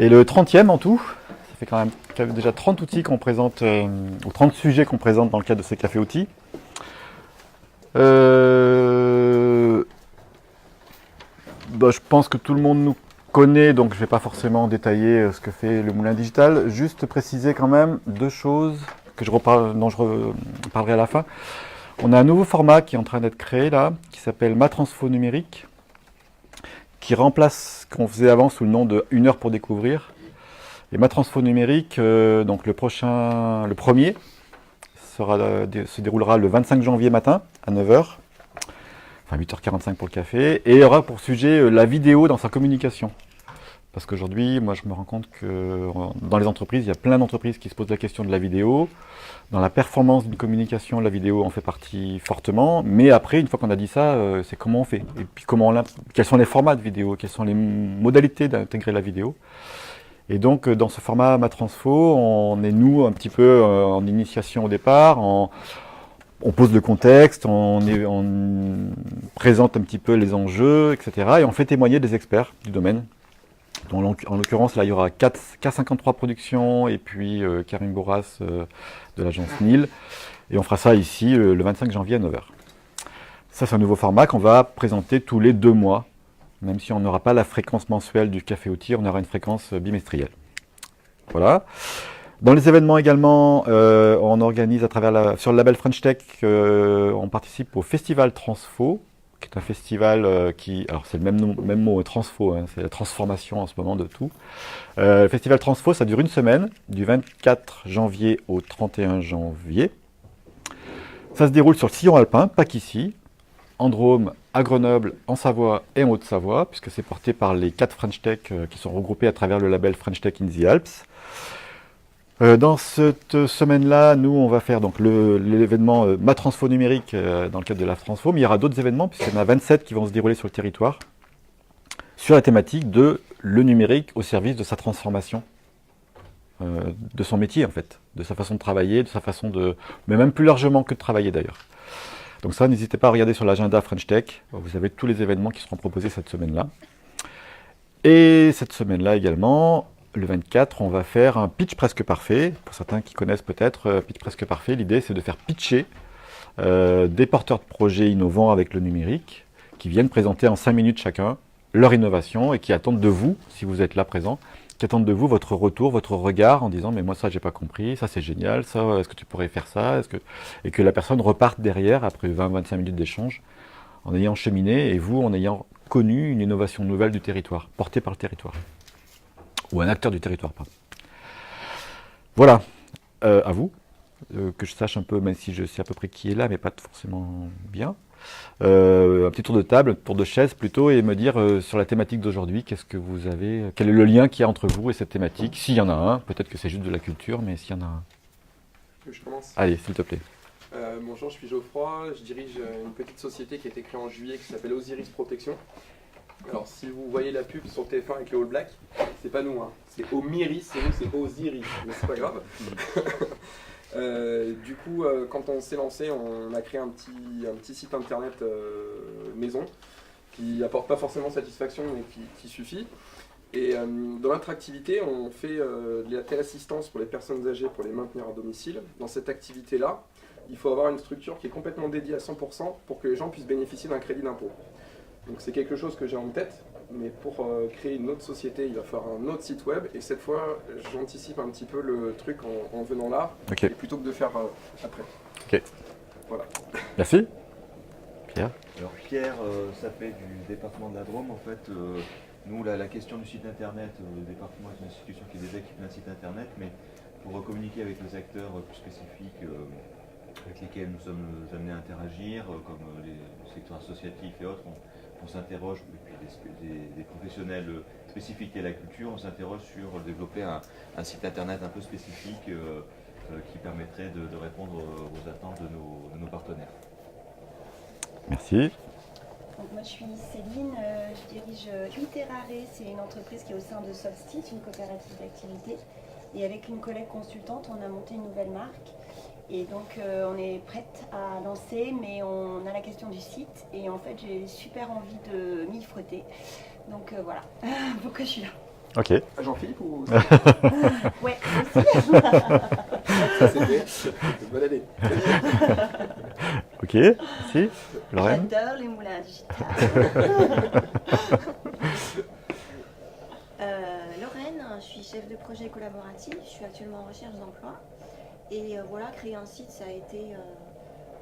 Et le 30e en tout, ça fait quand même déjà 30 outils qu'on présente, ou 30 sujets qu'on présente dans le cadre de ces cafés outils. Je pense que tout le monde nous connaît, donc je ne vais pas forcément détailler ce que fait le Moulin Digital. Juste préciser quand même deux choses dont je reparlerai à la fin. On a un nouveau format qui est en train d'être créé là, qui s'appelle Ma Transfo numérique, qui remplace ce qu'on faisait avant sous le nom de 1 heure pour découvrir. Et Ma Transfo numérique, donc le premier, se déroulera le 25 janvier matin à 9h. Enfin 8h45 pour le café, et il y aura pour sujet la vidéo dans sa communication. Parce qu'aujourd'hui, moi je me rends compte que dans les entreprises, il y a plein d'entreprises qui se posent la question de la vidéo. Dans la performance d'une communication, la vidéo en fait partie fortement, mais après, une fois qu'on a dit ça, c'est comment on fait. Et puis quels sont les formats de vidéo, quelles sont les modalités d'intégrer la vidéo. Et donc dans ce format Ma Transfo, on est nous un petit peu en initiation au départ, on pose le contexte, on présente un petit peu les enjeux, etc. Et on fait témoigner des experts du domaine. Donc, en l'occurrence, là, il y aura K53 Productions et puis Karim Bourras de l'agence Nil. Et on fera ça ici le 25 janvier à 9h. Ça, c'est un nouveau format qu'on va présenter tous les 2 mois. Même si on n'aura pas la fréquence mensuelle du café outil, on aura une fréquence bimestrielle. Voilà. Dans les événements également, on organise sur le label French Tech, on participe au Festival Transfo, qui est un festival alors c'est le même mot, Transfo, hein, c'est la transformation en ce moment de tout. Le Festival Transfo, ça dure une semaine, du 24 janvier au 31 janvier. Ça se déroule sur le sillon alpin, pas qu'ici, en Drôme, à Grenoble, en Savoie et en Haute-Savoie, puisque c'est porté par les 4 French Tech qui sont regroupés à travers le label French Tech in the Alps. Dans cette semaine-là, nous, on va faire donc l'événement Ma Transfo numérique dans le cadre de la Transfo, mais il y aura d'autres événements, puisqu'il y en a 27 qui vont se dérouler sur le territoire, sur la thématique de le numérique au service de sa transformation, de son métier en fait, de sa façon de travailler, de sa façon mais même plus largement que de travailler d'ailleurs. Donc ça, n'hésitez pas à regarder sur l'agenda French Tech, vous avez tous les événements qui seront proposés cette semaine-là. Et cette semaine-là également, le 24, on va faire un pitch presque parfait. Pour certains qui connaissent peut-être, pitch presque parfait, l'idée c'est de faire pitcher des porteurs de projets innovants avec le numérique, qui viennent présenter en 5 minutes chacun leur innovation et qui attendent de vous, si vous êtes là présent, qui attendent de vous votre retour, votre regard en disant mais moi ça j'ai pas compris, ça c'est génial, ça est-ce que tu pourrais faire ça, et que la personne reparte derrière après 20-25 minutes d'échange en ayant cheminé et vous en ayant connu une innovation nouvelle du territoire, portée par le territoire. Ou un acteur du territoire, pardon. Voilà, à vous, que je sache un peu, même si je sais à peu près qui est là, mais pas forcément bien. Un petit tour de table, un tour de chaise plutôt, et me dire sur la thématique d'aujourd'hui, qu'est-ce que vous avez, quel est le lien qu'il y a entre vous et cette thématique, s'il y en a un, peut-être que c'est juste de la culture, mais s'il y en a un. Je commence. Allez, s'il te plaît. Bonjour, je suis Geoffroy, je dirige une petite société qui a été créée en juillet qui s'appelle Osiris Protection. Alors si vous voyez la pub sur TF1 avec le All Black, c'est pas nous, hein. C'est Omiris, et nous c'est Osiris, mais c'est pas grave. Du coup, quand on s'est lancé, on a créé un petit site internet maison qui apporte pas forcément satisfaction mais qui suffit. Et dans notre activité, on fait de la téléassistance pour les personnes âgées pour les maintenir à domicile. Dans cette activité-là, il faut avoir une structure qui est complètement dédiée à 100% pour que les gens puissent bénéficier d'un crédit d'impôt. Donc c'est quelque chose que j'ai en tête, mais pour créer une autre société, il va falloir un autre site web. Et cette fois, j'anticipe un petit peu le truc en venant là, okay. Plutôt que de faire après. Ok. Voilà. Merci. Pierre. Alors Pierre, ça fait du département de la Drôme. En fait, nous, la question du site internet, le département est une institution qui déjà équipe d'un site internet, mais pour communiquer avec les acteurs plus spécifiques avec lesquels nous sommes amenés à interagir, comme les secteurs associatifs et autres, on s'interroge, et puis des professionnels spécifiques à la culture, on s'interroge sur développer un site internet un peu spécifique qui permettrait de répondre aux attentes de nos partenaires. Merci. Donc moi je suis Céline, je dirige Iterare, c'est une entreprise qui est au sein de Solstice, une coopérative d'activité. Et avec une collègue consultante, on a monté une nouvelle marque. Et donc on est prête à lancer, mais on a la question du site. Et en fait j'ai super envie de m'y frotter. Donc voilà, pourquoi je suis là. Ok. À Jean-Philippe ou Ouais, aussi. ça c'était une bonne année. Ok, merci. Lorraine. J'adore les moulins digitales. Lorraine, je suis chef de projet collaboratif, je suis actuellement en recherche d'emploi. Et voilà, créer un site, ça a été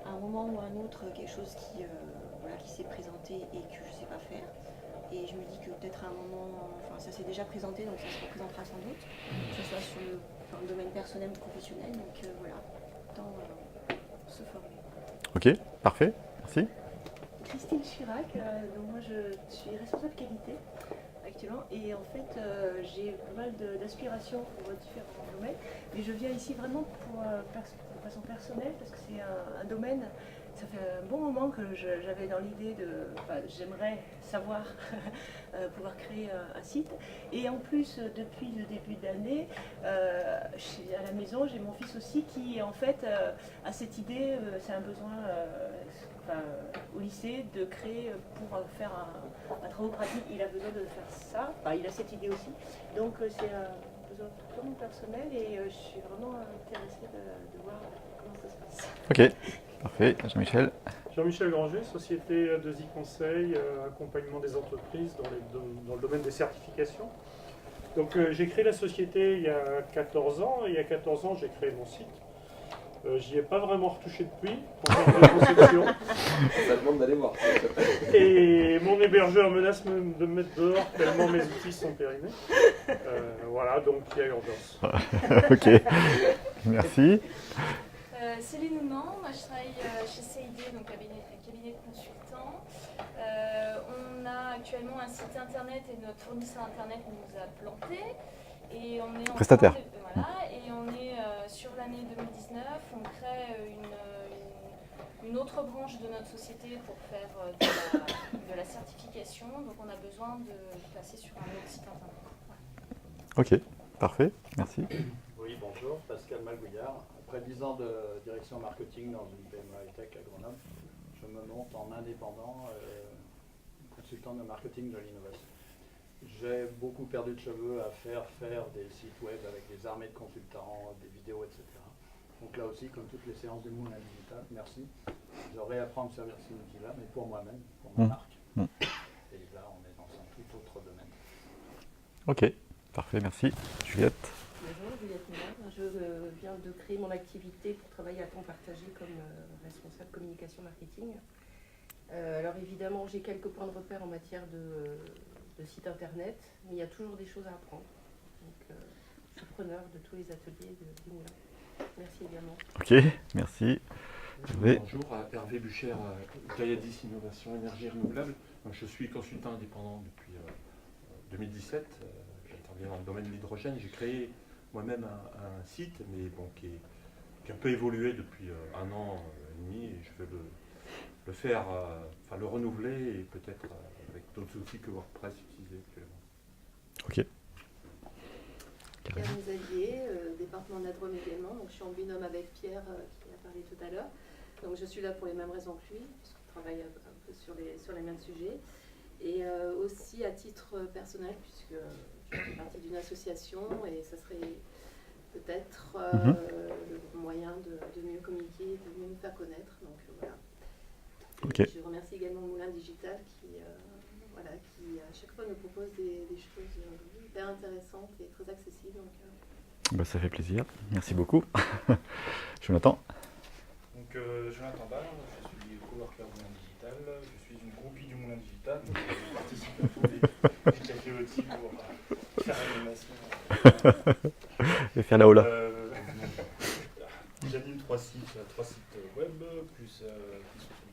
à un moment ou à un autre quelque chose qui s'est présenté et que je ne sais pas faire. Et je me dis que peut-être à un moment, enfin ça s'est déjà présenté, donc ça se représentera sans doute, que ce soit dans le domaine personnel ou professionnel. Donc voilà, autant se former. Ok, parfait, merci. Christine Chirac, donc moi je suis responsable qualité actuellement et en fait j'ai pas mal d'aspirations pour différents domaines, mais je viens ici vraiment de façon personnelle parce que c'est un domaine, ça fait un bon moment que j'avais dans l'idée j'aimerais savoir pouvoir créer un site, et en plus depuis le début de l'année à la maison j'ai mon fils aussi qui en fait a cette idée, c'est un besoin au lycée de créer pour faire un travail pratique, il a besoin de faire ça, il a cette idée aussi, donc c'est un besoin purement personnel et je suis vraiment intéressée de voir comment ça se passe. Ok, parfait. Jean-Michel. Jean-Michel Granger, société de conseil, accompagnement des entreprises dans le domaine des certifications. Donc j'ai créé la société il y a 14 ans, et il y a 14 ans j'ai créé mon site. J'y ai pas vraiment retouché depuis, en termes de conception. Ça demande d'aller voir. Et mon hébergeur menace de me mettre dehors tellement mes outils sont périmés. Voilà, donc il y a urgence. Ok, merci. Céline Ounan, moi je travaille chez CID, donc cabinet de consultants. On a actuellement un site internet et notre fournisseur internet nous a planté. Et on est Prestataire. Et on est sur l'année 2019, on crée une autre branche de notre société pour faire de la certification. Donc on a besoin de passer sur un autre site internet. Voilà. Ok, parfait, merci. Oui, bonjour, Pascal Malgouillard. Après 10 ans de direction marketing dans une PME high-tech à Grenoble, je me monte en indépendant, consultant de marketing de l'innovation. J'ai beaucoup perdu de cheveux à faire des sites web avec des armées de consultants, des vidéos, etc. Donc là aussi, comme toutes les séances du Moulin Digital, merci. Je réapprends à me servir de ces outils-là, mais pour moi-même, pour ma marque. Et là, on est dans un tout autre domaine. Ok, parfait, merci. Juliette. Bonjour, Juliette Miller. Je viens de créer mon activité pour travailler à temps partagé comme responsable communication marketing. Alors évidemment, j'ai quelques points de repère en matière de site internet, mais il y a toujours des choses à apprendre. Donc je suis preneur de tous les ateliers du Moulin. Merci également. Ok, merci. Hervé. Bonjour, Hervé Bucher, Gaiadis Innovation Énergie Renouvelable. Donc, je suis consultant indépendant depuis 2017. J'interviens dans le domaine de l'hydrogène. J'ai créé moi-même un site, mais bon, qui a un peu évolué depuis un an et demi, et je vais le faire, le renouveler, et peut-être avec d'autres outils que WordPress utilisés actuellement. Ok. Pierre Xavier, département de la Drôme également. Donc, je suis en binôme avec Pierre qui a parlé tout à l'heure. Donc je suis là pour les mêmes raisons que lui, puisqu'on travaille un peu sur les mêmes sujets. Et aussi à titre personnel, puisque je fais partie d'une association et ça serait peut-être le moyen de mieux communiquer, de mieux nous faire connaître. Donc voilà. Okay. Je remercie également le Moulin Digital qui à chaque fois nous propose des choses hyper intéressantes et très accessibles. Donc, ça fait plaisir, merci beaucoup. Jonathan. Donc Jonathan Barre, je suis coworker Moulin Digital, je suis une groupie du Moulin Digital, donc je participe à tous les cafés outils pour faire l'animation. Et faire la hola. J'anime 3 sites web, plus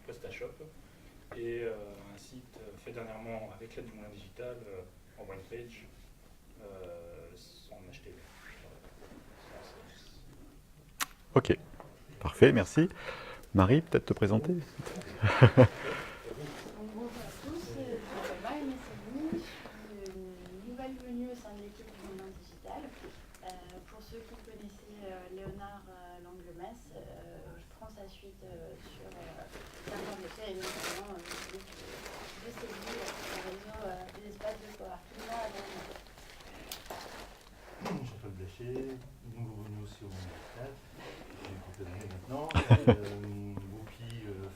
PrestaShop, et un site fait dernièrement avec l'aide du Moulin Digital en one page, sans HTML. Ok, parfait, merci. Marie, peut-être te présenter. Bonjour à tous, je m'appelle Marie Céline, je suis une nouvelle venue au sein de l'équipe du Moulin Digital. Pour ceux qui connaissaient Léonard Langlemès, je prends sa suite sur certains métiers et notamment de Céline, le réseau des espaces de coworking à Grenoble. Rocher, nouveau venu aussi au monde digital, j'ai quelques années maintenant, Whoopi,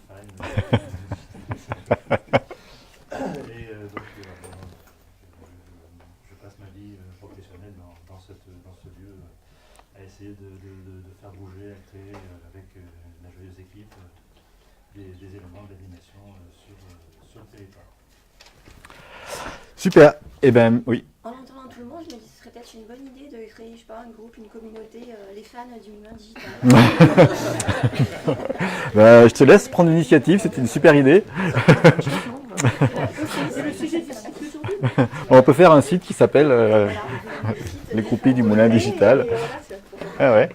fan, et donc je passe ma vie professionnelle dans ce lieu à essayer de faire bouger, à créer avec la joyeuse équipe des éléments d'animation sur le territoire. Super. Eh ben oui. En entendant tout le monde, je me dis que ce serait peut-être une bonne idée de créer, je sais pas, un groupe, une communauté, les fans du moulin digital. Bah, je te laisse prendre l'initiative, c'était une super idée. C'est le sujet du site aujourd'hui. On peut faire un site qui s'appelle Les groupies du moulin digital. Ah ouais.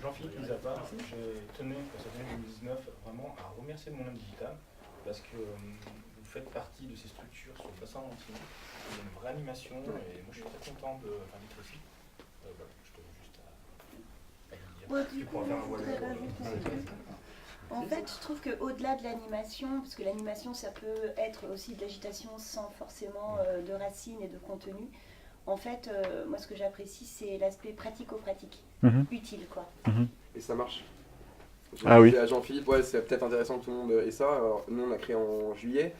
Jean-Philippe Misapart, je tenais pour cette année 2019 vraiment à remercier le Moulin Digital parce que vous faites partie de ces structures sur le bassin d'Antilles. Il y a une vraie animation et moi je suis très content d'être ici. Voilà, je te juste à dire. Du coup, en fait, je trouve qu'au-delà de l'animation, parce que l'animation, ça peut être aussi de l'agitation sans forcément de racines et de contenu, en fait, moi, ce que j'apprécie, c'est l'aspect pratico-pratique, utile, quoi. Et ça marche. Ah oui. À Jean-Philippe, ouais, c'est peut-être intéressant que tout le monde ait ça. Alors, nous, on a créé en juillet.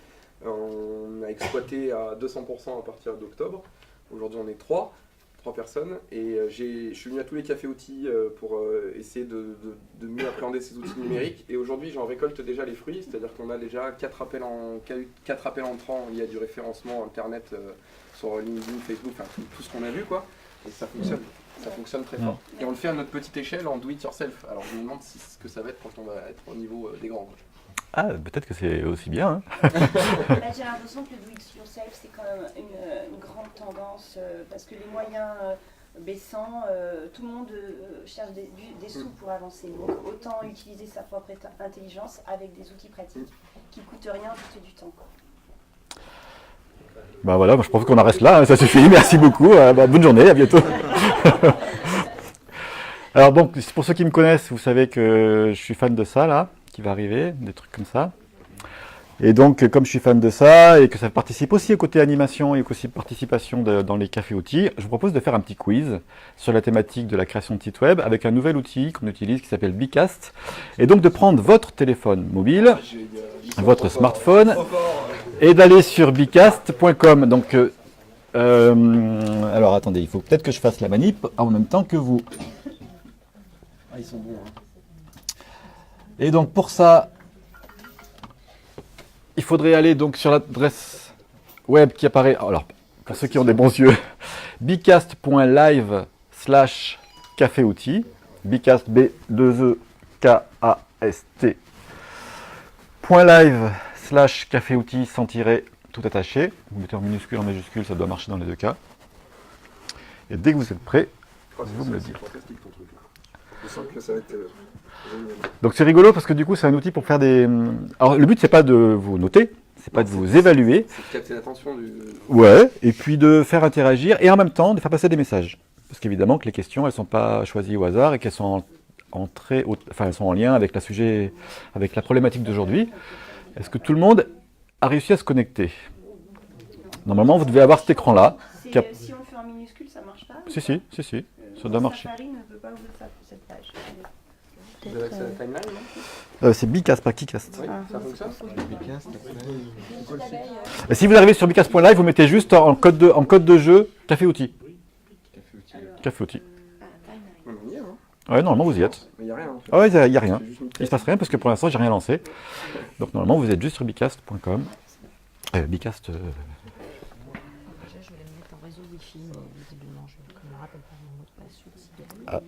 On a exploité à 200% à partir d'octobre. Aujourd'hui, on est 3 personnes. Et je suis venu à tous les cafés outils pour essayer de mieux appréhender ces outils numériques. Et aujourd'hui, j'en récolte déjà les fruits. C'est-à-dire qu'on a déjà 4 appels entrants liés à du référencement Internet sur LinkedIn, Facebook, enfin tout ce qu'on a vu, quoi. Et ça fonctionne. Ça fonctionne très fort. Et on le fait à notre petite échelle en do it yourself. Alors je me demande ce que ça va être quand on va être au niveau des grands. Ah, peut-être que c'est aussi bien. Hein. J'ai l'impression que le do it yourself, c'est quand même une grande tendance parce que les moyens baissant, tout le monde cherche des sous pour avancer. Donc autant utiliser sa propre intelligence avec des outils pratiques qui ne coûtent rien, juste du temps. Bah voilà, moi je pense qu'on en reste là, hein, ça suffit, merci beaucoup, bonne journée, à bientôt. Alors bon, pour ceux qui me connaissent, vous savez que je suis fan de ça là, qui va arriver, des trucs comme ça. Et donc comme je suis fan de ça et que ça participe aussi au côté animation et aussi participation dans les cafés outils, je vous propose de faire un petit quiz sur la thématique de la création de sites web avec un nouvel outil qu'on utilise qui s'appelle Bicast. Et donc de prendre votre téléphone mobile, votre smartphone, et d'aller sur bicast.com. Donc, alors attendez, il faut peut-être que je fasse la manip en même temps que vous. Ah, ils sont bons. Hein. Et donc pour ça, il faudrait aller donc sur l'adresse web qui apparaît. Alors, pour ceux qui ont des bons yeux, bicast.live/café-outils. Bicast B2EKAST. .live/café-outils sans tirer, tout attaché. Vous mettez en minuscule, en majuscule, ça doit marcher dans les deux cas. Et dès que vous êtes prêt, vous me le dites. Je sens que ça va être génial. Donc c'est rigolo parce que du coup c'est un outil pour faire des... Alors le but c'est pas de vous noter, c'est pas de vous évaluer. C'est de capter l'attention du... Ouais, et puis de faire interagir et en même temps de faire passer des messages. Parce qu'évidemment que les questions elles sont pas choisies au hasard et qu'elles sont elles sont en lien avec avec la problématique d'aujourd'hui. Est-ce que tout le monde a réussi à se connecter? Normalement, vous devez avoir cet écran-là. Si on le fait en minuscule, ça marche pas? Si, ça doit marcher. Safari ne peut pas ouvrir cette page. Vous avez accès à la timeline, non? C'est Bicast, pas Keycast. Oui, ça fonctionne? Et si vous arrivez sur bicast.live, vous mettez juste en code de jeu café-outils. Café-outils. On y est, hein? Ouais, normalement vous y êtes. Mais il n'y a rien. En fait. Ah ouais, il n'y a rien. Il se passe rien parce que pour l'instant, j'ai rien lancé. Donc normalement, vous êtes juste sur bicast.com. Bicast. Déjà, je voulais me mettre en réseau Wi-Fi, mais visiblement, je ne me rappelle pas mon mot de passe. Ah.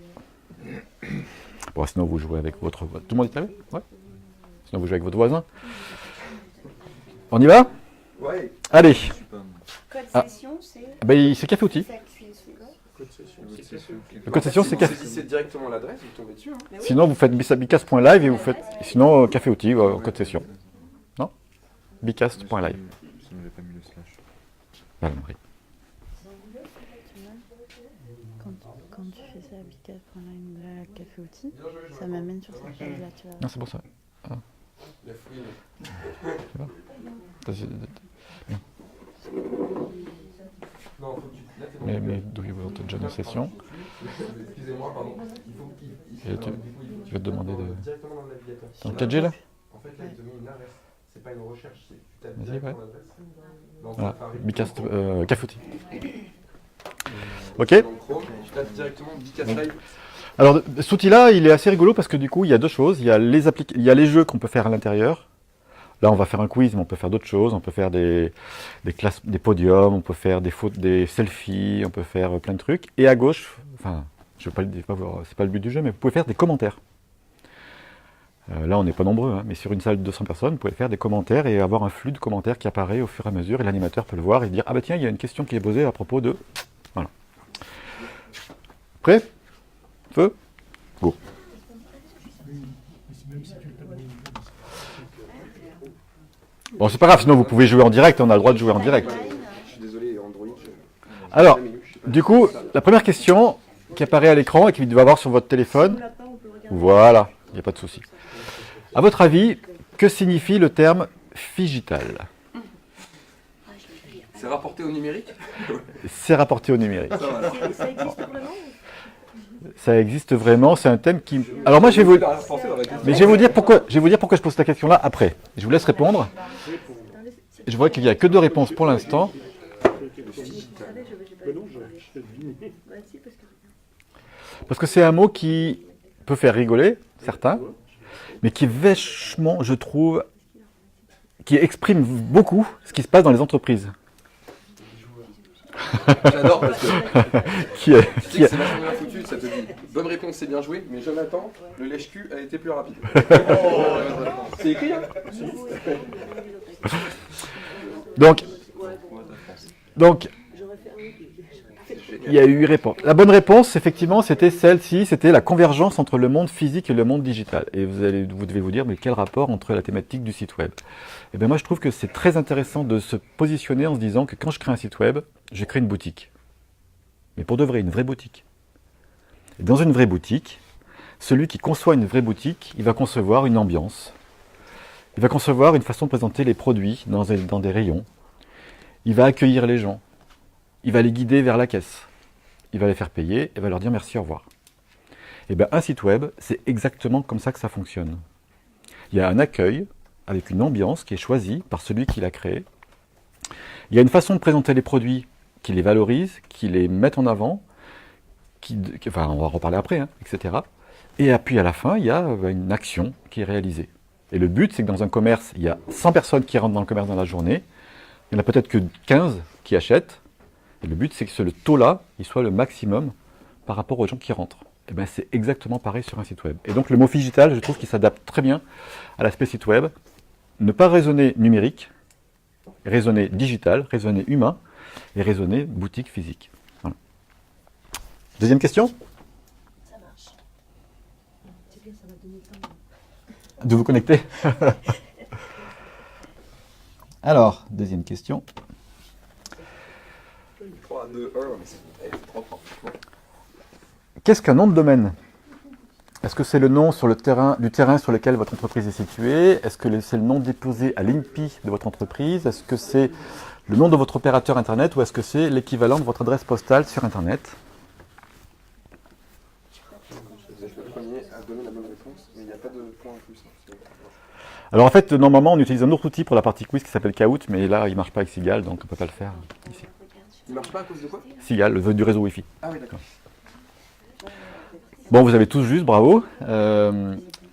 Bon, sinon, vous jouez avec votre... Tout le monde est arrivé? Ouais. Sinon, vous jouez avec votre voisin. On y va? Ouais. Allez. Code session, c'est... C'est café-outils. Le code session, c'est café. C'est directement l'adresse, vous tombez dessus. Hein. Sinon, vous faites bicast.live et vous faites... Sinon, café-outils, code session. Non? Bicast.live. Ça n'avait pas mis le slash. Voilà, oui. Quand tu fais ça à bicast.live café-outils, ça m'amène sur cette page-là, tu vois. Non, c'est pour ça. Ah. La fouine. C'est bon. Non, faut que tu... Là, mais d'où vous êtes déjà une session. Excusez-moi, pardon. Et tu vas te demander de... Directement dans le navigateur. Dans le 4G là? En fait, là, il te met une adresse. C'est pas une recherche, tu tapes Vas-y, directement ouais. l'adresse. Dans Voilà, Safari. Bicast, Cafouti. Ok. Dans Chrome, tu tapes directement Bicast Live. Alors, cet outil-là, il est assez rigolo parce que du coup, il y a deux choses. Il y a les jeux qu'on peut faire à l'intérieur. Là, on va faire un quiz, mais on peut faire d'autres choses. On peut faire des classes, des podiums, on peut faire des selfies, on peut faire plein de trucs. Et à gauche, enfin, je veux pas c'est pas le but du jeu, mais vous pouvez faire des commentaires. Là, on n'est pas nombreux, hein, mais sur une salle de 200 personnes, vous pouvez faire des commentaires et avoir un flux de commentaires qui apparaît au fur et à mesure. Et l'animateur peut le voir et dire « Ah bah tiens, il y a une question qui est posée à propos de... » Voilà. Prêt? Feu? Go. Bon, c'est pas grave, sinon vous pouvez jouer en direct, on a le droit de jouer en direct. Je suis désolé, Android. Alors, du coup, la première question qui apparaît à l'écran et qui va avoir sur votre téléphone, voilà, il n'y a pas de souci. À votre avis, que signifie le terme figital? C'est rapporté au numérique? C'est rapporté au numérique. Ça va, alors. Ça existe vraiment? Ça existe vraiment, c'est un thème qui... Alors moi, je vais vous... Mais je vais vous dire pourquoi je pose cette question-là après. Je vous laisse répondre. Je vois qu'il n'y a que deux réponses pour l'instant. Parce que c'est un mot qui peut faire rigoler, certains, mais qui est vachement, je trouve, qui exprime beaucoup ce qui se passe dans les entreprises. J'adore parce que qui est, tu sais que c'est vachement bien foutu, ça te dit bonne réponse, c'est bien joué, mais Jonathan, le lèche-cul a été plus rapide. C'est écrit, hein? Donc, il y a eu réponse. La bonne réponse, effectivement, c'était celle-ci, c'était la convergence entre le monde physique et le monde digital. Et vous devez vous dire, mais quel rapport entre la thématique du site web? Eh bien moi, je trouve que c'est très intéressant de se positionner en se disant que quand je crée un site web, je crée une boutique. Mais pour de vrai, une vraie boutique. Et dans une vraie boutique, celui qui conçoit une vraie boutique, il va concevoir une ambiance. Il va concevoir une façon de présenter les produits dans des rayons. Il va accueillir les gens. Il va les guider vers la caisse. Il va les faire payer et va leur dire merci, au revoir. Et bien un site web, c'est exactement comme ça que ça fonctionne. Il y a un accueil avec une ambiance qui est choisie par celui qui l'a créé. Il y a une façon de présenter les produits qui les valorise, qui les met en avant, enfin on va en reparler après, hein, etc. Et puis à la fin, il y a une action qui est réalisée. Et le but, c'est que dans un commerce, il y a 100 personnes qui rentrent dans le commerce dans la journée. Il n'y en a peut-être que 15 qui achètent. Et le but, c'est que le taux-là, il soit le maximum par rapport aux gens qui rentrent. Et bien, c'est exactement pareil sur un site web. Et donc, le mot figital, je trouve qu'il s'adapte très bien à l'aspect site web. Ne pas raisonner numérique, raisonner digital, raisonner humain et raisonner boutique physique. Voilà. Deuxième question? Ça marche. C'est bien, ça va donner le temps. De vous connecter. Alors, deuxième question. 3, 2, 1, mais c'est trop fort. Qu'est-ce qu'un nom de domaine? Est-ce que c'est le nom sur le terrain, du terrain sur lequel votre entreprise est située? Est-ce que c'est le nom déposé à l'INPI de votre entreprise? Est-ce que c'est le nom de votre opérateur Internet ou est-ce que c'est l'équivalent de votre adresse postale sur Internet? Vous êtes le premier à donner la bonne réponse, mais il n'y a pas de point en plus. Alors en fait, normalement, on utilise un autre outil pour la partie quiz qui s'appelle Kahoot, mais là, il ne marche pas avec Sigal, donc on ne peut pas le faire ici. Il marche pas à cause de quoi? Sigal, du réseau Wi-Fi. Ah oui, d'accord. Bon, vous avez tous juste, bravo.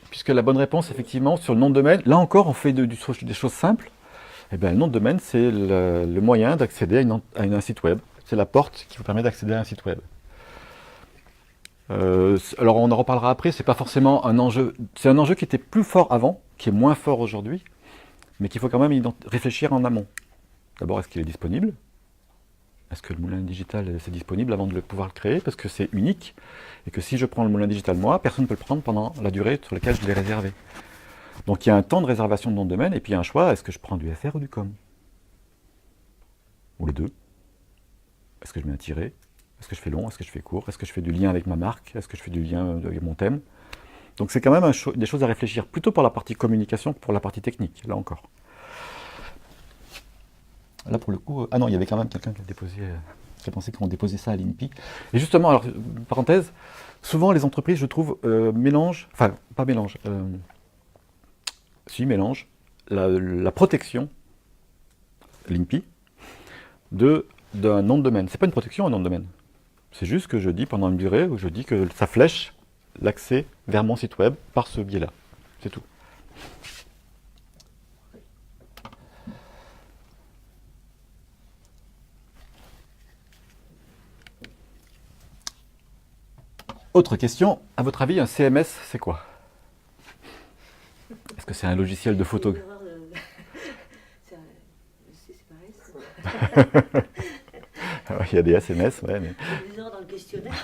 Puisque la bonne réponse, effectivement, sur le nom de domaine, là encore, on fait des choses simples. Eh bien, le nom de domaine, c'est le moyen d'accéder à un site web. C'est la porte qui vous permet d'accéder à un site web. Alors, on en reparlera après, c'est pas forcément un enjeu. C'est un enjeu qui était plus fort avant, qui est moins fort aujourd'hui, mais qu'il faut quand même réfléchir en amont. D'abord, est-ce qu'il est disponible? Est-ce que le moulin digital c'est disponible avant de pouvoir le créer? Parce que c'est unique, et que si je prends le moulin digital moi, personne ne peut le prendre pendant la durée sur laquelle je l'ai réservé. Donc il y a un temps de réservation de nom de domaine, et puis il y a un choix, est-ce que je prends du FR ou du COM? Ou les deux? Est-ce que je mets un tiret? Est-ce que je fais long? Est-ce que je fais court? Est-ce que je fais du lien avec ma marque? Est-ce que je fais du lien avec mon thème? Donc c'est quand même des choses à réfléchir, plutôt pour la partie communication que pour la partie technique, là encore. Là pour le coup, ah non, il y avait quand même quelqu'un qui a déposé fait penser qu'on déposait ça à l'INPI. Et justement, alors, parenthèse, souvent les entreprises, je trouve, mélangent, enfin, pas mélangent, mélangent la protection, l'INPI, d'un nom de domaine. C'est pas une protection, un nom de domaine. C'est juste que je dis pendant une durée où je dis que ça flèche l'accès vers mon site web par ce biais-là. C'est tout. Autre question, à votre avis, un CMS, c'est quoi? Est-ce que c'est un logiciel de photo? Il y a des SMS, ouais, mais... dans le questionnaire.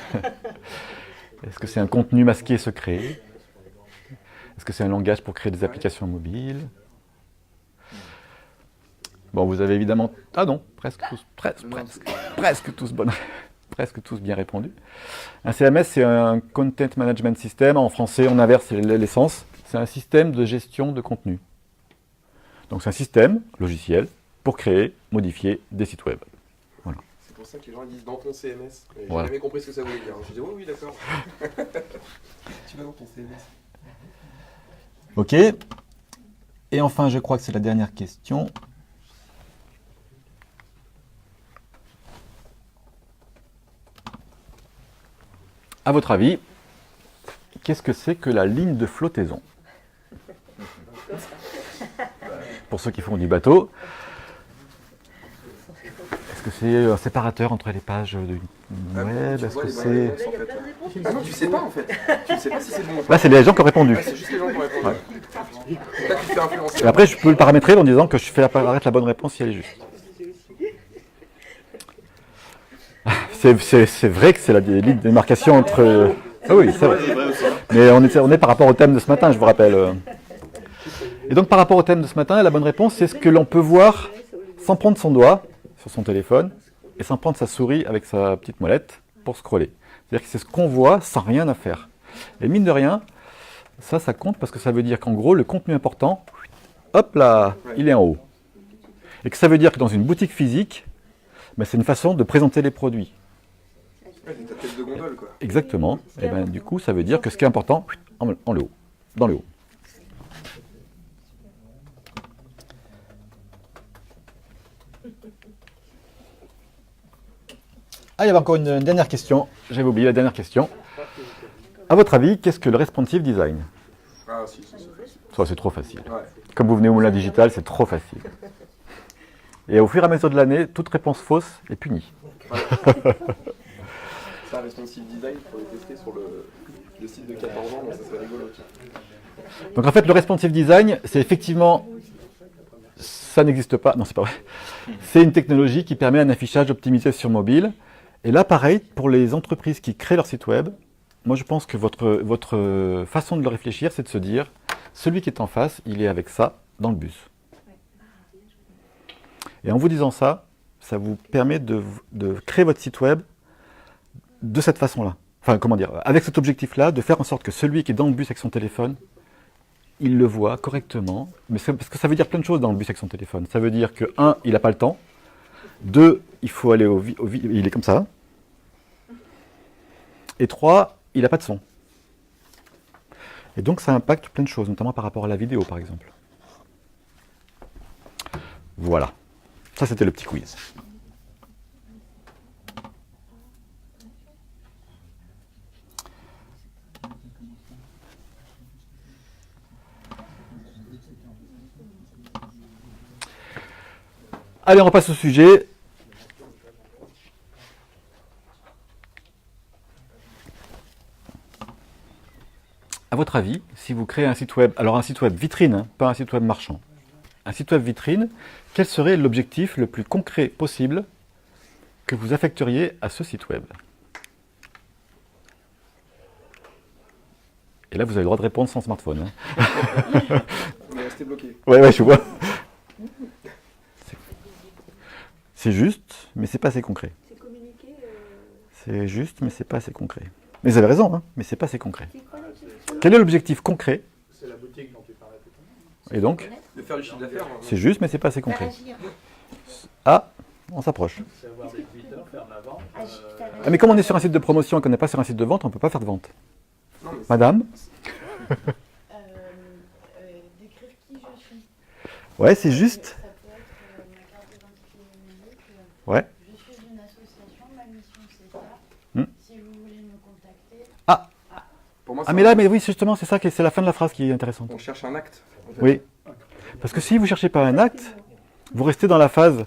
Est-ce que c'est un contenu masqué secret? Est-ce que c'est un langage pour créer des applications mobiles? Bon, vous avez évidemment... Ah non, presque tous bien répondu. Un CMS, c'est un Content Management System. En français, on inverse l'essence. C'est un système de gestion de contenu. Donc c'est un système logiciel pour créer, modifier des sites web. Voilà. C'est pour ça que les gens disent dans ton CMS. J'ai Voilà. jamais compris ce que ça voulait dire. Je dis oui, d'accord. Tu vas dans ton CMS. Ok. Et enfin, je crois que c'est la dernière question. À votre avis, qu'est-ce que c'est que la ligne de flottaison? Pour ceux qui font du bateau, est-ce que c'est un séparateur entre les pages du web? Est-ce que c'est... Ah non, tu sais pas en fait. Tu sais pas si c'est bon ou pas. Là, c'est les gens qui ont répondu. Ouais, c'est juste les gens qui ont répondu. Ouais. Là, tu te fais influencer. Et après, je peux le paramétrer en disant que je fais apparaître la bonne réponse si elle est juste. C'est vrai que c'est la ligne de démarcation entre... Ah oui, c'est vrai. Mais on est par rapport au thème de ce matin, je vous rappelle. Et donc, par rapport au thème de ce matin, la bonne réponse, c'est ce que l'on peut voir sans prendre son doigt sur son téléphone et sans prendre sa souris avec sa petite molette pour scroller. C'est-à-dire que c'est ce qu'on voit sans rien à faire. Et mine de rien, ça compte parce que ça veut dire qu'en gros, le contenu important, hop là, il est en haut. Et que ça veut dire que dans une boutique physique, ben, c'est une façon de présenter les produits. Ouais, c'est ta tête de gondole, quoi. Exactement. Et ben, du coup, ça veut dire que ce qui est important, en le haut, dans le haut. Ah, il y avait encore une dernière question. J'avais oublié la dernière question. À votre avis, qu'est-ce que le responsive design? Ah, si. Ça, c'est trop facile. Ouais. Comme vous venez au Moulin Digital, c'est trop facile. Et au fur et à mesure de l'année, toute réponse fausse est punie. Ouais. Ça, responsive design, il faudrait tester sur le site de 14 ans, mais ça serait rigolo. Donc en fait, le responsive design, c'est effectivement... Ça n'existe pas. Non, c'est pas vrai. C'est une technologie qui permet un affichage optimisé sur mobile. Et là, pareil, pour les entreprises qui créent leur site web, moi je pense que votre façon de le réfléchir, c'est de se dire, celui qui est en face, il est avec ça dans le bus. Et en vous disant ça, ça vous permet de créer votre site web de cette façon-là. Enfin, comment dire, avec cet objectif-là, de faire en sorte que celui qui est dans le bus avec son téléphone, il le voit correctement. Mais parce que ça veut dire plein de choses dans le bus avec son téléphone. Ça veut dire que, 1, il n'a pas le temps. 2, il faut aller il est comme ça. Et 3, il n'a pas de son. Et donc ça impacte plein de choses, notamment par rapport à la vidéo, par exemple. Voilà. Ça, c'était le petit quiz. Allez, on repasse au sujet. À votre avis, si vous créez un site web, alors un site web vitrine, hein, pas un site web marchand, un site web vitrine, quel serait l'objectif le plus concret possible que vous affecteriez à ce site web? Et là, vous avez le droit de répondre sans smartphone. Hein. On est resté bloqué. Ouais, je vois. C'est juste, mais c'est pas assez concret. C'est communiqué. C'est juste, mais c'est pas assez concret. Mais vous avez raison, hein, mais c'est pas assez concret. Quel est l'objectif concret? C'est la boutique dont tu parlais tout à l'heure. Et donc? De faire du chiffre d'affaires. C'est juste, mais c'est pas assez concret. Ah, On s'approche. C'est avoir des tweeters, faire de la vente. Ah, mais comme on est sur un site de promotion et qu'on n'est pas sur un site de vente, on ne peut pas faire de vente. Non, mais Madame? Décrire qui je suis. Ouais, c'est juste. Ça peut être ma carte d'identité numérique. Ouais. Je suis une association, ma mission c'est ça. Si vous voulez me contacter. Ah. Pour moi, Ah, mais là, mais oui, justement, c'est ça, c'est la fin de la phrase qui est intéressante. on cherche un acte. en fait. Oui. Parce que si vous ne cherchez pas un acte, vous restez dans la phase.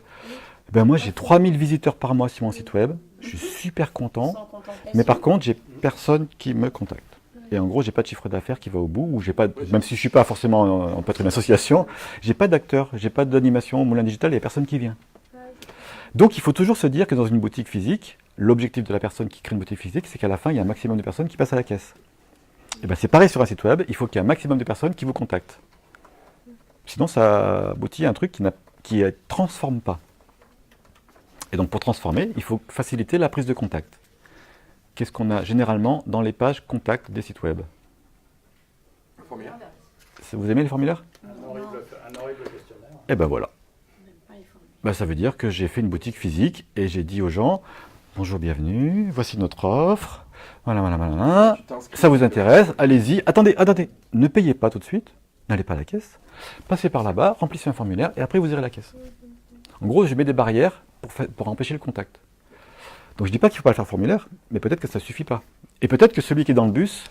Ben moi, j'ai 3000 visiteurs par mois sur mon site web. Je suis super content. Sans contemplation. Mais par contre, j'ai personne qui me contacte. Et en gros, j'ai pas de chiffre d'affaires qui va au bout, ou j'ai pas, même si je suis pas forcément, on peut être une association, j'ai pas d'acteur, j'ai pas d'animation au Moulin Digital, il n'y a personne qui vient. Donc il faut toujours se dire que dans une boutique physique, l'objectif de la personne qui crée une boutique physique, c'est qu'à la fin, il y a un maximum de personnes qui passent à la caisse. Et ben c'est pareil sur un site web, il faut qu'il y ait un maximum de personnes qui vous contactent. Sinon, ça aboutit à un truc qui ne transforme pas. Et donc pour transformer, il faut faciliter la prise de contact. Qu'est-ce qu'on a généralement dans les pages contact des sites web? Un formulaire. Vous aimez les formulaires? Un horrible questionnaire. Eh ben voilà. Ben, ça veut dire que j'ai fait une boutique physique et j'ai dit aux gens, bonjour, bienvenue, voici notre offre, voilà, voilà, voilà, ça vous intéresse, allez-y, attendez, ne payez pas tout de suite, n'allez pas à la caisse, passez par là-bas, remplissez un formulaire et après vous irez à la caisse. En gros, je mets des barrières pour empêcher le contact. Donc je ne dis pas qu'il ne faut pas le faire formulaire, mais peut-être que ça ne suffit pas. Et peut-être que celui qui est dans le bus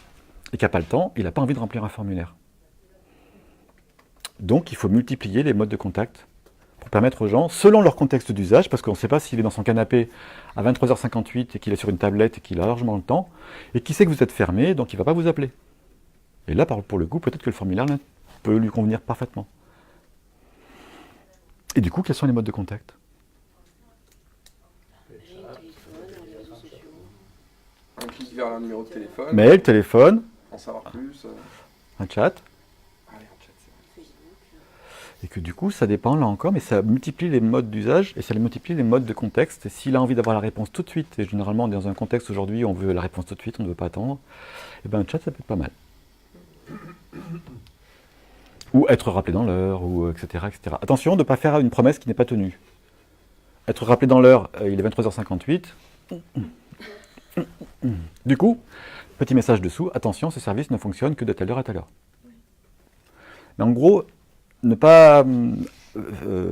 et qui n'a pas le temps, il n'a pas envie de remplir un formulaire. Donc il faut multiplier les modes de contact pour permettre aux gens, selon leur contexte d'usage, parce qu'on ne sait pas s'il est dans son canapé à 23h58 et qu'il est sur une tablette et qu'il a largement le temps, et qui sait que vous êtes fermé, donc il ne va pas vous appeler. Et là, pour le coup, peut-être que le formulaire là, peut lui convenir parfaitement. Et du coup, quels sont les modes de contact? Un clic vers un numéro de téléphone. Mail, téléphone, En savoir plus. un chat. Allez, en chat, c'est vrai. Et que du coup, ça dépend là encore, mais ça multiplie les modes d'usage et ça multiplie les modes de contexte. Et s'il a envie d'avoir la réponse tout de suite, et généralement dans un contexte aujourd'hui, on veut la réponse tout de suite, on ne veut pas attendre, et bien un chat, ça peut être pas mal. Ou être rappelé dans l'heure, ou etc., etc. Attention de ne pas faire une promesse qui n'est pas tenue. Être rappelé dans l'heure, il est 23h58. Du coup, petit message dessous, attention, ce service ne fonctionne que de telle heure à telle heure. Mais en gros, ne pas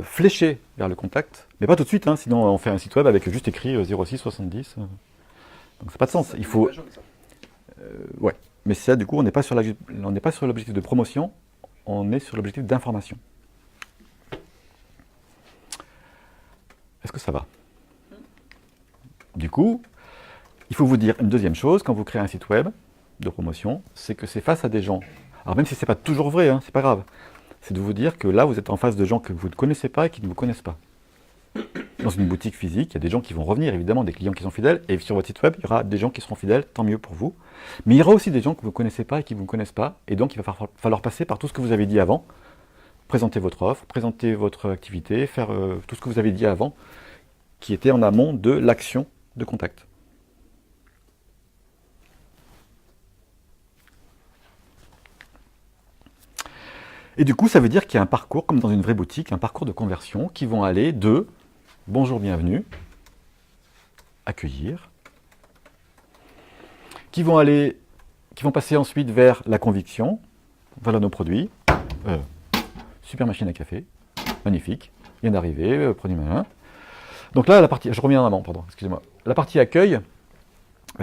flécher vers le contact, mais pas tout de suite, hein, sinon on fait un site web avec juste écrit 06 70. Donc ça n'a pas de sens. Il faut. Ouais, mais ça, du coup, on n'est pas sur l'objectif de promotion, on est sur l'objectif d'information. Est-ce que ça va? Du coup, il faut vous dire une deuxième chose, quand vous créez un site web de promotion, c'est que c'est face à des gens. Alors même si ce n'est pas toujours vrai, hein, c'est pas grave. C'est de vous dire que là, vous êtes en face de gens que vous ne connaissez pas et qui ne vous connaissent pas. Dans une boutique physique, il y a des gens qui vont revenir, évidemment, des clients qui sont fidèles, et sur votre site web, il y aura des gens qui seront fidèles, tant mieux pour vous. Mais il y aura aussi des gens que vous ne connaissez pas et qui ne vous connaissent pas, et donc il va falloir passer par tout ce que vous avez dit avant, présenter votre offre, présenter votre activité, faire tout ce que vous avez dit avant, qui était en amont de l'action de contact. Et du coup, ça veut dire qu'il y a un parcours, comme dans une vraie boutique, un parcours de conversion qui vont aller de « bonjour, bienvenue »,« accueillir », qui vont passer ensuite vers la conviction, « voilà nos produits, super machine à café, magnifique, vient d'arriver, produit malin ». Donc là, je reviens en avant, pardon, excusez-moi. La partie accueil,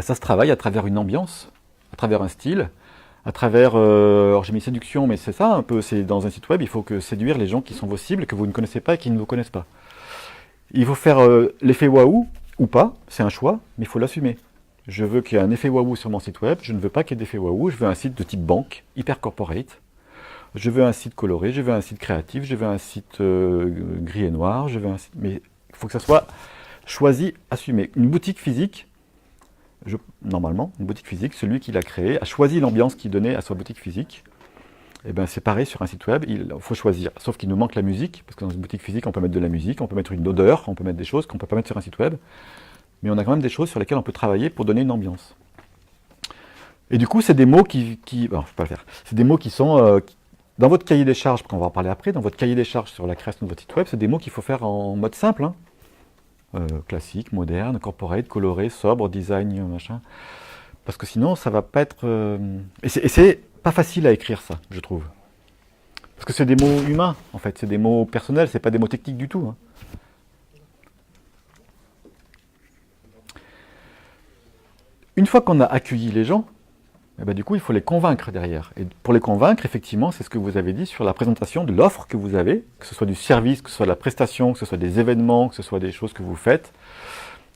ça se travaille à travers une ambiance, à travers un style, à travers, alors j'ai mis séduction, mais c'est ça un peu, c'est dans un site web, il faut séduire les gens qui sont vos cibles, que vous ne connaissez pas et qui ne vous connaissent pas. Il faut faire l'effet waouh ou pas, c'est un choix, mais il faut l'assumer. Je veux qu'il y ait un effet waouh sur mon site web, je ne veux pas qu'il y ait d'effet waouh, je veux un site de type banque, hyper corporate, je veux un site coloré, je veux un site créatif, je veux un site gris et noir, je veux un site, mais il faut que ça soit choisi, assumé. Une boutique physique, normalement, une boutique physique, celui qui l'a créée a choisi l'ambiance qu'il donnait à sa boutique physique. Et bien c'est pareil sur un site web, il faut choisir. Sauf qu'il nous manque la musique, parce que dans une boutique physique, on peut mettre de la musique, on peut mettre une odeur, on peut mettre des choses qu'on ne peut pas mettre sur un site web. Mais on a quand même des choses sur lesquelles on peut travailler pour donner une ambiance. Et du coup, c'est des mots bon, je ne peux pas le faire. C'est des mots qui sont dans votre cahier des charges, parce qu'on va en parler après, dans votre cahier des charges sur la création de votre site web, c'est des mots qu'il faut faire en mode simple. Hein. classique, moderne, corporate, coloré, sobre, design, machin. Parce que sinon, ça va pas être... Et c'est pas facile à écrire ça, je trouve. Parce que c'est des mots humains, en fait. C'est des mots personnels, c'est pas des mots techniques du tout. Hein. Une fois qu'on a accueilli les gens, eh ben, du coup, il faut les convaincre derrière. Et pour les convaincre, effectivement, c'est ce que vous avez dit sur la présentation de l'offre que vous avez, que ce soit du service, que ce soit de la prestation, que ce soit des événements, que ce soit des choses que vous faites.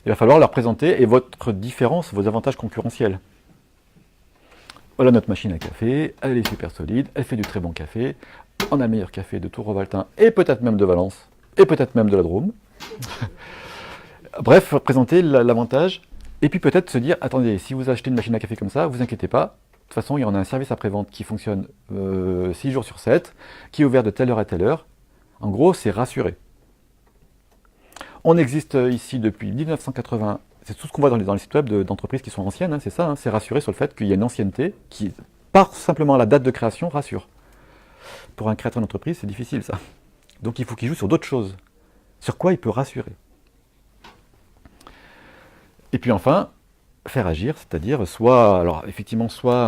Il va falloir leur présenter et votre différence, vos avantages concurrentiels. Voilà notre machine à café, elle est super solide, elle fait du très bon café, on a le meilleur café de Tour-Rovaltin et peut-être même de Valence, et peut-être même de la Drôme. Bref, présenter l'avantage. Et puis peut-être se dire, attendez, si vous achetez une machine à café comme ça, vous inquiétez pas. De toute façon, il y en a un service après-vente qui fonctionne 6 jours sur 7, qui est ouvert de telle heure à telle heure. En gros, c'est rassuré. On existe ici depuis 1980. C'est tout ce qu'on voit dans les sites web d'entreprises qui sont anciennes, hein, c'est ça. Hein, c'est rassuré sur le fait qu'il y a une ancienneté qui, par simplement la date de création, rassure. Pour un créateur d'entreprise, c'est difficile ça. Donc il faut qu'il joue sur d'autres choses. Sur quoi il peut rassurer. Et puis enfin, faire agir, c'est-à-dire soit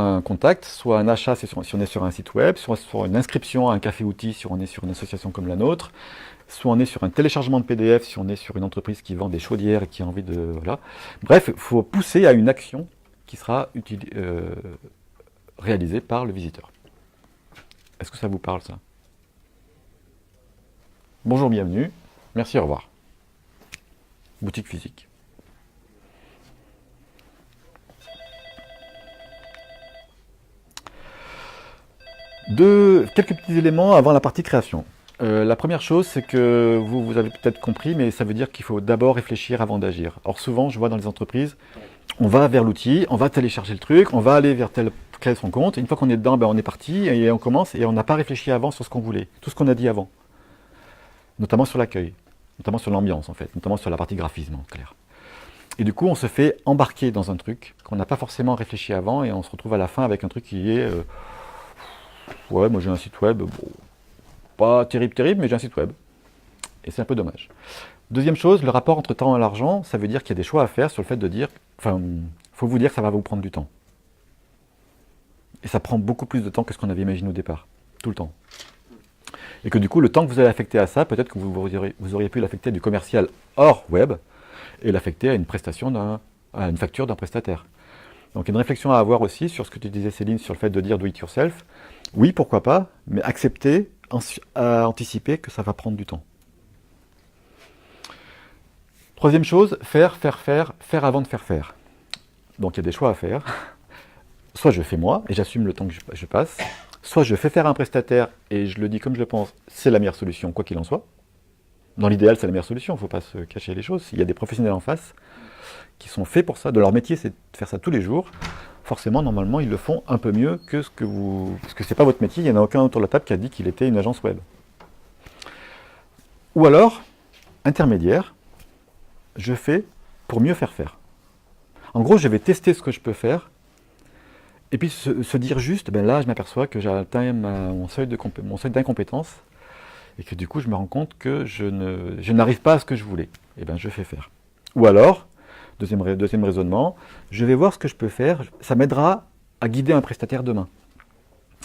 un contact, soit un achat si on est sur un site web, soit une inscription à un café-outil si on est sur une association comme la nôtre, soit on est sur un téléchargement de PDF si on est sur une entreprise qui vend des chaudières et qui a envie de... Voilà. Bref, il faut pousser à une action qui sera réalisée par le visiteur. Est-ce que ça vous parle ça? Bonjour, bienvenue. Merci, au revoir. Boutique physique. Quelques petits éléments avant la partie création. La première chose, c'est que vous avez peut-être compris, mais ça veut dire qu'il faut d'abord réfléchir avant d'agir. Or souvent, je vois dans les entreprises, on va vers l'outil, on va télécharger le truc, on va aller vers créer son compte. Et une fois qu'on est dedans, ben, on est parti et on commence et on n'a pas réfléchi avant sur ce qu'on voulait, tout ce qu'on a dit avant. Notamment sur l'accueil, notamment sur l'ambiance en fait, notamment sur la partie graphisme en clair. Et du coup, on se fait embarquer dans un truc qu'on n'a pas forcément réfléchi avant et on se retrouve à la fin avec un truc qui est... ouais, moi j'ai un site web, bon, pas terrible, mais j'ai un site web. Et c'est un peu dommage. Deuxième chose, le rapport entre temps et l'argent, ça veut dire qu'il y a des choix à faire sur le fait de dire, enfin, faut vous dire que ça va vous prendre du temps. Et ça prend beaucoup plus de temps que ce qu'on avait imaginé au départ, tout le temps. Et que du coup, le temps que vous allez affecter à ça, peut-être que vous auriez pu l'affecter à du commercial hors web et l'affecter à une prestation à une facture d'un prestataire. Donc il y a une réflexion à avoir aussi sur ce que tu disais Céline, sur le fait de dire do it yourself. Oui, pourquoi pas, mais accepter, à anticiper que ça va prendre du temps. Troisième chose, faire avant de faire. Donc il y a des choix à faire. Soit je fais moi, et j'assume le temps que je passe, soit je fais faire un prestataire, et je le dis comme je le pense, c'est la meilleure solution, quoi qu'il en soit. Dans l'idéal, c'est la meilleure solution, il ne faut pas se cacher les choses. Il y a des professionnels en face qui sont faits pour ça, de leur métier, c'est de faire ça tous les jours. Forcément, normalement, ils le font un peu mieux que ce que vous... Parce que ce n'est pas votre métier, il n'y en a aucun autour de la table qui a dit qu'il était une agence web. Ou alors, intermédiaire, je fais pour mieux faire. En gros, je vais tester ce que je peux faire, et puis se dire juste, ben là, je m'aperçois que j'ai atteint mon seuil d'incompétence, et que du coup, je me rends compte que je n'arrive pas à ce que je voulais. Et bien, je fais faire. Ou alors, deuxième raisonnement, je vais voir ce que je peux faire, ça m'aidera à guider un prestataire demain.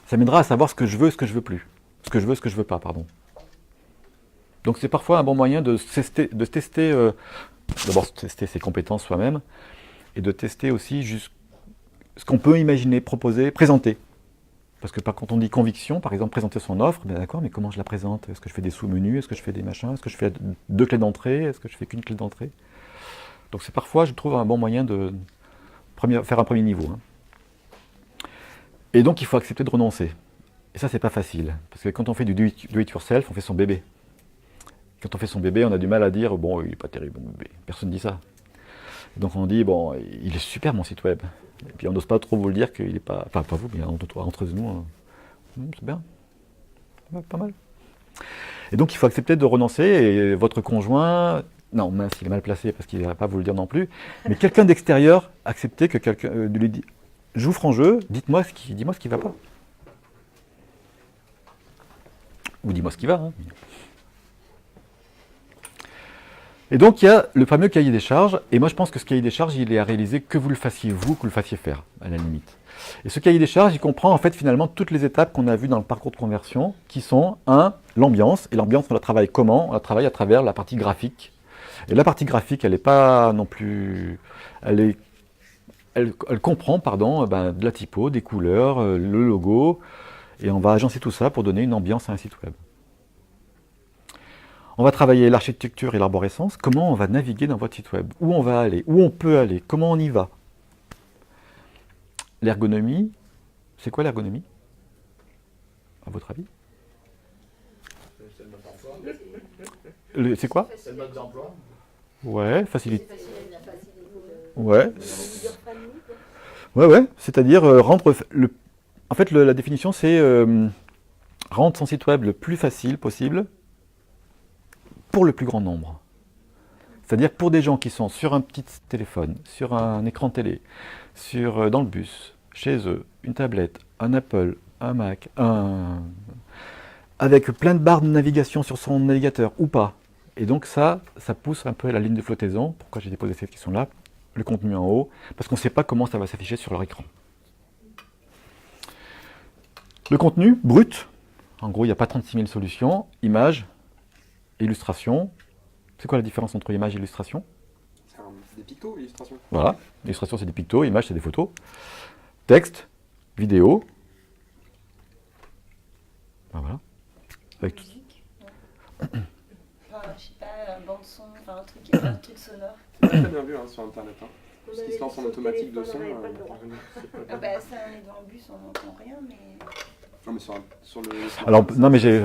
Ça m'aidera à savoir ce que je veux et ce que je veux plus. Ce que je veux pas, pardon. Donc c'est parfois un bon moyen de tester, d'abord tester ses compétences soi-même, et de tester aussi juste ce qu'on peut imaginer, proposer, présenter. Parce que quand on dit conviction, par exemple présenter son offre, ben d'accord, mais comment je la présente? Est-ce que je fais des sous-menus? Est-ce que je fais des machins? Est-ce que je fais 2 clés d'entrée? Est-ce que je fais qu'une clé d'entrée? Donc c'est parfois, je trouve, un bon moyen de faire un premier niveau. Hein. Et donc il faut accepter de renoncer. Et ça, c'est pas facile. Parce que quand on fait du do it yourself, on fait son bébé. Quand on fait son bébé, on a du mal à dire, bon, il n'est pas terrible, mon bébé. Personne ne dit ça. Donc on dit, bon, il est super mon site web. Et puis on n'ose pas trop vous le dire qu'il n'est pas... Enfin, pas vous, mais entre nous, hein. C'est bien. Pas mal. Et donc il faut accepter de renoncer, et votre conjoint... Non, mince, il est mal placé parce qu'il ne va pas vous le dire non plus. Mais quelqu'un d'extérieur, accepter que quelqu'un lui dit, j'ouvre en jeu, dis-moi ce qui ne va pas. Ou dis-moi ce qui va. Hein. Et donc il y a le fameux cahier des charges, et moi je pense que ce cahier des charges, il est à réaliser que vous le fassiez vous, que vous le fassiez faire, à la limite. Et ce cahier des charges, il comprend en fait finalement toutes les étapes qu'on a vues dans le parcours de conversion, qui sont, l'ambiance, et l'ambiance on la travaille comment? On la travaille à travers la partie graphique. Et la partie graphique, elle n'est pas non plus... Elle comprend, de la typo, des couleurs, le logo, et on va agencer tout ça pour donner une ambiance à un site web. On va travailler l'architecture et l'arborescence, comment on va naviguer dans votre site web, où on va aller, où on peut aller, comment on y va. L'ergonomie, c'est quoi l'ergonomie? À votre avis? C'est le mode d'emploi. C'est quoi? C'est le mode d'emploi. Ouais, facilité. Ouais. Ouais, c'est-à-dire rendre... En fait, la définition, c'est rendre son site web le plus facile possible pour le plus grand nombre. C'est-à-dire pour des gens qui sont sur un petit téléphone, sur un écran télé, dans le bus, chez eux, une tablette, un Apple, un Mac, avec plein de barres de navigation sur son navigateur ou pas. Et donc ça pousse un peu à la ligne de flottaison. Pourquoi j'ai déposé cette question-là? Le contenu en haut, parce qu'on ne sait pas comment ça va s'afficher sur leur écran. Le contenu brut, en gros il n'y a pas 36 000 solutions, images, illustration. C'est quoi la différence entre image et illustration? C'est des pictos, illustration. Voilà, l'illustration c'est des pictos, image c'est des photos. Texte, vidéo. Ben voilà. Avec tout. Enfin, je sais pas, bande son, un truc sonore. Très bien vu sur internet. Ce qui se lance en automatique de son. Ça, on est dans le bus, on n'entend rien, mais. Non, mais sur le. Alors, non, mais j'ai.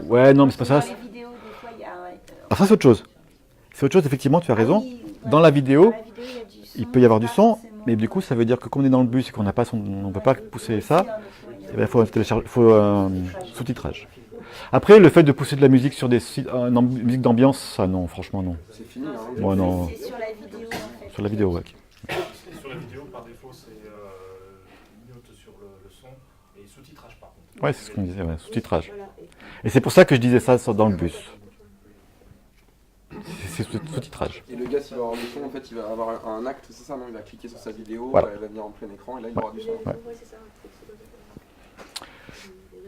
Ouais, non, mais c'est pas ça. Dans les vidéos, des fois, il y a. Alors, ça, c'est autre chose. C'est autre chose, effectivement, tu as raison. Oui, ouais. Dans la vidéo, il peut y avoir du son, mais du coup, ça veut dire que comme on est dans le bus et qu'on n'a pas on ne peut pas pousser ça, il faut sous-titrage. Après, le fait de pousser de la musique sur des sites, musique d'ambiance, ça non, franchement non. C'est fini. Moi non. C'est sur la vidéo, en fait. Sur la vidéo, ouais. Sur la vidéo, par défaut, c'est mute sur le son et sous-titrage par contre. Ouais, c'est ce qu'on disait, ouais, sous-titrage. Et c'est pour ça que je disais ça dans le bus. C'est sous-titrage. Et le gars, s'il va avoir le son, en fait, il va avoir un acte, c'est ça, non? Il va cliquer sur sa vidéo, voilà. Elle va venir en plein écran, et là, il aura du son. Ouais.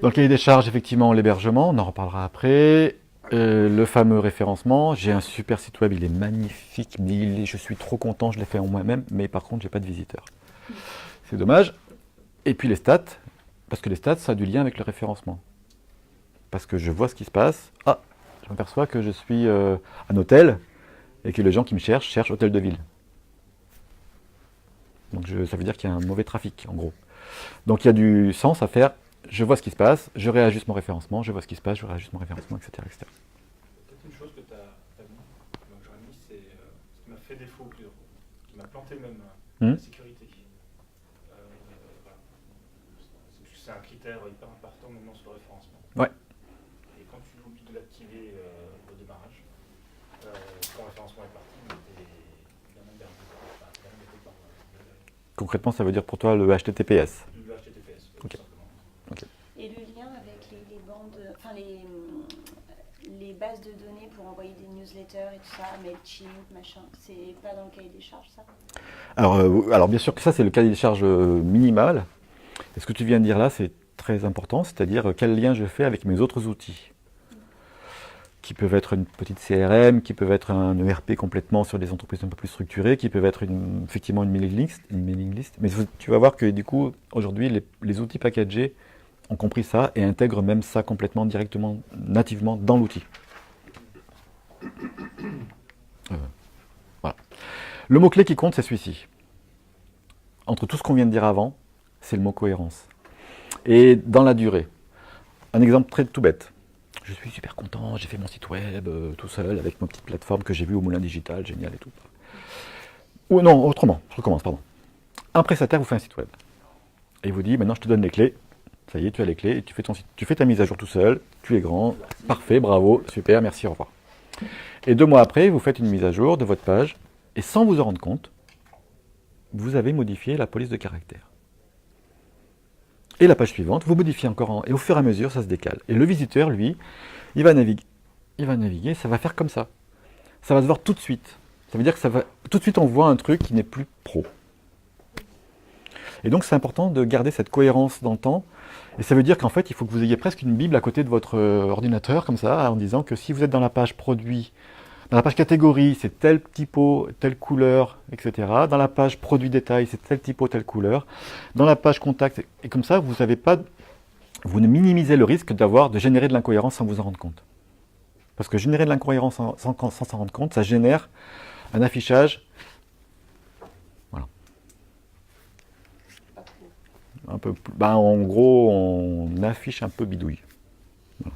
Dans le cahier des charges, effectivement, l'hébergement, on en reparlera après. Le fameux référencement, j'ai un super site web, il est magnifique, je suis trop content, je l'ai fait en moi-même, mais par contre, j'ai pas de visiteurs. C'est dommage. Et puis les stats, parce que les stats, ça a du lien avec le référencement. Parce que je vois ce qui se passe. Ah, je m'aperçois que je suis un hôtel et que les gens qui me cherchent hôtel de ville. Donc ça veut dire qu'il y a un mauvais trafic, en gros. Donc il y a du sens à faire. Je vois ce qui se passe, je réajuste mon référencement, je vois ce qui se passe, je réajuste mon référencement, etc. Peut-être une chose que tu as mis, donc j'aurais mis, c'est ce qui m'a fait défaut, qui m'a planté même, la sécurité. Voilà. C'est un critère hyper important maintenant sur le référencement. Ouais. Et quand tu oublies de l'activer au démarrage, ton référencement est parti, mais t'es bien perdu. Concrètement, ça veut dire pour toi le HTTPS. Le HTTPS, okay. Okay. Et le lien avec les bandes, enfin les bases de données pour envoyer des newsletters et tout ça, Mailchimp, machin, c'est pas dans le cahier des charges, ça? Alors bien sûr que ça, c'est le cahier des charges minimal. Et ce que tu viens de dire là, c'est très important, c'est-à-dire quel lien je fais avec mes autres outils. Qui peuvent être une petite CRM, qui peuvent être un ERP complètement sur des entreprises un peu plus structurées, qui peuvent être effectivement une mailing list. Mais tu vas voir que du coup, aujourd'hui, les outils packagés ont compris ça et intègrent même ça complètement, directement, nativement dans l'outil. Voilà. Le mot-clé qui compte, c'est celui-ci. Entre tout ce qu'on vient de dire avant, c'est le mot cohérence. Et dans la durée. Un exemple tout bête. Je suis super content, j'ai fait mon site web tout seul avec ma petite plateforme que j'ai vue au Moulin Digital, génial et tout. Ou non, autrement, je recommence, pardon. Un prestataire vous fait un site web. Et il vous dit, maintenant je te donne les clés. Ça y est, tu as les clés, et tu fais ta mise à jour tout seul, tu es grand, parfait, bravo, super, merci, au revoir. Et 2 mois après, vous faites une mise à jour de votre page, et sans vous en rendre compte, vous avez modifié la police de caractère. Et la page suivante, vous modifiez encore, et au fur et à mesure, ça se décale. Et le visiteur, lui, il va naviguer, ça va faire comme ça. ça va se voir tout de suite. Ça veut dire que tout de suite on voit un truc qui n'est plus pro. Et donc c'est important de garder cette cohérence dans le temps. Et ça veut dire qu'en fait, il faut que vous ayez presque une Bible à côté de votre ordinateur, comme ça, en disant que si vous êtes dans la page produit, dans la page catégorie, c'est tel typo, telle couleur, etc. Dans la page produit détail, c'est tel typo, telle couleur. Dans la page contact, et comme ça, vous ne minimisez le risque de générer de l'incohérence sans vous en rendre compte. Parce que générer de l'incohérence sans s'en rendre compte, ça génère un affichage un peu plus, en gros, on affiche un peu bidouille. Voilà.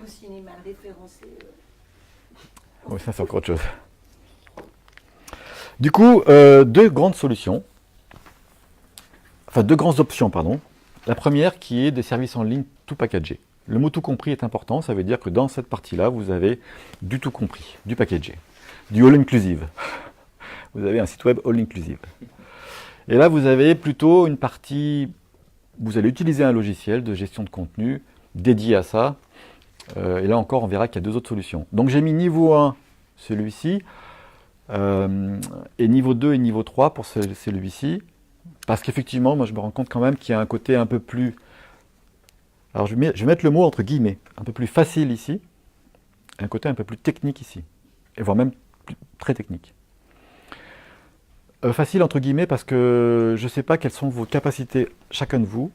Ou s'il est mal référencé. Oui, ça c'est encore autre chose. Du coup, deux grandes options, pardon. La première qui est des services en ligne tout packagés. Le mot tout compris est important, ça veut dire que dans cette partie-là, vous avez du tout compris, du packagé, du all inclusive. Vous avez un site web all inclusive. Et là, vous avez plutôt une partie, vous allez utiliser un logiciel de gestion de contenu dédié à ça. Et là encore, on verra qu'il y a deux autres solutions. Donc j'ai mis niveau 1, celui-ci, et niveau 2 et niveau 3 pour celui-ci. Parce qu'effectivement, moi je me rends compte quand même qu'il y a un côté un peu plus... Alors je vais mettre le mot entre guillemets, un peu plus facile ici, et un côté un peu plus technique ici. Et voire même très technique. Facile entre guillemets parce que je ne sais pas quelles sont vos capacités chacun de vous,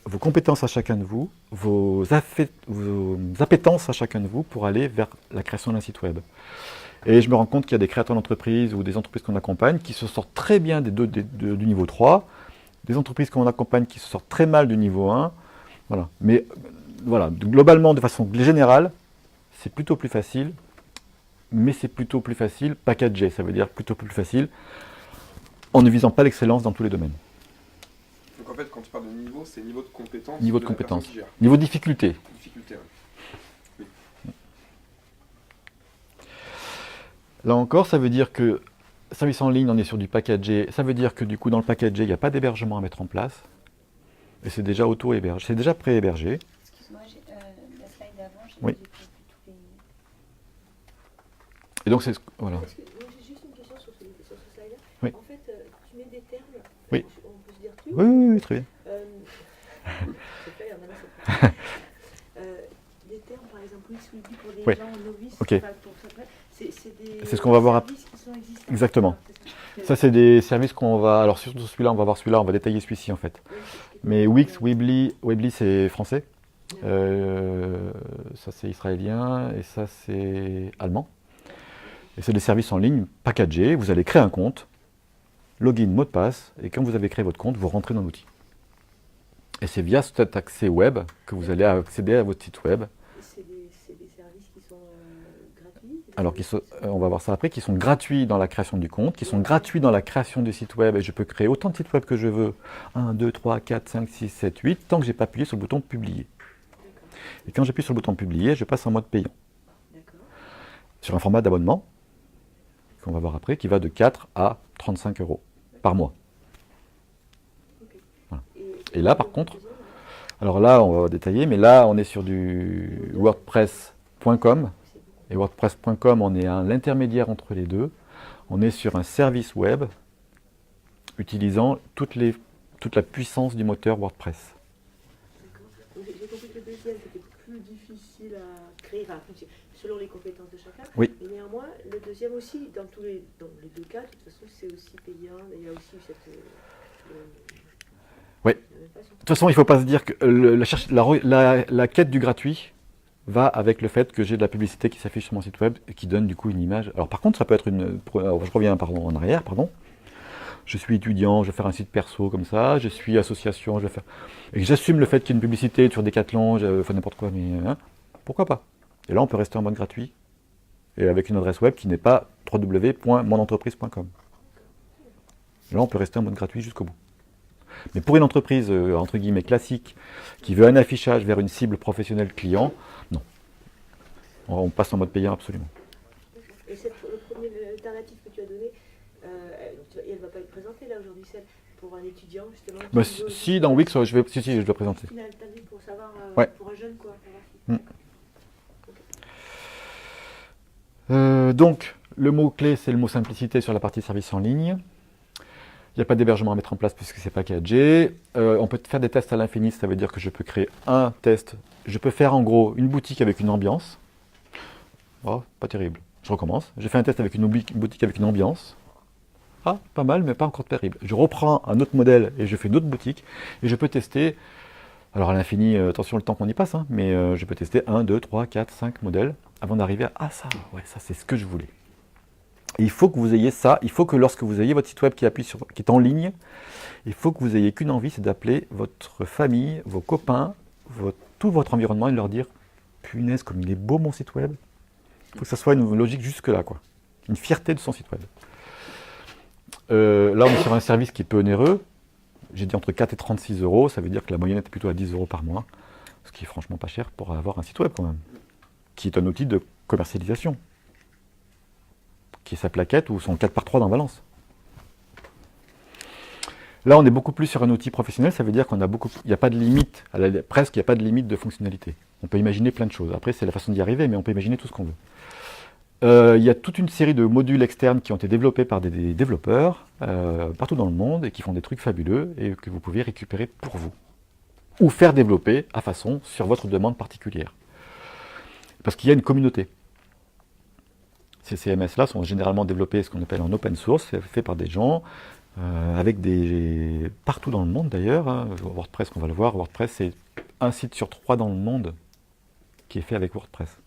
vos compétences à chacun de vous, vos appétences à chacun de vous pour aller vers la création d'un site web. Et je me rends compte qu'il y a des créateurs d'entreprises ou des entreprises qu'on accompagne qui se sortent très bien du niveau 3, des entreprises qu'on accompagne qui se sortent très mal du niveau 1. Voilà. Mais voilà, globalement, de façon générale, c'est plutôt plus facile, mais c'est plutôt plus facile packagé, ça veut dire plutôt plus facile en ne visant pas l'excellence dans tous les domaines. Donc en fait, quand tu parles de niveau, c'est niveau de compétence. Niveau de compétence. Niveau de difficulté. Difficulté, oui. Là encore, ça veut dire que service en ligne, on est sur du packagé. Ça veut dire que du coup, dans le packagé, il n'y a pas d'hébergement à mettre en place. Et c'est déjà auto-hébergé. C'est déjà pré-hébergé. Excuse-moi, la slide d'avant, j'ai Oui. vu tous les... Et donc, c'est... Voilà. Moi, j'ai juste une question sur ce slide-là. Oui. En fait, tu mets des termes, Oui. on peut se dire tu Oui, très bien. C'est clair, maintenant, c'est des termes, par exemple, Wix Weebly pour des gens novices, Ok. pour ça, c'est C'est ce qu'on va voir services qui sont existants. Exactement. Ça, c'est des services qu'on va... Alors, sur celui-là, on va voir celui-là, on va détailler celui-ci, en fait. Mais Wix, Weebly, c'est français. Ça, c'est israélien. Et ça, c'est allemand. Et c'est des services en ligne packagés. Vous allez créer un compte, login, mot de passe. Et quand vous avez créé votre compte, vous rentrez dans l'outil. Et c'est via cet accès web que vous allez accéder à votre site web. C'est des services qui sont gratuits. Alors, on va voir ça après, qui sont gratuits dans la création du compte, qui sont gratuits dans la création du site web, et je peux créer autant de sites web que je veux, 1, 2, 3, 4, 5, 6, 7, 8, tant que je n'ai pas appuyé sur le bouton publier. Et quand j'appuie sur le bouton publier, je passe en mode payant. Sur un format d'abonnement, qu'on va voir après, qui va de 4 à 35 € par mois. Voilà. Et là, par contre, alors là, on va détailler, mais là, on est sur du WordPress.com. Et WordPress.com, on est à l'intermédiaire entre les deux. On est sur un service web utilisant toute la puissance du moteur WordPress. D'accord. J'ai compris que le deuxième était plus difficile à créer, selon les compétences de chacun. Oui. Mais néanmoins, le deuxième aussi, dans les deux cas, de toute façon, c'est aussi payant. Il y a aussi cette... Oui. De toute façon, il ne faut pas se dire que la quête du gratuit va avec le fait que j'ai de la publicité qui s'affiche sur mon site web et qui donne du coup une image. Alors par contre, ça peut être je reviens en arrière, pardon. Je suis étudiant, je vais faire un site perso comme ça, je suis association, je vais faire... Et j'assume le fait qu'il y ait une publicité sur Decathlon, enfin n'importe quoi, mais pourquoi pas. Et là, on peut rester en mode gratuit, et avec une adresse web qui n'est pas www.monentreprise.com. Là, on peut rester en mode gratuit jusqu'au bout. Mais pour une entreprise, entre guillemets, classique, qui veut un affichage vers une cible professionnelle client, non. On passe en mode payant absolument. Et le premier alternative que tu as donné, elle ne va pas être présentée là aujourd'hui, celle pour un étudiant justement. Bah, si, dans Wix, je dois présenter. Une alternative pour savoir, Ouais. pour un jeune quoi. Donc, le mot-clé, c'est le mot simplicité sur la partie service en ligne. Il n'y a pas d'hébergement à mettre en place puisque c'est packagé. On peut faire des tests à l'infini, ça veut dire que je peux créer un test. Je peux faire en gros une boutique avec une ambiance. Oh, pas terrible. Je recommence. J'ai fait un test avec une boutique avec une ambiance. Ah, pas mal, mais pas encore terrible. Je reprends un autre modèle et je fais une autre boutique. Et je peux tester, alors à l'infini, attention le temps qu'on y passe, hein, mais je peux tester 1, 2, 3, 4, 5 modèles avant d'arriver à ah ça, ouais, ça c'est ce que je voulais. Et il faut que vous ayez ça, il faut que lorsque vous ayez votre site web qui est en ligne, il faut que vous ayez qu'une envie, c'est d'appeler votre famille, vos copains, tout votre environnement et de leur dire punaise comme il est beau mon site web. Il faut que ça soit une logique jusque-là, quoi. Une fierté de son site web. Là on est sur un service qui est peu onéreux. J'ai dit entre 4 et 36 €, ça veut dire que la moyenne est plutôt à 10 € par mois, ce qui est franchement pas cher pour avoir un site web quand même, qui est un outil de commercialisation, qui est sa plaquette ou son 4x3 dans Valence. Là, on est beaucoup plus sur un outil professionnel, ça veut dire qu'il n'y a pas de limite, presque il n'y a pas de limite de fonctionnalité. On peut imaginer plein de choses. Après, c'est la façon d'y arriver, mais on peut imaginer tout ce qu'on veut. Il y a toute une série de modules externes qui ont été développés par des développeurs partout dans le monde et qui font des trucs fabuleux et que vous pouvez récupérer pour vous. Ou faire développer à façon sur votre demande particulière. Parce qu'il y a une communauté. Ces CMS-là sont généralement développés ce qu'on appelle en open source, c'est fait par des gens, avec partout dans le monde d'ailleurs. Hein. WordPress, on va le voir, WordPress c'est un site sur 3 dans le monde qui est fait avec WordPress.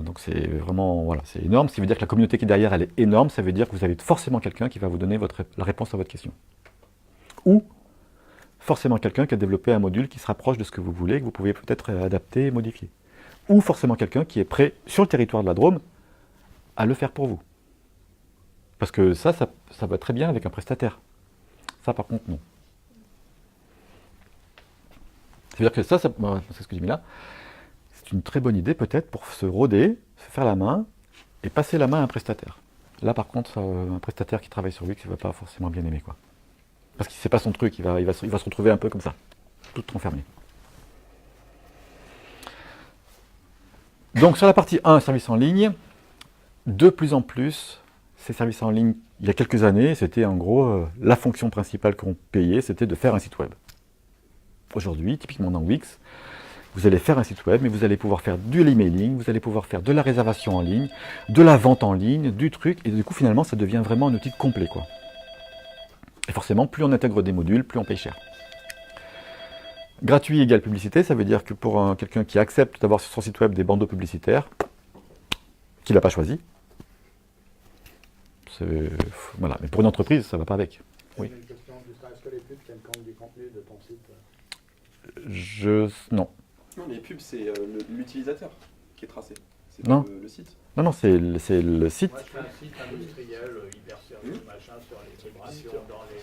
Donc c'est vraiment, voilà, c'est énorme, ce qui veut dire que la communauté qui est derrière, elle est énorme, ça veut dire que vous avez forcément quelqu'un qui va vous donner la réponse à votre question. Ou forcément quelqu'un qui a développé un module qui se rapproche de ce que vous voulez, que vous pouvez peut-être adapter et modifier. Ou forcément quelqu'un qui est prêt, sur le territoire de la Drôme, à le faire pour vous. Parce que ça va très bien avec un prestataire. Ça par contre, non. C'est-à-dire que c'est ce que j'ai mis là, c'est une très bonne idée peut-être pour se roder, se faire la main et passer la main à un prestataire. Là par contre, un prestataire qui travaille sur Wix, il ne va pas forcément bien aimer, quoi. Parce que c'est pas son truc, il va se retrouver un peu comme ça, tout enfermé. Donc sur la partie 1, services en ligne, de plus en plus, ces services en ligne, il y a quelques années, c'était en gros la fonction principale qu'on payait, c'était de faire un site web. Aujourd'hui, typiquement dans Wix, vous allez faire un site web, mais vous allez pouvoir faire du emailing, vous allez pouvoir faire de la réservation en ligne, de la vente en ligne, du truc, et du coup finalement ça devient vraiment un outil complet, quoi. Et forcément, plus on intègre des modules, plus on paye cher. Gratuit égale publicité, ça veut dire que pour quelqu'un qui accepte d'avoir sur son site web des bandeaux publicitaires, qu'il n'a pas choisi, voilà. Mais pour une entreprise, ça ne va pas avec. Oui. J'ai une question, est-ce que les pubs tiennent compte du contenu de ton site? Non. Non, les pubs, c'est l'utilisateur qui est tracé. C'est Non. le site. Non, c'est le site. Moi, je fais un site industriel, hyper sérieux, machin, sur les vibrations dans les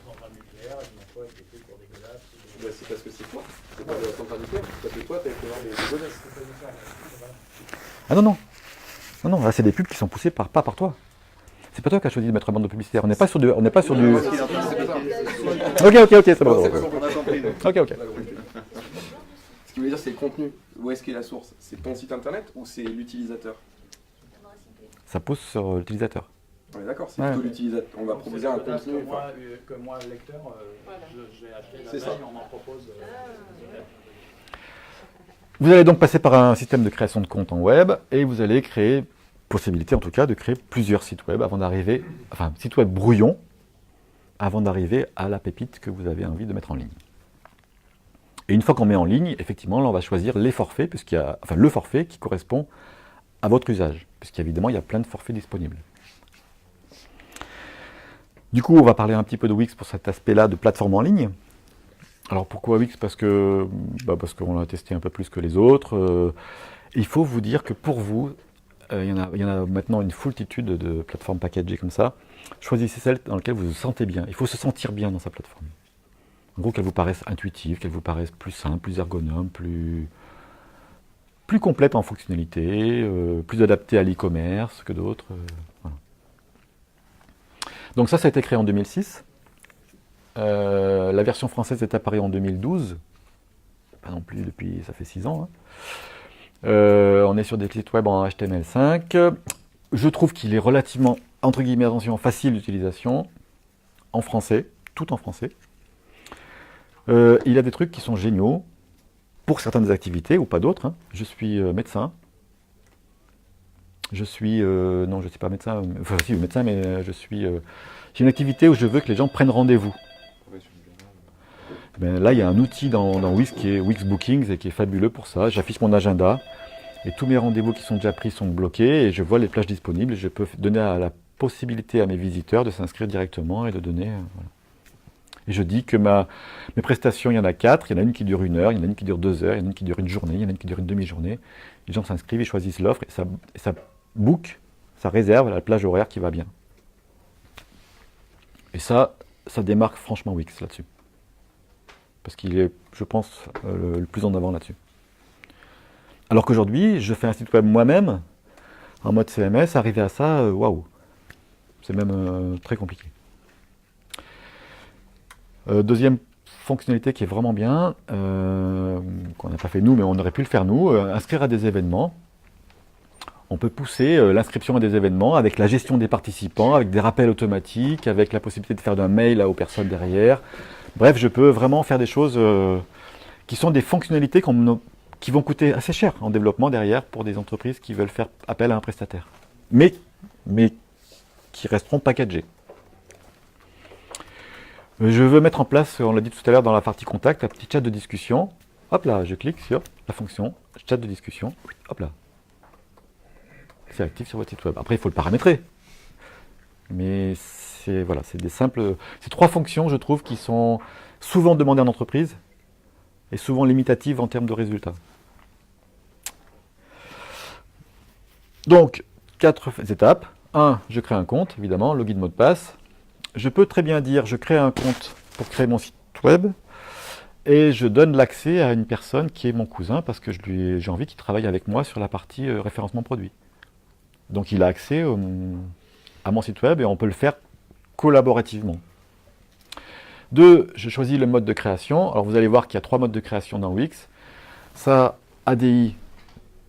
centrales nucléaires, et je m'envoie avec des trucs pour dégueulasses. Bah, c'est parce que c'est toi. C'est pas la centrale nucléaire. Parce que toi, t'as été voir des dégueulasses. Ah non, non. Non, non, là, c'est des pubs qui sont poussées pas par toi. C'est pas toi qui as choisi de mettre un bandeau publicitaire. On n'est pas sur du. Ok, c'est bon. Ok. Ce qui veut dire, c'est le contenu. Où est-ce qu'est la source? C'est ton site internet ou c'est l'utilisateur? Ça pousse sur l'utilisateur. On est d'accord, c'est plutôt l'utilisateur. On va proposer un contenu. Que moi, lecteur, je vais acheter la veille, on m'en propose. Vous allez donc passer par un système de création de compte en web et vous allez créer, possibilité en tout cas, de créer plusieurs sites web avant d'arriver, enfin, site web brouillon, avant d'arriver à la pépite que vous avez envie de mettre en ligne. Et une fois qu'on met en ligne, effectivement, là, on va choisir les forfaits, le forfait qui correspond à votre usage, puisqu'évidemment, il y a plein de forfaits disponibles. Du coup, on va parler un petit peu de Wix pour cet aspect-là de plateforme en ligne. Alors pourquoi Wix? Parce qu'on l'a testé un peu plus que les autres. Il faut vous dire que pour vous, il y en a maintenant une foultitude de plateformes packagées comme ça. Choisissez celle dans laquelle vous vous sentez bien. Il faut se sentir bien dans sa plateforme. En gros, qu'elle vous paraisse intuitive, qu'elle vous paraisse plus simple, plus ergonome, plus complète en fonctionnalité, plus adaptée à l'e-commerce que d'autres. Voilà. Donc ça a été créé en 2006. La version française est apparue en 2012. Pas non plus depuis, ça fait 6 ans. Hein. On est sur des sites web en HTML5. Je trouve qu'il est relativement, entre guillemets, attention, facile d'utilisation, en français, tout en français. Il a des trucs qui sont géniaux, pour certaines activités, ou pas d'autres. Hein. Je suis médecin. Je suis... non, je ne suis pas médecin, enfin si, médecin, mais j'ai une activité où je veux que les gens prennent rendez-vous. Ben, là, il y a un outil dans Wix qui est Wix Bookings et qui est fabuleux pour ça. J'affiche mon agenda et tous mes rendez-vous qui sont déjà pris sont bloqués et je vois les plages disponibles et je peux donner la possibilité à mes visiteurs de s'inscrire directement et de donner... voilà. Et je dis que mes prestations, il y en a 4, il y en a une qui dure 1 heure, il y en a une qui dure 2 heures, il y en a une qui dure 1 journée, il y en a une qui dure 1 demi-journée. Les gens s'inscrivent, ils choisissent l'offre et ça book, ça réserve la plage horaire qui va bien. Et ça démarque franchement Wix là-dessus. Parce qu'il est, je pense, le plus en avant là-dessus. Alors qu'aujourd'hui, je fais un site web moi-même, en mode CMS, arriver à ça, waouh, c'est même très compliqué. Deuxième fonctionnalité qui est vraiment bien, qu'on n'a pas fait nous, mais on aurait pu le faire nous, inscrire à des événements. On peut pousser l'inscription à des événements avec la gestion des participants, avec des rappels automatiques, avec la possibilité de faire d'un mail aux personnes derrière. Bref, je peux vraiment faire des choses qui sont des fonctionnalités qui vont coûter assez cher en développement derrière pour des entreprises qui veulent faire appel à un prestataire. Mais qui resteront packagées. Je veux mettre en place, on l'a dit tout à l'heure dans la partie contact, un petit chat de discussion. Hop là, je clique sur la fonction chat de discussion. Hop là. C'est actif sur votre site web. Après, il faut le paramétrer. Mais c'est des simples... C'est 3 fonctions, je trouve, qui sont souvent demandées en entreprise et souvent limitatives en termes de résultats. Donc, 4 étapes. 1, je crée un compte, évidemment, login, mot de passe. Je peux très bien dire, je crée un compte pour créer mon site web et je donne l'accès à une personne qui est mon cousin parce que j'ai envie qu'il travaille avec moi sur la partie référencement produit. Donc il a accès à mon site web et on peut le faire collaborativement. 2, je choisis le mode de création. Alors vous allez voir qu'il y a 3 modes de création dans Wix. Ça, ADI,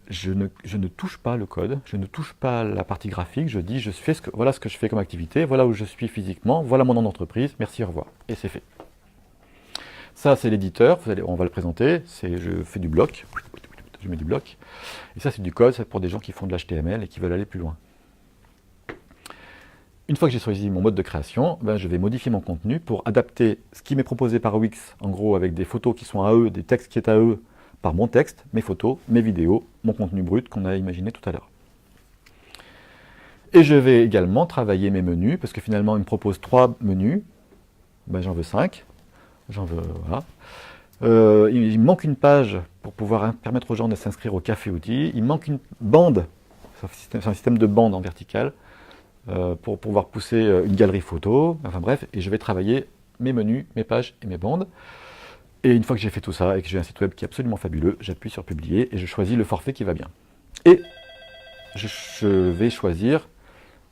je ne touche pas le code, je ne touche pas la partie graphique, je dis voilà ce que je fais comme activité, voilà où je suis physiquement, voilà mon nom d'entreprise, merci, au revoir. Et c'est fait. Ça, c'est l'éditeur, on va le présenter, je fais du bloc, je mets du bloc. Et ça, c'est du code, c'est pour des gens qui font de l'HTML et qui veulent aller plus loin. Une fois que j'ai choisi mon mode de création, je vais modifier mon contenu pour adapter ce qui m'est proposé par Wix, en gros avec des photos qui sont à eux, des textes qui sont à eux, par mon texte, mes photos, mes vidéos, mon contenu brut qu'on a imaginé tout à l'heure. Et je vais également travailler mes menus, parce que finalement, il me propose 3 menus. J'en veux 5. Voilà. Il me manque une page pour pouvoir permettre aux gens de s'inscrire au café outils. Il me manque une bande, c'est un système de bande en verticale, pour pouvoir pousser une galerie photo. Enfin bref, et je vais travailler mes menus, mes pages et mes bandes. Et une fois que j'ai fait tout ça et que j'ai un site web qui est absolument fabuleux, j'appuie sur publier et je choisis le forfait qui va bien. Et je vais choisir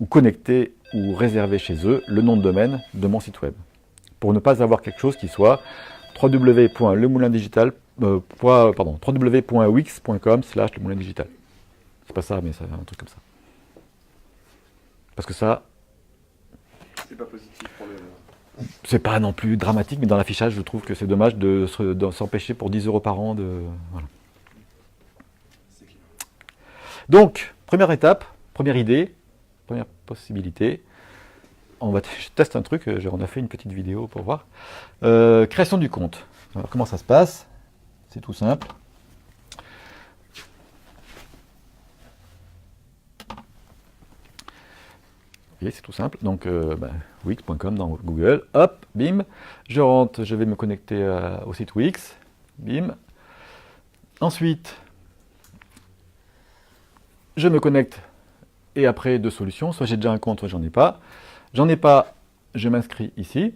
ou connecter ou réserver chez eux le nom de domaine de mon site web. Pour ne pas avoir quelque chose qui soit www.wix.com/lemoulindigital. C'est pas ça, mais c'est un truc comme ça. Parce que ça... C'est pas positif pour le... C'est pas non plus dramatique, mais dans l'affichage, je trouve que c'est dommage de s'empêcher pour 10 € par an de... Voilà. Donc, première étape, première idée, première possibilité. Je teste un truc, on a fait une petite vidéo pour voir. Création du compte. Alors, comment ça se passe? C'est tout simple. Et c'est tout simple. Donc, wix.com dans Google. Hop, bim. Je rentre, je vais me connecter au site Wix. Bim. Ensuite, je me connecte. Et après, 2 solutions. Soit j'ai déjà un compte, soit j'en ai pas. J'en ai pas, je m'inscris ici.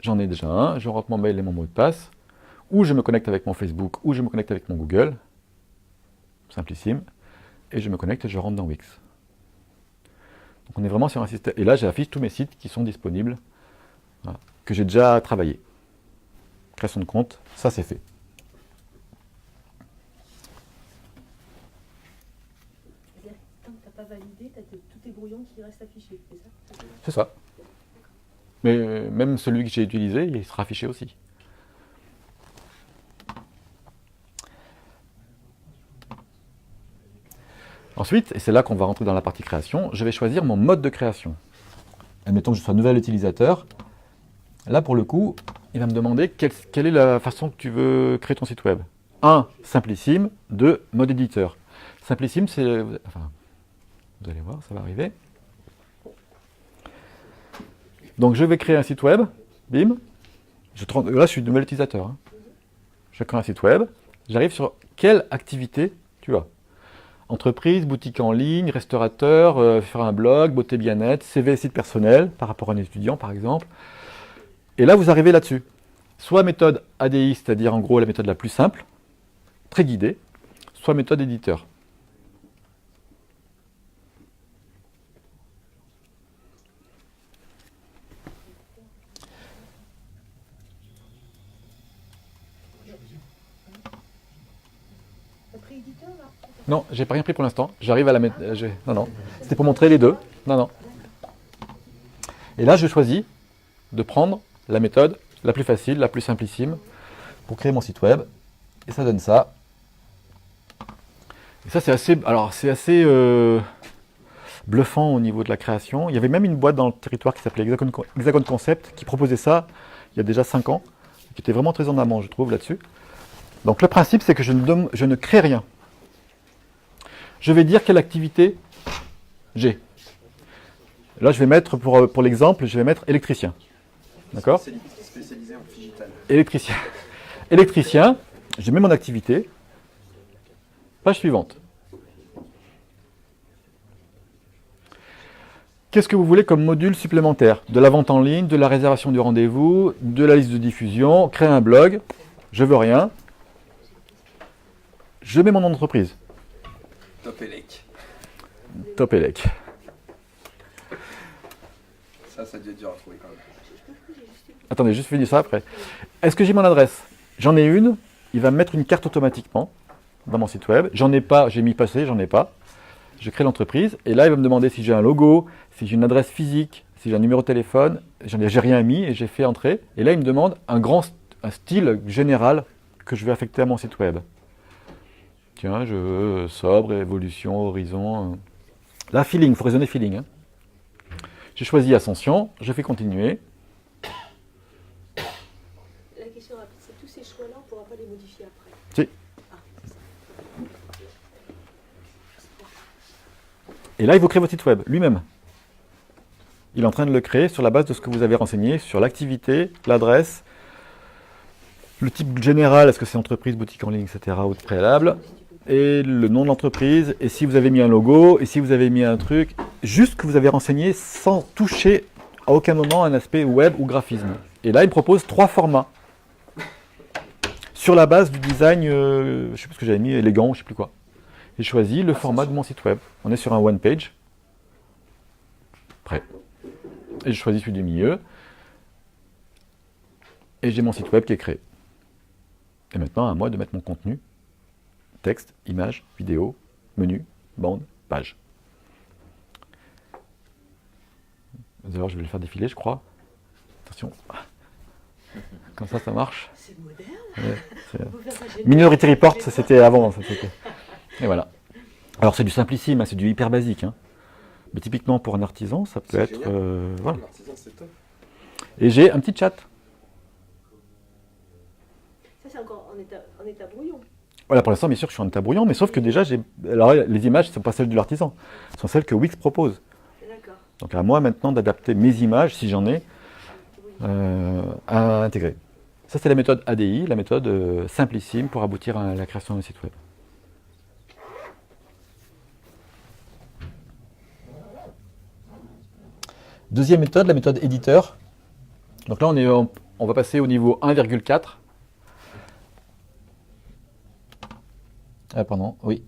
J'en ai déjà un. Je rentre mon mail et mon mot de passe. Ou je me connecte avec mon Facebook, ou je me connecte avec mon Google. Simplissime. Et je me connecte et je rentre dans Wix. Donc on est vraiment sur un système. Et là, j'affiche tous mes sites qui sont disponibles, voilà, que j'ai déjà travaillé. Création de compte, ça c'est fait. tes brouillons qui restent affichés, c'est ça? C'est ça. Mais même celui que j'ai utilisé, il sera affiché aussi. Ensuite, et c'est là qu'on va rentrer dans la partie création, je vais choisir mon mode de création. Admettons que je sois nouvel utilisateur. Là, pour le coup, il va me demander quelle est la façon que tu veux créer ton site web. 1. Simplissime. 2. Mode éditeur. Simplissime, c'est... Enfin, vous allez voir, ça va arriver. Donc, je vais créer un site web. Bim. Là, je suis nouvel utilisateur. Hein. Je crée un site web. J'arrive sur quelle activité tu as. Entreprise, boutique en ligne, restaurateur, faire un blog, beauté bien-être, CV, site personnel, par rapport à un étudiant par exemple. Et là, vous arrivez là-dessus. Soit méthode ADI, c'est-à-dire en gros la méthode la plus simple, très guidée, soit méthode éditeur. Non, j'ai pas rien pris pour l'instant. J'arrive à la mettre. Non, non. C'était pour montrer les deux. Non, non. Et là, je choisis de prendre la méthode la plus facile, la plus simplissime pour créer mon site web. Et ça donne ça. Et ça, c'est assez. Alors, c'est assez bluffant au niveau de la création. Il y avait même une boîte dans le territoire qui s'appelait Hexagon Concept qui proposait ça il y a déjà 5 ans, qui était vraiment très en amont, je trouve, là-dessus. Donc, le principe, c'est que je ne crée rien. Je vais dire quelle activité j'ai. Là, je vais mettre, pour l'exemple, je vais mettre électricien. D'accord ? Spécialisé en digital. Électricien. Électricien, je mets mon activité. Page suivante. Qu'est-ce que vous voulez comme module supplémentaire? De la vente en ligne, de la réservation du rendez-vous, de la liste de diffusion, créer un blog. Je veux rien. Je mets mon entreprise. Topelec. Topelec. Ça a dû être dur à trouver quand même. Attendez, juste finis ça après. Est-ce que j'ai mon adresse? J'en ai une. Il va me mettre une carte automatiquement dans mon site web. J'en ai pas, j'ai mis passé, j'en ai pas. Je crée l'entreprise et là, il va me demander si j'ai un logo, si j'ai une adresse physique, si j'ai un numéro de téléphone. J'ai rien mis et j'ai fait entrer. Et là, il me demande un style général que je vais affecter à mon site web. Tiens, je veux sobre, évolution, horizon. Là, feeling, il faut raisonner feeling. Hein. J'ai choisi Ascension, je fais continuer. La question rapide, c'est tous ces choix-là, on ne pourra pas les modifier après. Si. Et là, il vous crée votre site web lui-même. Il est en train de le créer sur la base de ce que vous avez renseigné, sur l'activité, l'adresse, le type général, est-ce que c'est entreprise, boutique en ligne, etc. ou de préalable. Et le nom de l'entreprise, et si vous avez mis un logo, et si vous avez mis un truc, juste que vous avez renseigné sans toucher à aucun moment un aspect web ou graphisme. Et là, il me propose 3 formats. Sur la base du design, je ne sais plus ce que j'avais mis, élégant, je ne sais plus quoi. J'ai choisi le format de mon site web. On est sur un one page. Prêt. Et je choisis celui du milieu. Et j'ai mon site web qui est créé. Et maintenant, à moi de mettre mon contenu. Texte, image, vidéo, menu, bande, page. D'ailleurs, je vais le faire défiler, je crois. Attention. Comme ça marche. C'est moderne. Ouais, Minority Report, ça c'était avant. Et voilà. Alors, c'est du simplissime, hein, c'est du hyper basique. Hein. Mais typiquement, pour un artisan, ça peut être... voilà. L'artisan, c'est top. Et j'ai un petit chat. Ça, c'est encore en état brouillon. Voilà, pour l'instant, bien sûr, je suis en état brouillon, mais sauf que déjà, alors, les images ne sont pas celles de l'artisan, ce sont celles que Wix propose. D'accord. Donc à moi maintenant d'adapter mes images, si j'en ai, à intégrer. Ça, c'est la méthode ADI, la méthode simplissime pour aboutir à la création d'un site web. Deuxième méthode, la méthode éditeur. Donc là, on va passer au niveau 1,4. Ah, pardon, oui.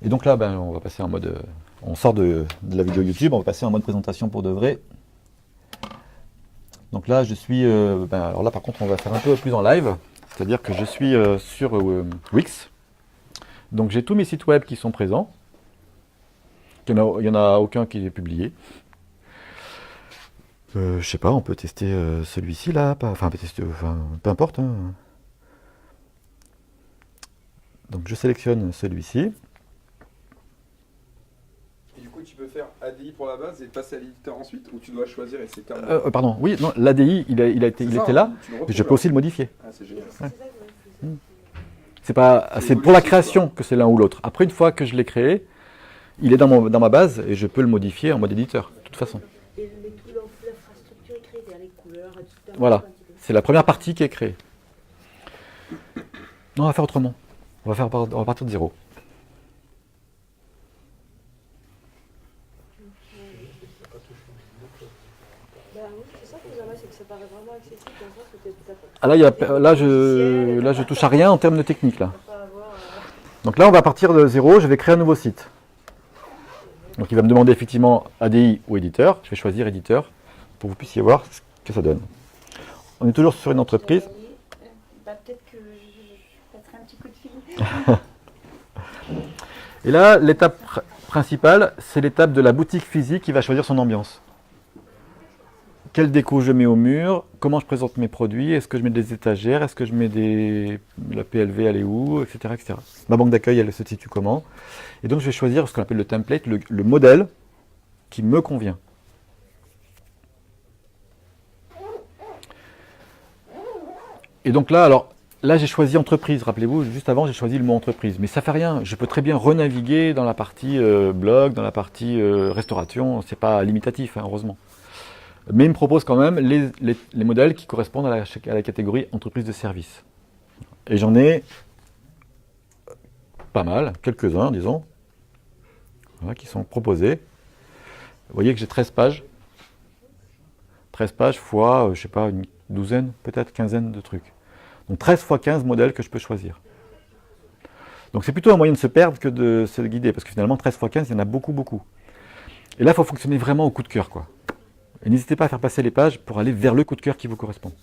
Et donc là, on va passer en mode... on sort de la vidéo YouTube, on va passer en mode présentation pour de vrai. Donc là, je suis... alors là, par contre, on va faire un peu plus en live. C'est-à-dire que je suis sur Wix. Donc j'ai tous mes sites web qui sont présents. Il n'y en a aucun qui est publié. Je sais pas, on peut tester celui-ci là, enfin, peu importe. Hein. Donc je sélectionne celui-ci. Et du coup, tu peux faire ADI pour la base et passer à l'éditeur ensuite, ou tu dois choisir et c'est terminé. Pardon, oui, non, l'ADI, il était là, mais je peux aussi le modifier. Ah, c'est génial. Ouais. C'est pour la création que c'est l'un ou l'autre. Après, une fois que je l'ai créé, il est dans ma base et je peux le modifier en mode éditeur, de toute façon. Et toute l'infrastructure est créée, c'est-à-dire les couleurs, etc. Voilà, c'est la première partie qui est créée. Non, on va faire autrement. On va partir de zéro. Bah oui, c'est ça que j'aimerais, c'est que ça paraît vraiment accessible, dans le sens que t'es tout à fait... Ah là, je touche à rien en termes de technique là. Donc là, on va partir de zéro. Je vais créer un nouveau site. Donc il va me demander effectivement ADI ou éditeur. Je vais choisir éditeur pour que vous puissiez voir ce que ça donne. On est toujours sur une entreprise. Bah, peut-être que je passerai un petit coup de fil. Et là, l'étape principale, c'est l'étape de la boutique physique qui va choisir son ambiance. Quelle déco je mets au mur, comment je présente mes produits, est-ce que je mets des étagères, est-ce que je mets la PLV, elle est où, etc., etc. Ma banque d'accueil, elle se situe comment. Et donc je vais choisir ce qu'on appelle le template, le modèle qui me convient. Et donc là, là j'ai choisi entreprise, rappelez-vous, juste avant j'ai choisi le mot entreprise, mais ça fait rien, je peux très bien renaviguer dans la partie blog, dans la partie restauration, c'est pas limitatif, hein, heureusement. Mais il me propose quand même les modèles qui correspondent à la catégorie entreprise de service. Et j'en ai pas mal, quelques-uns disons, voilà, qui sont proposés. Vous voyez que j'ai 13 pages. 13 pages fois, je sais pas, une douzaine, peut-être quinzaine de trucs. Donc 13 fois 15 modèles que je peux choisir. Donc c'est plutôt un moyen de se perdre que de se guider, parce que finalement 13 fois 15, il y en a beaucoup, beaucoup. Et là, il faut fonctionner vraiment au coup de cœur, quoi. Et n'hésitez pas à faire passer les pages pour aller vers le coup de cœur qui vous correspond.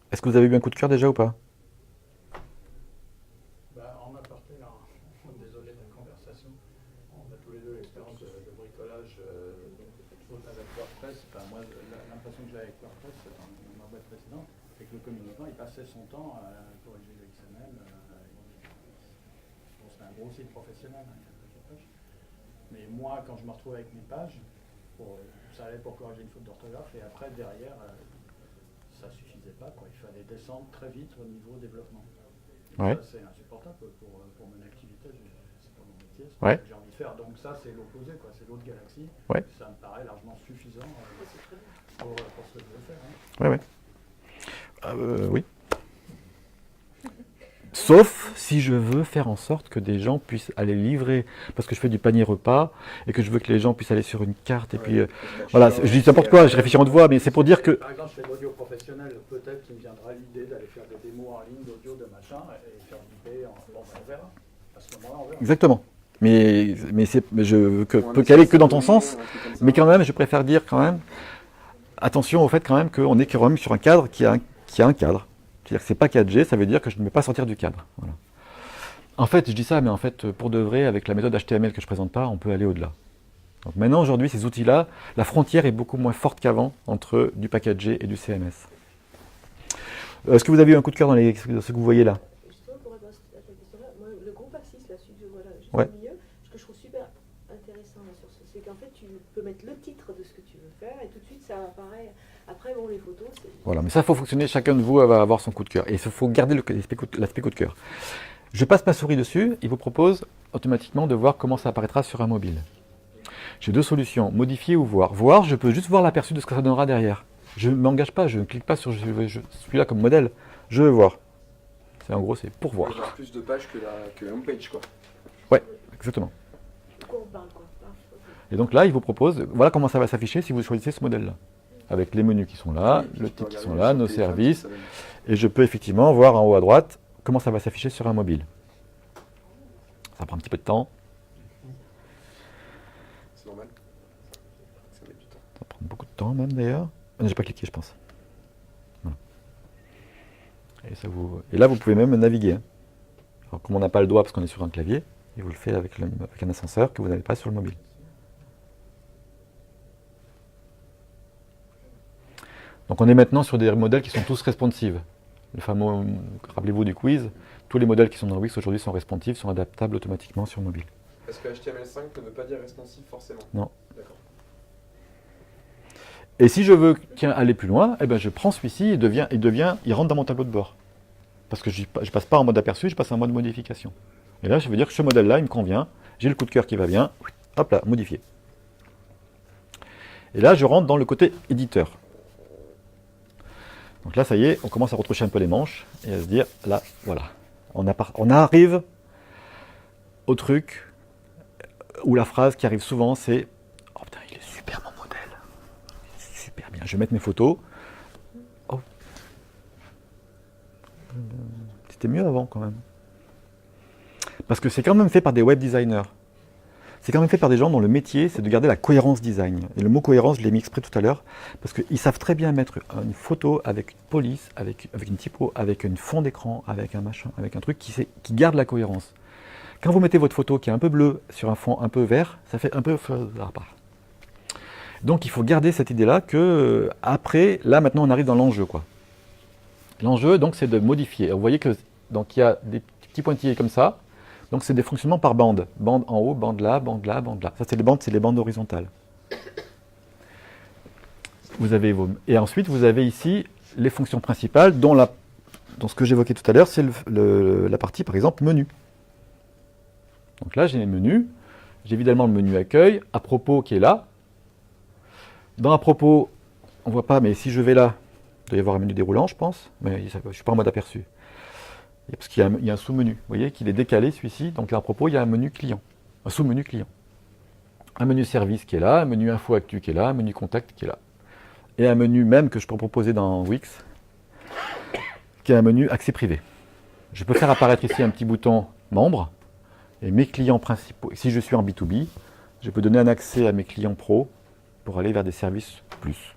Est-ce que vous avez eu un coup de cœur déjà ou pas? En aparté, désolé de la conversation, on a tous les deux l'expérience de bricolage avec WordPress. Enfin, moi, l'impression que j'ai avec WordPress, dans ma boîte précédente, c'est que le communicant, il passait son temps à corriger le XML. Bon, c'est un gros site professionnel, hein, mais moi, quand je me retrouve avec mes pages, ça allait pour corriger une faute d'orthographe, et après, derrière, ça suffisait pas, quoi. Il fallait descendre très vite au niveau développement. Ouais. Ça, c'est insupportable pour mon activité, c'est pas mon métier, c'est ouais. ce que j'ai envie de faire. Donc ça, c'est l'opposé, quoi. C'est l'autre galaxie. Ouais. Ça me paraît largement suffisant pour ce que je veux faire. Hein. Oui. Sauf si je veux faire en sorte que des gens puissent aller livrer, parce que je fais du panier repas, et que je veux que les gens puissent aller sur une carte, et puis voilà, je dis n'importe quoi, je réfléchis en haute voix, mais c'est pour dire que... Par exemple, je fais de l'audio professionnel, peut-être qu'il me viendra l'idée d'aller faire des démos en ligne d'audio, de machin, et faire du pay, bon, on verra. À ce moment-là, on verra. Exactement. Mais je peux caler que dans ton sens, mais quand même, je préfère dire quand même, attention au fait quand même qu'on est quand même sur un cadre qui a un cadre. C'est-à-dire que c'est pas 4G, ça veut dire que je ne vais pas sortir du cadre. Voilà. En fait, je dis ça, mais en fait, pour de vrai, avec la méthode HTML que je ne présente pas, on peut aller au-delà. Donc maintenant, aujourd'hui, ces outils-là, la frontière est beaucoup moins forte qu'avant entre du packagé et du CMS. Est-ce que vous avez eu un coup de cœur dans ce que vous voyez là? Justement, pour répondre à ta question-là, moi, le groupe Axis, là, celui que je vois là, juste ouais. au milieu, ce que je trouve super intéressant là, sur ce, c'est qu'en fait, tu peux mettre le titre de ce que tu veux faire, et tout de suite, ça apparaît. Après, bon, les photos, c'est... Voilà, mais ça, il faut fonctionner, chacun de vous va avoir son coup de cœur. Et il faut garder l'aspect coup de cœur. Je passe ma souris dessus, il vous propose automatiquement de voir comment ça apparaîtra sur un mobile. J'ai deux solutions, modifier ou voir. Voir, je peux juste voir l'aperçu de ce que ça donnera derrière. Je ne m'engage pas, je ne clique pas sur celui-là comme modèle. Je veux voir. En gros, c'est pour voir. Il y a plus de pages que la homepage, quoi. Ouais, exactement. Et donc là, il vous propose, voilà comment ça va s'afficher si vous choisissez ce modèle-là. Avec les menus qui sont là, le titre qui sont là, nos services. Et je peux effectivement voir en haut à droite comment ça va s'afficher sur un mobile. Ça prend un petit peu de temps. C'est normal. Ça met du temps. Ça prend beaucoup de temps même d'ailleurs. J'ai pas cliqué, je pense. Voilà. Et là, vous pouvez même naviguer. Alors, comme on n'a pas le doigt parce qu'on est sur un clavier, Et vous le faites avec un ascenseur que vous n'avez pas sur le mobile. Donc on est maintenant sur des modèles qui sont tous responsives. Le fameux, rappelez-vous du quiz, tous les modèles qui sont dans Wix aujourd'hui sont responsives, sont adaptables automatiquement sur mobile. Est-ce que HTML5 ne veut pas dire responsive forcément? Non. D'accord. Et si je veux aller plus loin, eh ben je prends celui-ci, il rentre dans mon tableau de bord. Parce que je ne passe pas en mode aperçu, je passe en mode modification. Et là, ça veut dire que ce modèle-là, il me convient, j'ai le coup de cœur qui va bien, hop là, modifier. Et là, je rentre dans le côté éditeur. Donc là, ça y est, on commence à retroucher un peu les manches et à se dire, là, voilà. On arrive au truc où la phrase qui arrive souvent, c'est « Oh putain, il est super mon modèle. Il est super bien. Je vais mettre mes photos. Oh. C'était mieux avant quand même. » Parce que c'est quand même fait par des web designers. C'est quand même fait par des gens dont le métier, c'est de garder la cohérence design. Et le mot cohérence, je l'ai mis exprès tout à l'heure, parce qu'ils savent très bien mettre une photo avec une police, avec une typo, avec un fond d'écran, avec un machin, avec un truc qui garde la cohérence. Quand vous mettez votre photo qui est un peu bleue sur un fond un peu vert, ça fait un peu... Donc il faut garder cette idée-là que après, là maintenant on arrive dans l'enjeu, quoi. L'enjeu, donc, c'est de modifier. Vous voyez que donc il y a des petits pointillés comme ça. Donc c'est des fonctionnements par bande. Bande en haut, bande là, bande là, bande là. Ça c'est les bandes horizontales. Vous avez et ensuite vous avez ici les fonctions principales dont ce que j'évoquais tout à l'heure, c'est la partie par exemple menu. Donc là j'ai les menus. J'ai évidemment le menu accueil, à propos qui est là. Dans à propos, on ne voit pas, mais si je vais là, il doit y avoir un menu déroulant, je pense. Mais je ne suis pas en mode aperçu. Parce qu'il y a un sous-menu, vous voyez qu'il est décalé celui-ci, donc là à propos il y a un menu client, un sous-menu client. Un menu service qui est là, un menu info actu qui est là, un menu contact qui est là. Et un menu même que je peux proposer dans Wix, qui est un menu accès privé. Je peux faire apparaître ici un petit bouton membre, et mes clients principaux, si je suis en B2B, je peux donner un accès à mes clients pro pour aller vers des services plus.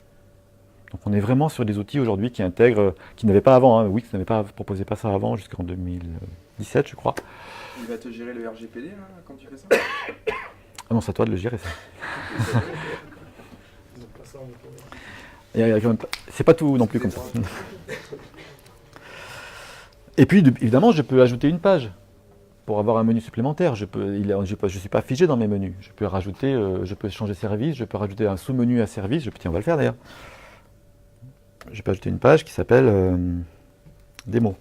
Donc on est vraiment sur des outils aujourd'hui qui intègrent, qui n'avaient pas avant, hein. Wix n'avait pas proposé pas ça avant jusqu'en 2017 je crois. Il va te gérer le RGPD là, quand tu fais ça? Ah non, c'est à toi de le gérer ça. C'est pas tout non plus comme ça. Et puis évidemment je peux ajouter une page pour avoir un menu supplémentaire. Je ne suis pas figé dans mes menus. Je peux rajouter, je peux changer service, je peux rajouter un sous-menu à service. Tiens, on va le faire d'ailleurs. Je peux ajouter une page qui s'appelle démo.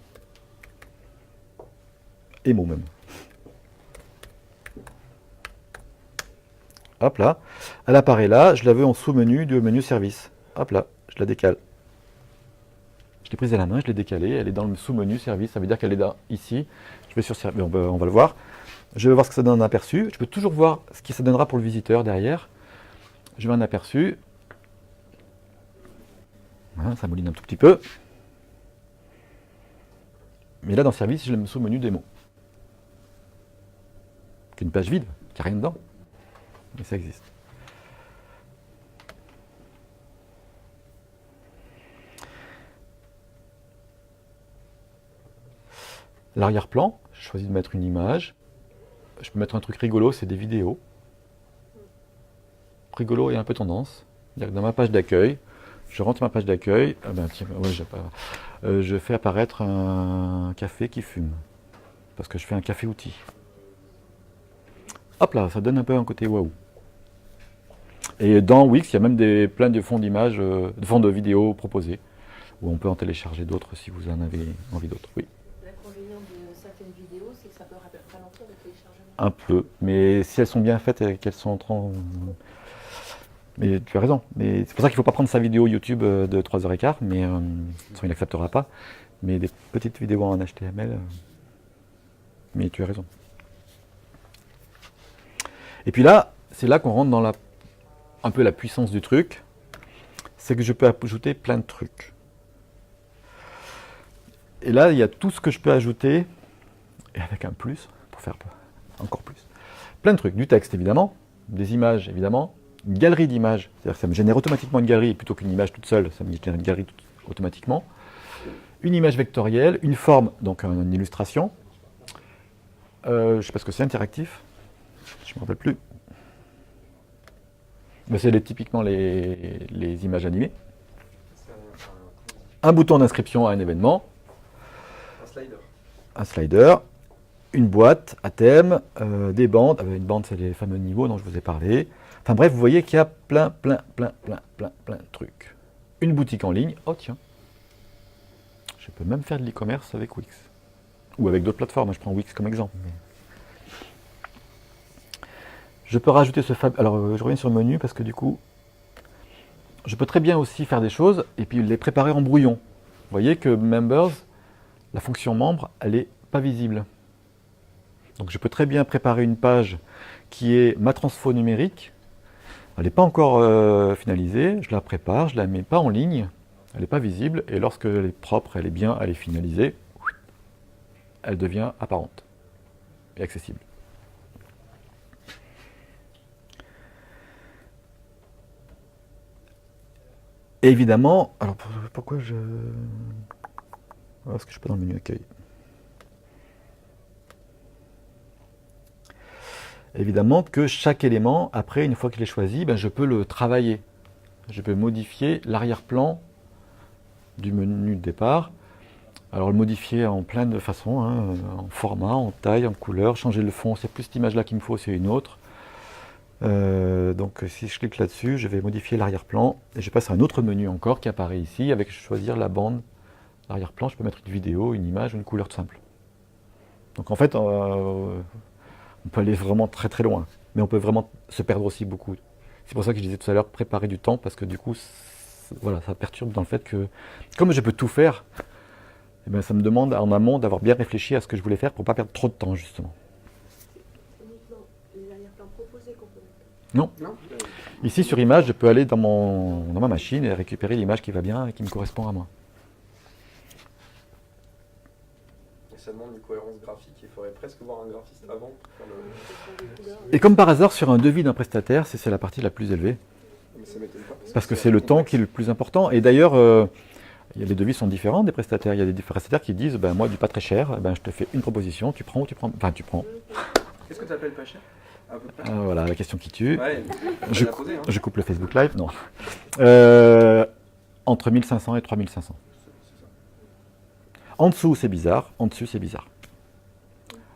Émo même. Hop là. Elle apparaît là. Je la veux en sous-menu du menu service. Hop là. Je la décale. Je l'ai prise à la main, je l'ai décalée. Elle est dans le sous-menu service. Ça veut dire qu'elle est ici. Je vais sur service. On va le voir. Je vais voir ce que ça donne en aperçu. Je peux toujours voir ce que ça donnera pour le visiteur derrière. Je vais en aperçu. Voilà, ça mouline un tout petit peu. Mais là, dans service, j'ai le sous-menu démo. C'est une page vide, qui n'a rien dedans. Mais ça existe. L'arrière-plan, j'ai choisi de mettre une image. Je peux mettre un truc rigolo, c'est des vidéos. Rigolo et un peu tendance. C'est-à-dire que dans ma page d'accueil, je rentre ma page d'accueil, je fais apparaître un café qui fume. Parce que je fais un café outil. Hop là, ça donne un peu un côté waouh. Et dans Wix, il y a même plein de fonds d'images, de fonds de vidéos proposés, où on peut en télécharger d'autres si vous en avez envie d'autres. Oui. L'inconvénient de certaines vidéos, c'est que ça peut ralentir le téléchargement. Un peu, mais si elles sont bien faites et qu'elles sont Mais tu as raison. Mais c'est pour ça qu'il ne faut pas prendre sa vidéo YouTube de 3h15, mais sinon il n'acceptera pas. Mais des petites vidéos en HTML, mais tu as raison. Et puis là, c'est là qu'on rentre dans un peu la puissance du truc. C'est que je peux ajouter plein de trucs. Et là, il y a tout ce que je peux ajouter, et avec un plus, pour faire encore plus. Plein de trucs. Du texte, évidemment. Des images, évidemment. Une galerie d'images, c'est-à-dire que ça me génère automatiquement une galerie, plutôt qu'une image toute seule, ça me génère une galerie automatiquement. Une image vectorielle, une forme, donc une illustration, Je ne sais pas ce que c'est, interactif. Je ne me rappelle plus. Mais c'est typiquement les images animées. Un bouton d'inscription à un événement. Un slider. Une boîte à thème, des bandes. Une bande, c'est les fameux niveaux dont je vous ai parlé. Enfin bref, vous voyez qu'il y a plein de trucs. Une boutique en ligne. Oh tiens. Je peux même faire de l'e-commerce avec Wix. Ou avec d'autres plateformes. Je prends Wix comme exemple. Je peux rajouter ce fab. Alors, je reviens sur le menu parce que du coup, je peux très bien aussi faire des choses et puis les préparer en brouillon. Vous voyez que Members, la fonction membre, elle n'est pas visible. Donc, je peux très bien préparer une page qui est ma transfo numérique. Elle n'est pas encore finalisée. Je la prépare, je ne la mets pas en ligne. Elle n'est pas visible. Et lorsque elle est propre, elle est bien, elle est finalisée, elle devient apparente et accessible. Et évidemment, alors pourquoi je... Est-ce que je suis pas dans le menu accueil? Évidemment que chaque élément, après, une fois qu'il est choisi, je peux le travailler. Je peux modifier l'arrière-plan du menu de départ. Alors le modifier en plein de façons, en format, en taille, en couleur, changer le fond, c'est plus cette image-là qu'il me faut, c'est une autre. Donc si je clique là-dessus, je vais modifier l'arrière-plan et je passe à un autre menu encore qui apparaît ici avec choisir la bande. L'arrière-plan, je peux mettre une vidéo, une image, une couleur simple. Donc en fait, on peut aller vraiment très très loin, mais on peut vraiment se perdre aussi beaucoup. C'est pour ça que je disais tout à l'heure, préparer du temps, parce que du coup, voilà, ça perturbe dans le fait que, comme je peux tout faire, ça me demande en amont d'avoir bien réfléchi à ce que je voulais faire pour ne pas perdre trop de temps, justement. Non. Ici, sur image, je peux aller dans ma machine et récupérer l'image qui va bien et qui me correspond à moi. Et ça demande une cohérence graphique, il faudrait presque voir un graphiste avant pour faire le... Et comme par hasard, sur un devis d'un prestataire, c'est la partie la plus élevée. Mais ça m'étonne pas. Parce que c'est le temps qui est le plus important. Et d'ailleurs, les devis sont différents des prestataires. Il y a des prestataires qui disent, moi, du pas très cher, je te fais une proposition, tu prends ou tu prends... Enfin, tu prends. Qu'est-ce que tu appelles pas cher? Voilà, la question qui tue. Ouais, je coupe le Facebook Live, non. Entre 1500 et 3500. En dessous, c'est bizarre. En dessus, c'est bizarre.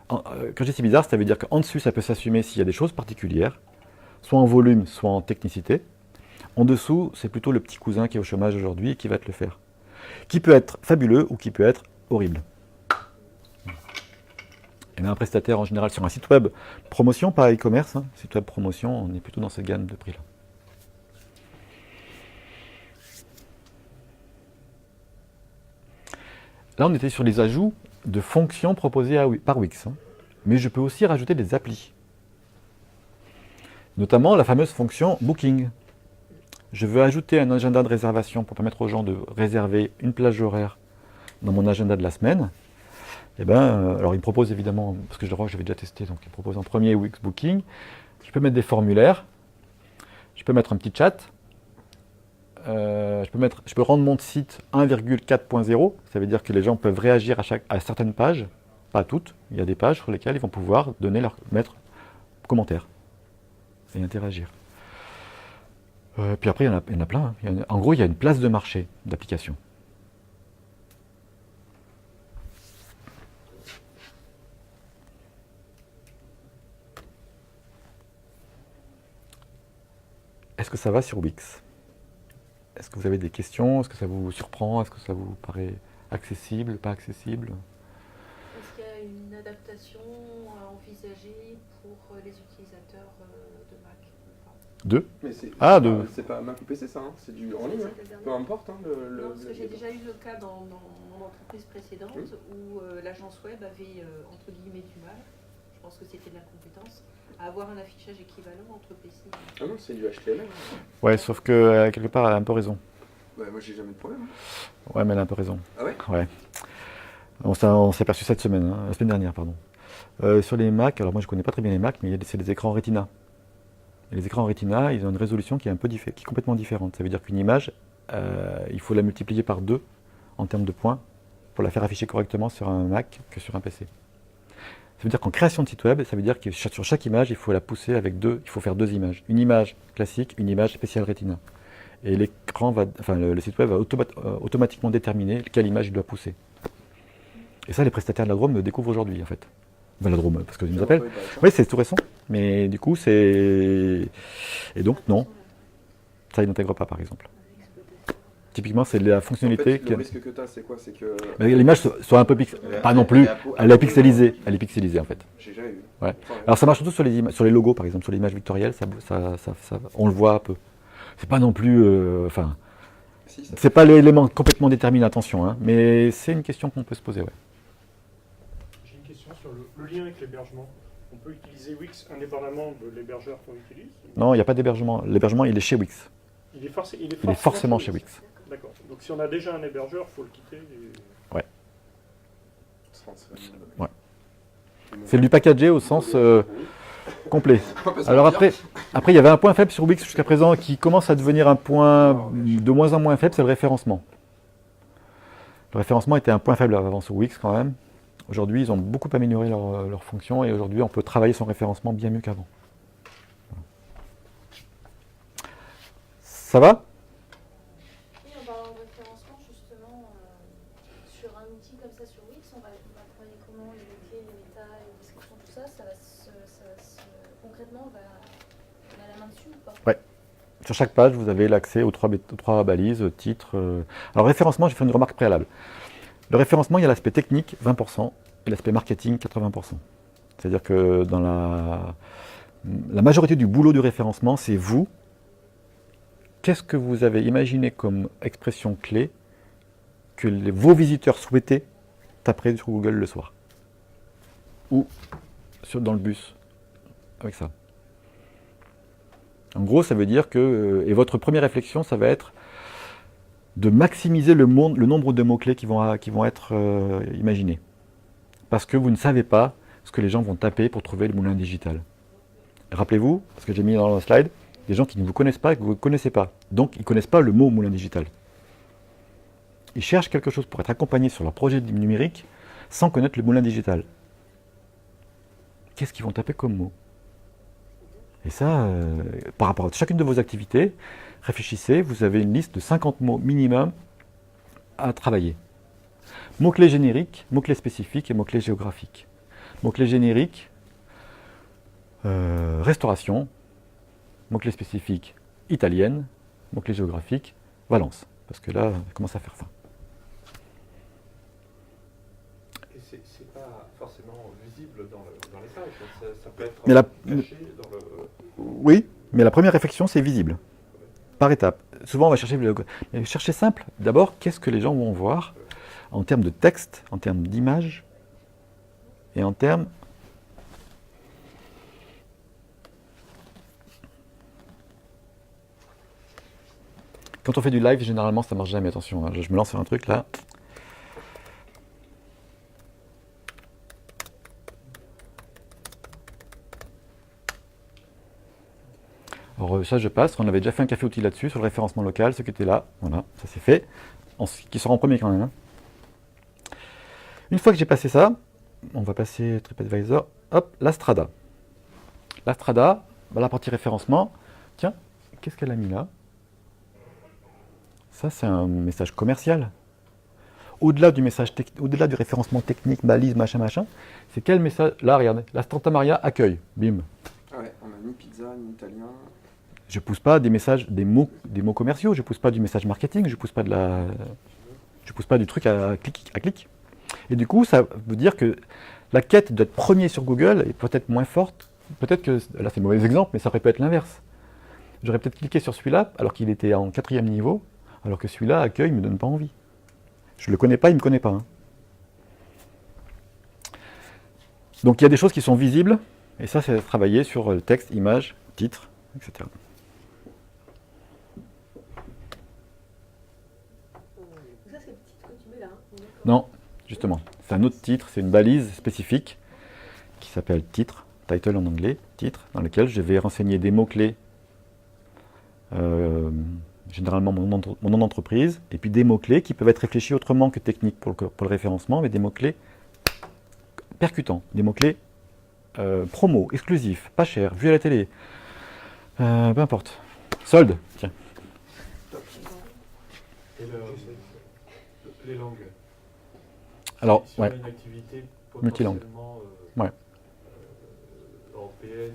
Quand je dis c'est bizarre, ça veut dire qu'en dessus, ça peut s'assumer s'il y a des choses particulières, soit en volume, soit en technicité. En dessous, c'est plutôt le petit cousin qui est au chômage aujourd'hui et qui va te le faire. Qui peut être fabuleux ou qui peut être horrible. Et un prestataire en général sur un site web promotion, pas e-commerce, site web promotion, on est plutôt dans cette gamme de prix là. Là, on était sur les ajouts de fonctions proposées par Wix. Mais je peux aussi rajouter des applis. Notamment la fameuse fonction Booking. Je veux ajouter un agenda de réservation pour permettre aux gens de réserver une plage horaire dans mon agenda de la semaine. Alors il me propose évidemment, parce que je crois que j'avais déjà testé, donc il me propose en premier Wix Booking. Je peux mettre des formulaires, je peux mettre un petit chat, je peux rendre mon site 1,4.0, ça veut dire que les gens peuvent réagir à certaines pages, pas à toutes, il y a des pages sur lesquelles ils vont pouvoir mettre commentaires et interagir. Puis après il y en a plein, en gros il y a une place de marché d'applications. Est-ce que ça va sur Wix? Est-ce que vous avez des questions? Est-ce que ça vous surprend? Est-ce que ça vous paraît accessible, pas accessible? Est-ce qu'il y a une adaptation à envisager pour les utilisateurs de Mac? Deux? Mais c'est pas Mac ou PC ça, c'est du en ligne, peu importe. Non, parce que j'ai déjà eu le cas dans mon entreprise précédente où l'agence web avait entre guillemets du mal, je pense que c'était de l'incompétence, à avoir un affichage équivalent entre PC et... Ah non, c'est du HTML. Ouais, sauf que quelque part, elle a un peu raison. Ouais, moi j'ai jamais de problème. Ouais, mais elle a un peu raison. Ah ouais? Ouais. On s'est aperçu cette semaine, la semaine dernière, pardon. Sur les Mac, alors moi je connais pas très bien les Mac, mais c'est des écrans Retina. Et les écrans Retina, ils ont une résolution qui est complètement différente. Ça veut dire qu'une image, il faut la multiplier par 2 en termes de points pour la faire afficher correctement sur un Mac que sur un PC. Ça veut dire qu'en création de site web, ça veut dire que sur chaque image, il faut la pousser avec il faut faire 2 images. Une image classique, une image spéciale Retina. Et l'écran le site web va automatiquement déterminer quelle image il doit pousser. Et ça, les prestataires de la Drôme le découvrent aujourd'hui, en fait. Enfin, la Drôme, parce qu'ils nous appellent. Oui, c'est tout récent. Mais du coup, c'est... Et donc, non. Ça, ils n'intègrent pas, par exemple. Typiquement, c'est la fonctionnalité... En fait, le risque que tu as, c'est quoi? C'est que... l'image soit un peu pas non plus. Elle est pixelisée. Elle est pixelisée, en fait. J'ai jamais vu. Ouais. Alors, ça marche surtout sur les logos, par exemple. Sur les images vectorielles, on le voit un peu. C'est pas non plus... c'est pas l'élément complètement déterminé, attention. Hein, mais c'est une question qu'on peut se poser, ouais. J'ai une question sur le lien avec l'hébergement. On peut utiliser Wix indépendamment de l'hébergeur qu'on utilise? Non, il n'y a pas d'hébergement. L'hébergement, il est chez Wix. Il est forcément chez Wix. D'accord. Donc si on a déjà un hébergeur, il faut le quitter. Et... Ouais. Ouais. C'est du packagé au sens complet. Alors après, il y avait un point faible sur Wix jusqu'à présent qui commence à devenir un point de moins en moins faible, c'est le référencement. Le référencement était un point faible avant sur Wix quand même. Aujourd'hui, ils ont beaucoup amélioré leur fonction et aujourd'hui, on peut travailler son référencement bien mieux qu'avant. Ça va? Oui, en parlant de référencement, justement, sur un outil comme ça sur Wix, on va travailler comment les mots-clés, les méta, les descriptions, tout ça, concrètement, on a la main dessus ou pas? Ouais. Sur chaque page, vous avez l'accès aux trois balises, titres. Alors, référencement, j'ai fait une remarque préalable. Le référencement, il y a l'aspect technique, 20%, et l'aspect marketing, 80%. C'est-à-dire que dans la majorité du boulot du référencement, c'est vous. Qu'est-ce que vous avez imaginé comme expression clé que vos visiteurs souhaitaient taper sur Google le soir? Ou dans le bus, avec ça. En gros, ça veut dire que, et votre première réflexion, ça va être de maximiser le nombre de mots-clés qui vont être imaginés. Parce que vous ne savez pas ce que les gens vont taper pour trouver le moulin digital. Rappelez-vous, ce que j'ai mis dans le slide, des gens qui ne vous connaissent pas et que vous ne connaissez pas. Donc, ils ne connaissent pas le mot moulin digital. Ils cherchent quelque chose pour être accompagnés sur leur projet numérique sans connaître le moulin digital. Qu'est-ce qu'ils vont taper comme mot? Et ça, par rapport à chacune de vos activités, réfléchissez, vous avez une liste de 50 mots minimum à travailler. Mots-clés génériques, mots-clés spécifiques et mots-clés géographiques. Mots-clés génériques, restauration, mots-clés spécifiques, italienne, mots-clés géographiques, Valence. Parce que là, ça commence à faire faim. Et c'est pas forcément visible dans les pages, ça peut être caché dans le... Oui, mais la première réflexion, c'est visible. Par étapes. Souvent, on va chercher simple. D'abord, qu'est-ce que les gens vont voir en termes de texte, en termes d'image et en termes... Quand on fait du live, généralement, ça marche jamais. Attention, hein, je me lance sur un truc là. Alors ça, je passe. On avait déjà fait un café outil là-dessus, sur le référencement local, ce qui était là. Voilà, ça c'est fait. Qui sort en premier quand même. Hein. Une fois que j'ai passé ça, on va passer TripAdvisor. Hop, la Strada. La Strada, la partie référencement. Tiens, qu'est-ce qu'elle a mis là? Ça, c'est un message commercial. Au-delà du au-delà du référencement technique, balise, machin, c'est quel message? Là, regardez, la Santa Maria accueille. Bim. Ah ouais, on a ni pizza, ni italien. Je pousse pas des messages, des mots commerciaux. Je pousse pas du message marketing. Je pousse pas du truc à clic. Et du coup, ça veut dire que la quête d'être premier sur Google est peut-être moins forte. Peut-être que là, c'est un mauvais exemple, mais ça aurait pu être l'inverse. J'aurais peut-être cliqué sur celui-là alors qu'il était en 4e niveau. Alors que celui-là, accueil, ne me donne pas envie. Je ne le connais pas, il ne me connaît pas. Hein. Donc il y a des choses qui sont visibles, et ça, c'est travailler sur le texte, image, titre, etc. Ça, c'est le titre que tu mets là. Non, justement. C'est un autre titre, c'est une balise spécifique qui s'appelle titre, title en anglais, titre, dans lequel je vais renseigner des mots-clés. Généralement mon nom d'entreprise, et puis des mots-clés qui peuvent être réfléchis autrement que techniques pour le référencement, mais des mots-clés percutants, des mots-clés promo, exclusif, pas cher, vu à la télé, peu importe. Solde, tiens. Et les langues. Alors, si on a ouais. une activité Multilangue. potentiellement Ouais. Européenne,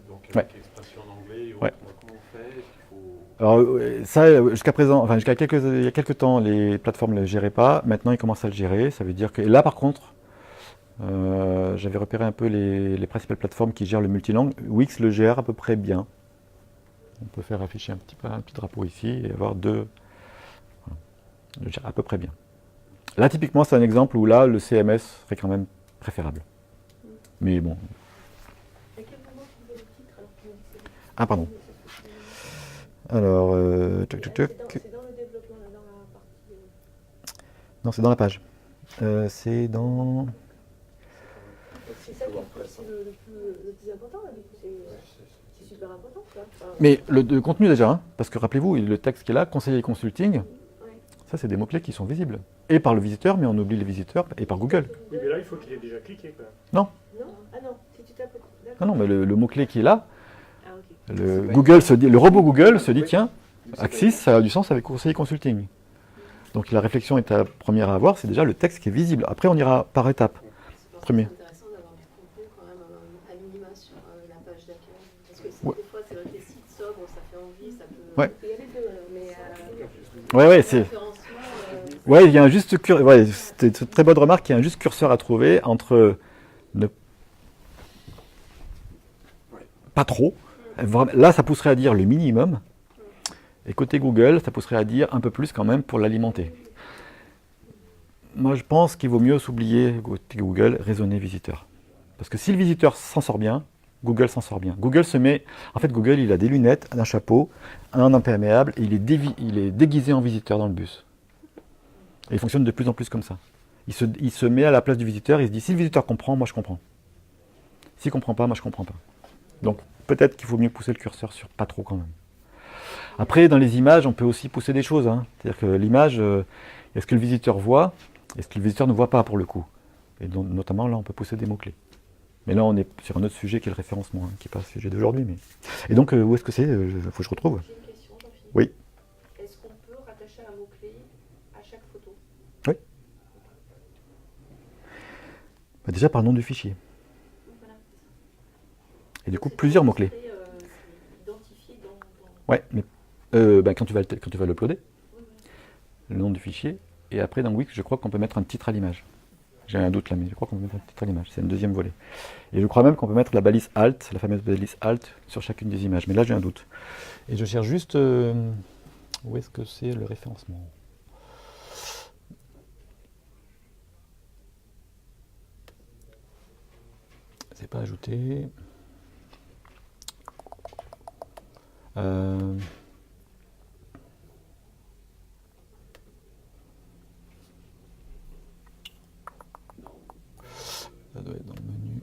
donc Ouais. avec expression en anglais et autres, Ouais. comment on fait? Est-ce qu'il faut... Alors ça, jusqu'à présent, enfin il y a quelques temps, les plateformes ne le géraient pas. Maintenant, ils commencent à le gérer. Ça veut dire que là, par contre, j'avais repéré un peu les principales plateformes qui gèrent le multilangue. Wix le gère à peu près bien. On peut faire afficher un petit drapeau ici et avoir deux. Voilà. Il le gère à peu près bien. Là, typiquement, c'est un exemple où là, le CMS serait quand même préférable. Mais bon. À quel moment tu veux le titre alors que tu me dis que c'est- Ah, pardon. Alors, tuc, tuc, tuc. C'est dans le développement, là, dans la partie. Non, c'est dans la page. C'est dans. C'est ça qui est le plus important, là, du coup, c'est super important, quoi. Enfin, Mais le contenu déjà, hein, parce que rappelez-vous, le texte qui est là, conseiller consulting, ouais. ça c'est des mots-clés qui sont visibles. Et par le visiteur, mais on oublie les visiteurs, et par Google. Oui, mais là, il faut qu'il ait déjà cliqué, quand même. Non, Non? Ah non, si tu tapes. D'accord. non, non, mais le mot-clé qui est là, Ah, ok. le robot Google se dit, tiens, Axis, ça a du sens avec conseiller consulting. Donc la réflexion est la première à avoir, c'est déjà le texte qui est visible. Après, on ira par étapes. Premier. C'est intéressant d'avoir du contenu quand même à minima sur la page d'accueil. Parce que Ouais. des fois, c'est vrai que les sites sobres, ça fait envie, ça peut. Ouais. Il y a les deux, mais. Ouais, c'est. référencement, Ouais, il y a un juste curseur. Ouais, c'était une très bonne remarque. Il y a un juste curseur à trouver entre ne pas trop. Là, ça pousserait à dire le minimum. Et côté Google, ça pousserait à dire un peu plus quand même pour l'alimenter. Moi, je pense qu'il vaut mieux s'oublier côté Google, raisonner visiteur. Parce que si le visiteur s'en sort bien, Google s'en sort bien. Google se met. En fait, Google, il a des lunettes, un chapeau, un imperméable, et il est déguisé en visiteur dans le bus. Et il fonctionne de plus en plus comme ça. Il se met à la place du visiteur, il se dit si le visiteur comprend, moi je comprends. S'il ne comprend pas, moi je ne comprends pas. Donc peut-être qu'il faut mieux pousser le curseur sur pas trop quand même. Après, dans les images, on peut aussi pousser des choses. Hein. C'est-à-dire que l'image, est-ce que le visiteur voit? Est-ce que le visiteur ne voit pas pour le coup? Et donc, notamment là, on peut pousser des mots-clés. Mais là, on est sur un autre sujet qui est le référencement, hein, qui n'est pas le sujet d'aujourd'hui. Mais... Et donc, où est-ce que c'est? Il faut que je retrouve. J'ai une question, Jean-Philippe. Oui. Est-ce qu'on peut rattacher un mot-clé à chaque photo? Oui. Bah, déjà par le nom du fichier. Voilà. Et du coup, plusieurs mots-clés. Identifié dans. Ouais, mais quand tu vas l'uploader, le nom du fichier, et après dans Wix, je crois qu'on peut mettre un titre à l'image. J'ai un doute là, mais je crois qu'on peut mettre un titre à l'image. C'est un deuxième volet. Et je crois même qu'on peut mettre la balise Alt, la fameuse balise Alt, sur chacune des images. Mais là, j'ai un doute. Et je cherche juste où est-ce que c'est le référencement. C'est pas ajouté. Ça doit être dans le menu.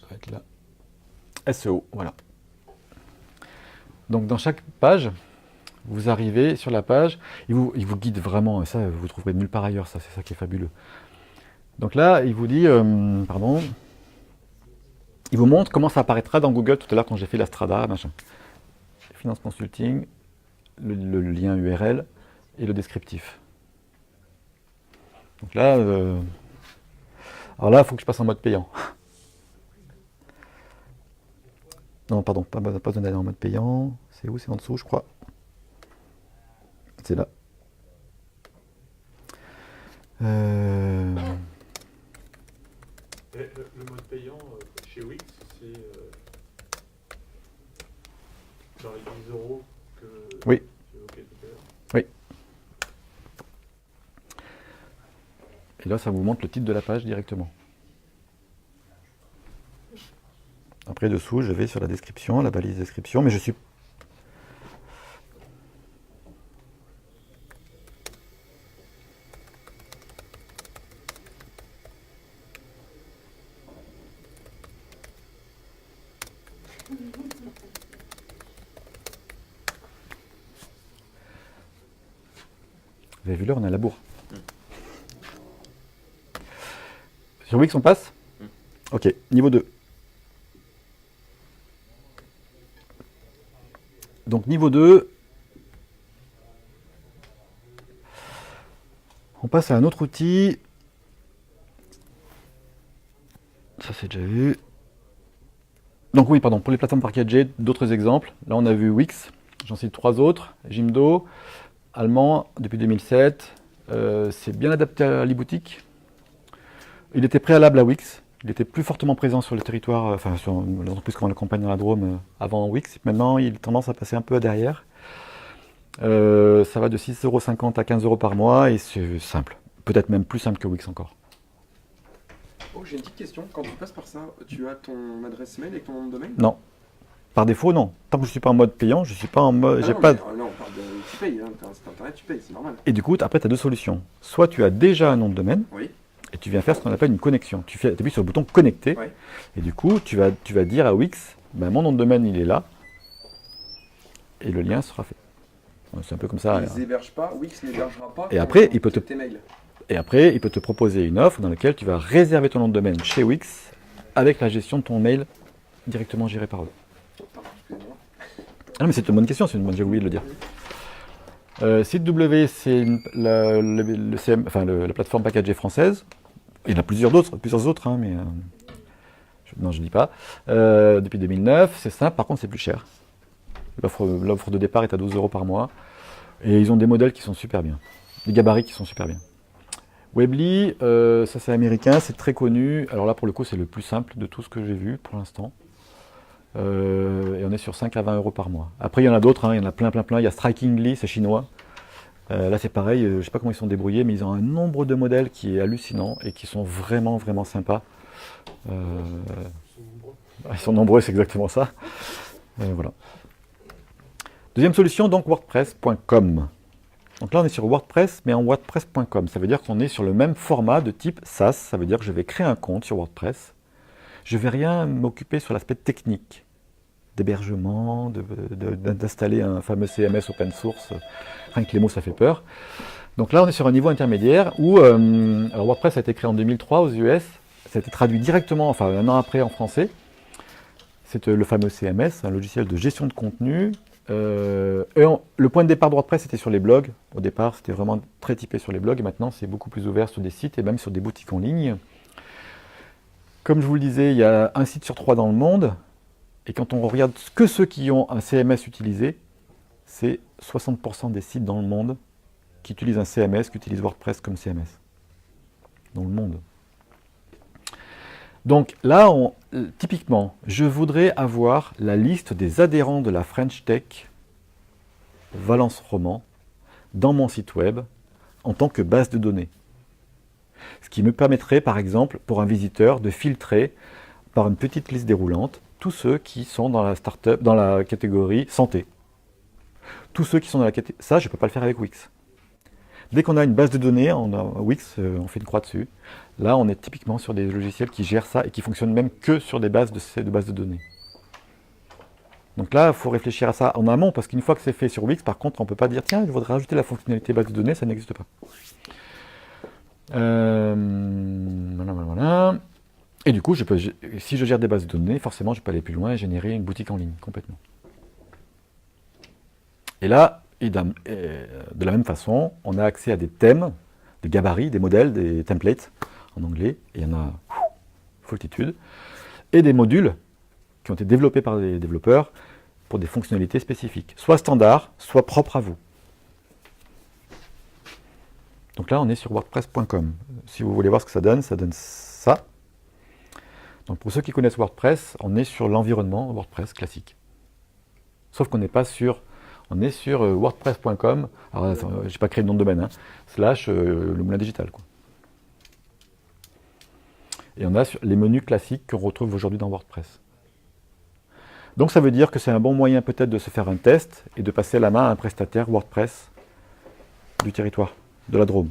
Ça va être là. SEO, voilà. Donc dans chaque page, vous arrivez sur la page, il vous guide vraiment, et ça vous trouverez nulle part ailleurs, ça c'est ça qui est fabuleux. Donc là, il vous dit, il vous montre comment ça apparaîtra dans Google tout à l'heure quand j'ai fait la Strada, machin. Finance Consulting, le lien URL et le descriptif. Donc là, alors là, il faut que je passe en mode payant. Non, pardon, pas besoin d'aller en mode payant. C'est où? C'est en dessous, je crois. C'est là. Et le mode payant chez Wix, c'est dans les 10 € que Oui. tu évoquais tout à l'heure. Oui. Et là, ça vous montre le titre de la page directement. Après, dessous, je vais sur la description, la balise description, mais je suis... Vous avez vu l'heure, on est à la bourre. Sur Wix, on passe? Ok, niveau 2. Donc niveau 2, on passe à un autre outil. Ça c'est déjà vu. Donc oui, pardon, pour les plateformes packagées, d'autres exemples. Là on a vu Wix, j'en cite 3 autres. Jimdo, allemand depuis 2007. C'est bien adapté à l'e-boutique. Il était préalable à Wix. Il était plus fortement présent sur le territoire, enfin sur l'entreprise qu'on accompagne dans la Drôme avant Wix. Maintenant, il a tendance à passer un peu à derrière. Ça va de 6,50 € à 15 € par mois et c'est simple. Peut-être même plus simple que Wix encore. Oh, j'ai une petite question. Quand tu passes par ça, tu as ton adresse mail et ton nom de domaine? Non. Par défaut, non. Tant que je ne suis pas en mode payant, je ne suis pas en mode. Ah j'ai non, pas... mais, non, on parle de. Tu payes, hein, t'as un site internet, tu payes, c'est normal. Et du coup, après, tu as deux solutions. Soit tu as déjà un nom de domaine. Oui. Et tu viens faire ce qu'on appelle une connexion. Tu appuies sur le bouton connecter. Ouais. Et du coup, tu vas dire à Wix, ben, mon nom de domaine, il est là. Et le lien sera fait. C'est un peu comme ça. Ils n'hébergent pas, Wix n'hébergera pas. Et après, il peut tes mails. Et après, il peut te proposer une offre dans laquelle tu vas réserver ton nom de domaine chez Wix avec la gestion de ton mail directement gérée par eux. Ah, mais c'est une bonne question, c'est une bonne, j'ai oublié de le dire. Site W, c'est la plateforme packagée française. Il y en a plusieurs autres, hein, mais non, je ne dis pas. Depuis 2009, c'est simple, par contre c'est plus cher. L'offre de départ est à 12 € par mois. Et ils ont des modèles qui sont super bien. Des gabarits qui sont super bien. Weebly, ça c'est américain, c'est très connu. Alors là pour le coup c'est le plus simple de tout ce que j'ai vu pour l'instant. Et on est sur 5 à 20 € par mois. Après il y en a d'autres, hein, il y en a plein. Il y a Strikingly, c'est chinois. Là c'est pareil, je ne sais pas comment ils sont débrouillés, mais ils ont un nombre de modèles qui est hallucinant et qui sont vraiment sympas. Ils sont nombreux, c'est exactement ça. Voilà. Deuxième solution, donc WordPress.com. Donc là on est sur WordPress, mais en WordPress.com. Ça veut dire qu'on est sur le même format de type SaaS. Ça veut dire que je vais créer un compte sur WordPress. Je ne vais rien m'occuper sur l'aspect technique, d'hébergement, d'installer un fameux CMS open source. Rien que les mots, ça fait peur. Donc là, on est sur un niveau intermédiaire où alors WordPress a été créé en 2003 aux US. Ça a été traduit directement, enfin un an après en français. C'est le fameux CMS, un logiciel de gestion de contenu. Le point de départ de WordPress était sur les blogs. Au départ, c'était vraiment très typé sur les blogs. Et maintenant, c'est beaucoup plus ouvert sur des sites et même sur des boutiques en ligne. Comme je vous le disais, il y a un site sur 3 dans le monde. Et quand on regarde que ceux qui ont un CMS utilisé, c'est 60% des sites dans le monde qui utilisent un CMS, qui utilisent WordPress comme CMS. Dans le monde. Donc là, typiquement, je voudrais avoir la liste des adhérents de la French Tech Valence Roman dans mon site web en tant que base de données. Ce qui me permettrait, par exemple, pour un visiteur, de filtrer par une petite liste déroulante tous ceux qui sont dans la startup, dans la catégorie santé. Tous ceux qui sont dans la catégorie... Ça, je ne peux pas le faire avec Wix. Dès qu'on a une base de données, on a Wix, on fait une croix dessus. Là, on est typiquement sur des logiciels qui gèrent ça et qui fonctionnent même que sur des bases de données. Donc là, il faut réfléchir à ça en amont, parce qu'une fois que c'est fait sur Wix, par contre, on ne peut pas dire « Tiens, je voudrais rajouter la fonctionnalité base de données », ça n'existe pas. Voilà. Et du coup, si je gère des bases de données, forcément, je peux aller plus loin et générer une boutique en ligne, complètement. Et là, de la même façon, on a accès à des thèmes, des gabarits, des modèles, des templates en anglais, et il y en a foultitude, et des modules qui ont été développés par des développeurs pour des fonctionnalités spécifiques, soit standards, soit propres à vous. Donc là, on est sur WordPress.com. Si vous voulez voir ce que ça donne ça. Donc pour ceux qui connaissent WordPress, on est sur l'environnement WordPress classique. Sauf qu'on n'est pas sur... On est sur WordPress.com. Alors, je n'ai pas créé le nom de domaine, hein, / le moulin digital, quoi. Et on a sur les menus classiques qu'on retrouve aujourd'hui dans WordPress. Donc ça veut dire que c'est un bon moyen peut-être de se faire un test et de passer la main à un prestataire WordPress du territoire, de la Drôme.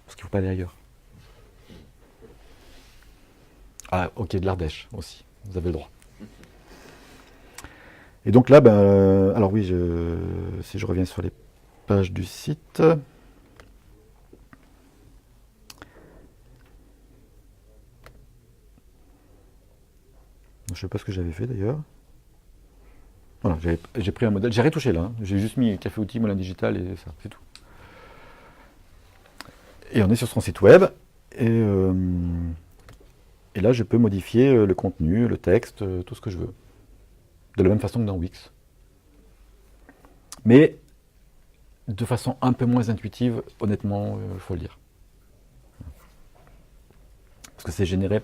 Parce qu'il ne faut pas aller ailleurs. Ah, ok, de l'Ardèche aussi, vous avez le droit. Et donc là, alors oui, si je reviens sur les pages du site. Je ne sais pas ce que j'avais fait d'ailleurs. Voilà, j'ai pris un modèle, j'ai retouché là, hein. J'ai juste mis Café Outil, Moulin Digital et ça, c'est tout. Et on est sur son site web, et là je peux modifier le contenu, le texte, tout ce que je veux. De la même façon que dans Wix. Mais de façon un peu moins intuitive, honnêtement, il faut le dire. Parce que c'est géré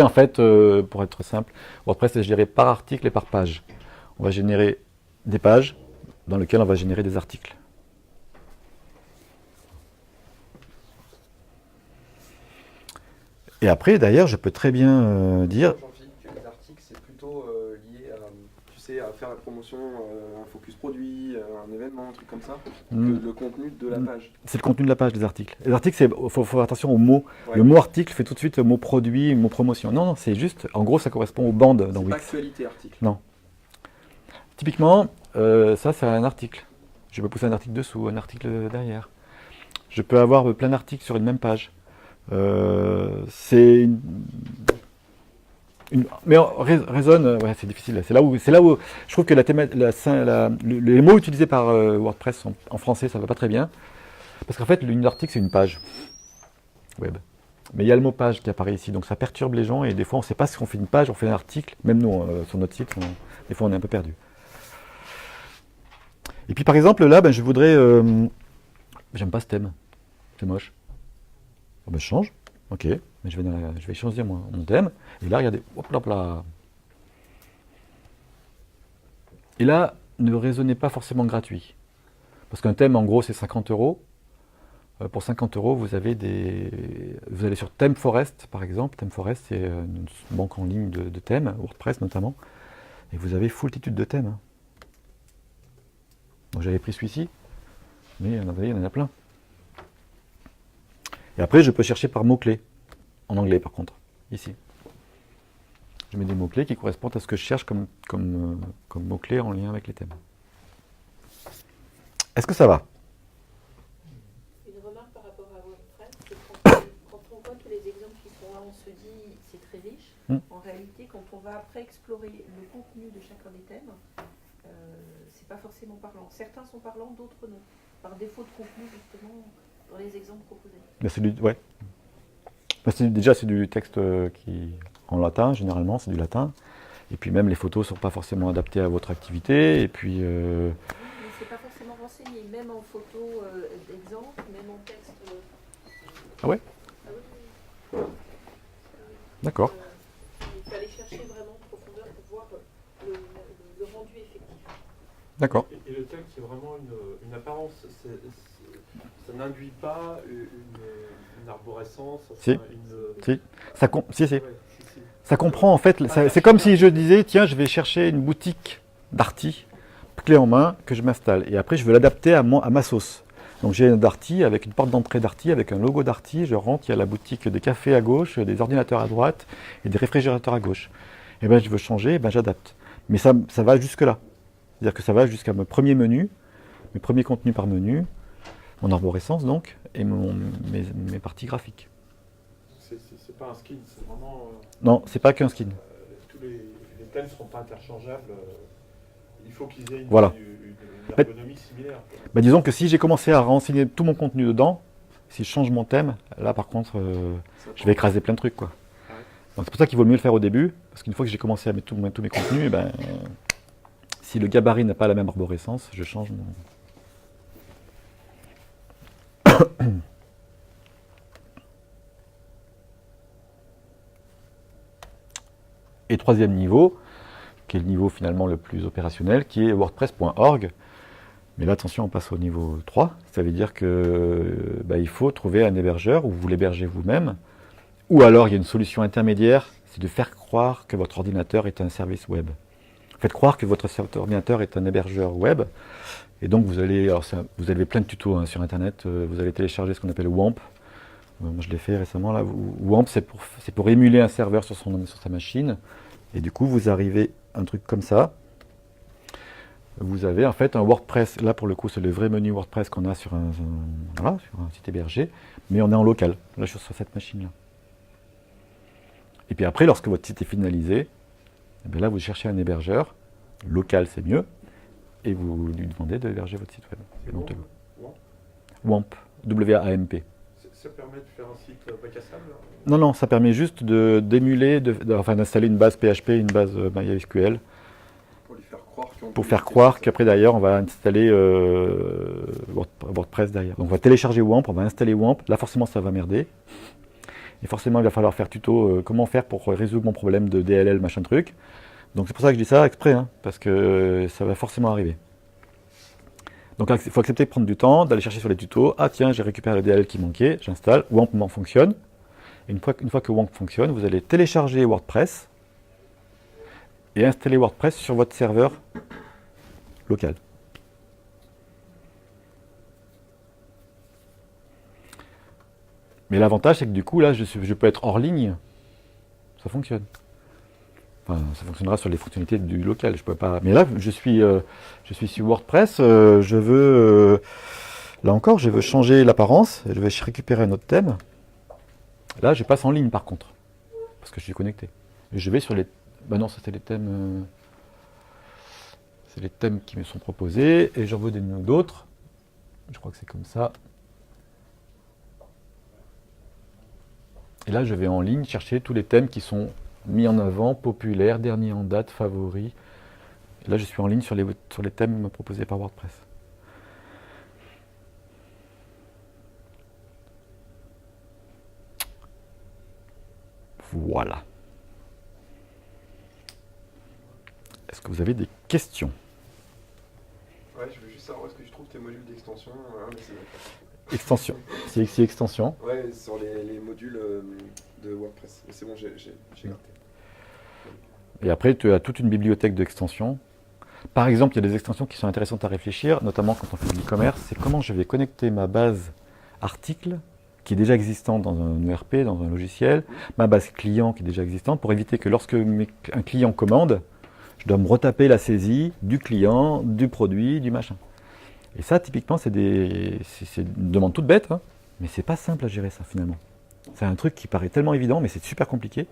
en fait, pour être simple, WordPress est géré par article et par page. On va générer des pages dans lesquelles on va générer des articles. Et après, d'ailleurs, je peux très bien dire... Jean-Philippe, que les articles, c'est plutôt lié à, tu sais, à faire la promotion, un focus produit, un événement, un truc comme ça, que le contenu de la page. C'est le contenu de la page, des articles. Les articles, il faut faire attention aux mots. Ouais. Le mot article fait tout de suite mot produit, mot promotion. Non, c'est juste, en gros, ça correspond aux bandes dans C'est Wix. pas actualité article. Non. Typiquement, ça, c'est un article. Je peux pousser un article dessous, un article derrière. Je peux avoir plein d'articles sur une même page. C'est mais raisonne, ouais, c'est difficile. C'est là où je trouve que les mots utilisés par WordPress en français, ça va pas très bien. Parce qu'en fait, une article, c'est une page web. Mais il y a le mot page qui apparaît ici, donc ça perturbe les gens, et des fois, on ne sait pas si on fait une page, on fait un article. Même nous, sur notre site, des fois, on est un peu perdu. Et puis, par exemple, là, je voudrais... j'aime pas ce thème. C'est moche. Je change. Ok. Mais je vais changer mon thème. Et là, regardez. Hop là. Et là, ne raisonnez pas forcément gratuit. Parce qu'un thème, en gros, c'est 50 €. Pour 50 €, vous allez sur ThemeForest, par exemple. ThemeForest, c'est une banque en ligne de thèmes, WordPress notamment. Et vous avez foultitude de thèmes. Donc j'avais pris celui-ci, mais il y en a plein. Et après, je peux chercher par mots-clés. En anglais, par contre. Ici. Je mets des mots-clés qui correspondent à ce que je cherche comme mots-clés en lien avec les thèmes. Est-ce que ça va? Une remarque par rapport à WordPress, c'est quand on voit tous les exemples qui sont là, on se dit c'est très riche. En réalité, quand on va après explorer le contenu de chacun des thèmes, c'est pas forcément parlant. Certains sont parlants, d'autres non. Par défaut de contenu, justement, dans les exemples proposés. Déjà, c'est du texte qui en latin, généralement, c'est du latin. Et puis même les photos ne sont pas forcément adaptées à votre activité. Et puis... Mais c'est pas forcément renseigné, même en photo d'exemple, même en texte. Ah ouais? Ah oui. D'accord. Il faut aller chercher vraiment en profondeur pour voir le rendu effectif. D'accord. Et le texte, c'est vraiment une apparence. Ça n'induit pas une arborescence. Si. Si. Ouais, Ça comprend en fait. C'est comme si je disais, tiens, je vais chercher une boutique d'Arty, clé en main, que je m'installe. Et après, je veux l'adapter à ma sauce. Donc j'ai un Darty avec une porte d'entrée Darty, avec un logo Darty. Je rentre, il y a la boutique des cafés à gauche, des ordinateurs à droite et des réfrigérateurs à gauche. Et ben je veux changer, j'adapte. Mais ça va jusque-là. C'est-à-dire que ça va jusqu'à mes premiers menus, mes premiers contenus par menu, mon arborescence donc, et mes parties graphiques. C'est pas un skin, c'est vraiment... non, c'est pas qu'un skin. Tous les thèmes ne seront pas interchangeables. Il faut qu'ils aient une ergonomie similaire. Disons que si j'ai commencé à renseigner tout mon contenu dedans, si je change mon thème, là par contre, je vais écraser plein de trucs, quoi. Ouais. Donc c'est pour ça qu'il vaut mieux le faire au début, parce qu'une fois que j'ai commencé à mettre tous mes contenus, si le gabarit n'a pas la même arborescence, je change mon... Et troisième niveau, qui est le niveau finalement le plus opérationnel, qui est WordPress.org. Mais là, attention, on passe au niveau 3. Ça veut dire que il faut trouver un hébergeur, ou vous l'hébergez vous-même. Ou alors, il y a une solution intermédiaire, c'est de faire croire que votre ordinateur est un service web. Faites croire que votre ordinateur est un hébergeur web. Et donc, vous avez plein de tutos sur Internet. Vous allez télécharger ce qu'on appelle WAMP. Moi, je l'ai fait récemment. Là. WAMP, c'est pour émuler un serveur sur sa machine. Et du coup, vous arrivez à un truc comme ça. Vous avez en fait un WordPress. Là, pour le coup, c'est le vrai menu WordPress qu'on a sur un site hébergé. Mais on est en local. Là, je suis sur cette machine-là. Et puis après, lorsque votre site est finalisé, Et bien là, vous cherchez un hébergeur, local c'est mieux, et vous lui demandez d'héberger votre site web. C'est Donc, WAMP. WAMP, W-A-M-P. Ça permet de faire un site bac à sable? Non, ça permet juste d'émuler, d'installer une base PHP, une base MySQL, Pour lui faire croire qu'on pour faire croire qu'après derrière, on va installer WordPress derrière. Donc on va télécharger WAMP, on va installer WAMP. Là, forcément, ça va merder. Et forcément, il va falloir faire tuto comment faire pour résoudre mon problème de DLL, machin truc. Donc c'est pour ça que je dis ça exprès, hein, parce que ça va forcément arriver. Donc il faut accepter de prendre du temps, d'aller chercher sur les tutos. Ah tiens, j'ai récupéré le DLL qui manquait, j'installe, WAMP fonctionne. Et une fois que WAMP fonctionne, vous allez télécharger WordPress et installer WordPress sur votre serveur local. Mais l'avantage, c'est que du coup, là, je peux être hors ligne. Ça fonctionne. Enfin, ça fonctionnera sur les fonctionnalités du local. Je peux pas. Mais là, je suis sur WordPress. Là encore, je veux changer l'apparence. Je vais récupérer un autre thème. Là, je passe en ligne, par contre, parce que je suis connecté. Et je vais sur les. Ben non, ça c'est les thèmes. C'est les thèmes qui me sont proposés, et j'en veux d'autres. Je crois que c'est comme ça. Et là, je vais en ligne chercher tous les thèmes qui sont mis en avant, populaires, derniers en date, favoris. Et là, je suis en ligne sur les thèmes proposés par WordPress. Voilà. Est-ce que vous avez des questions? Ouais, je veux juste savoir où est-ce que je trouve tes modules d'extension. Extension. C'est ici extension. Ouais, sur les modules de WordPress. C'est bon, j'ai gardé. Et après, tu as toute une bibliothèque d'extensions. Par exemple, il y a des extensions qui sont intéressantes à réfléchir, notamment quand on fait de l'e-commerce. C'est comment je vais connecter ma base article, qui est déjà existante dans un ERP, dans un logiciel, ma base client qui est déjà existante, pour éviter que lorsque un client commande, je dois me retaper la saisie du client, du produit, du machin. Et ça, typiquement, c'est une demande toute bête, hein, mais c'est pas simple à gérer ça, finalement. C'est un truc qui paraît tellement évident, mais c'est super compliqué.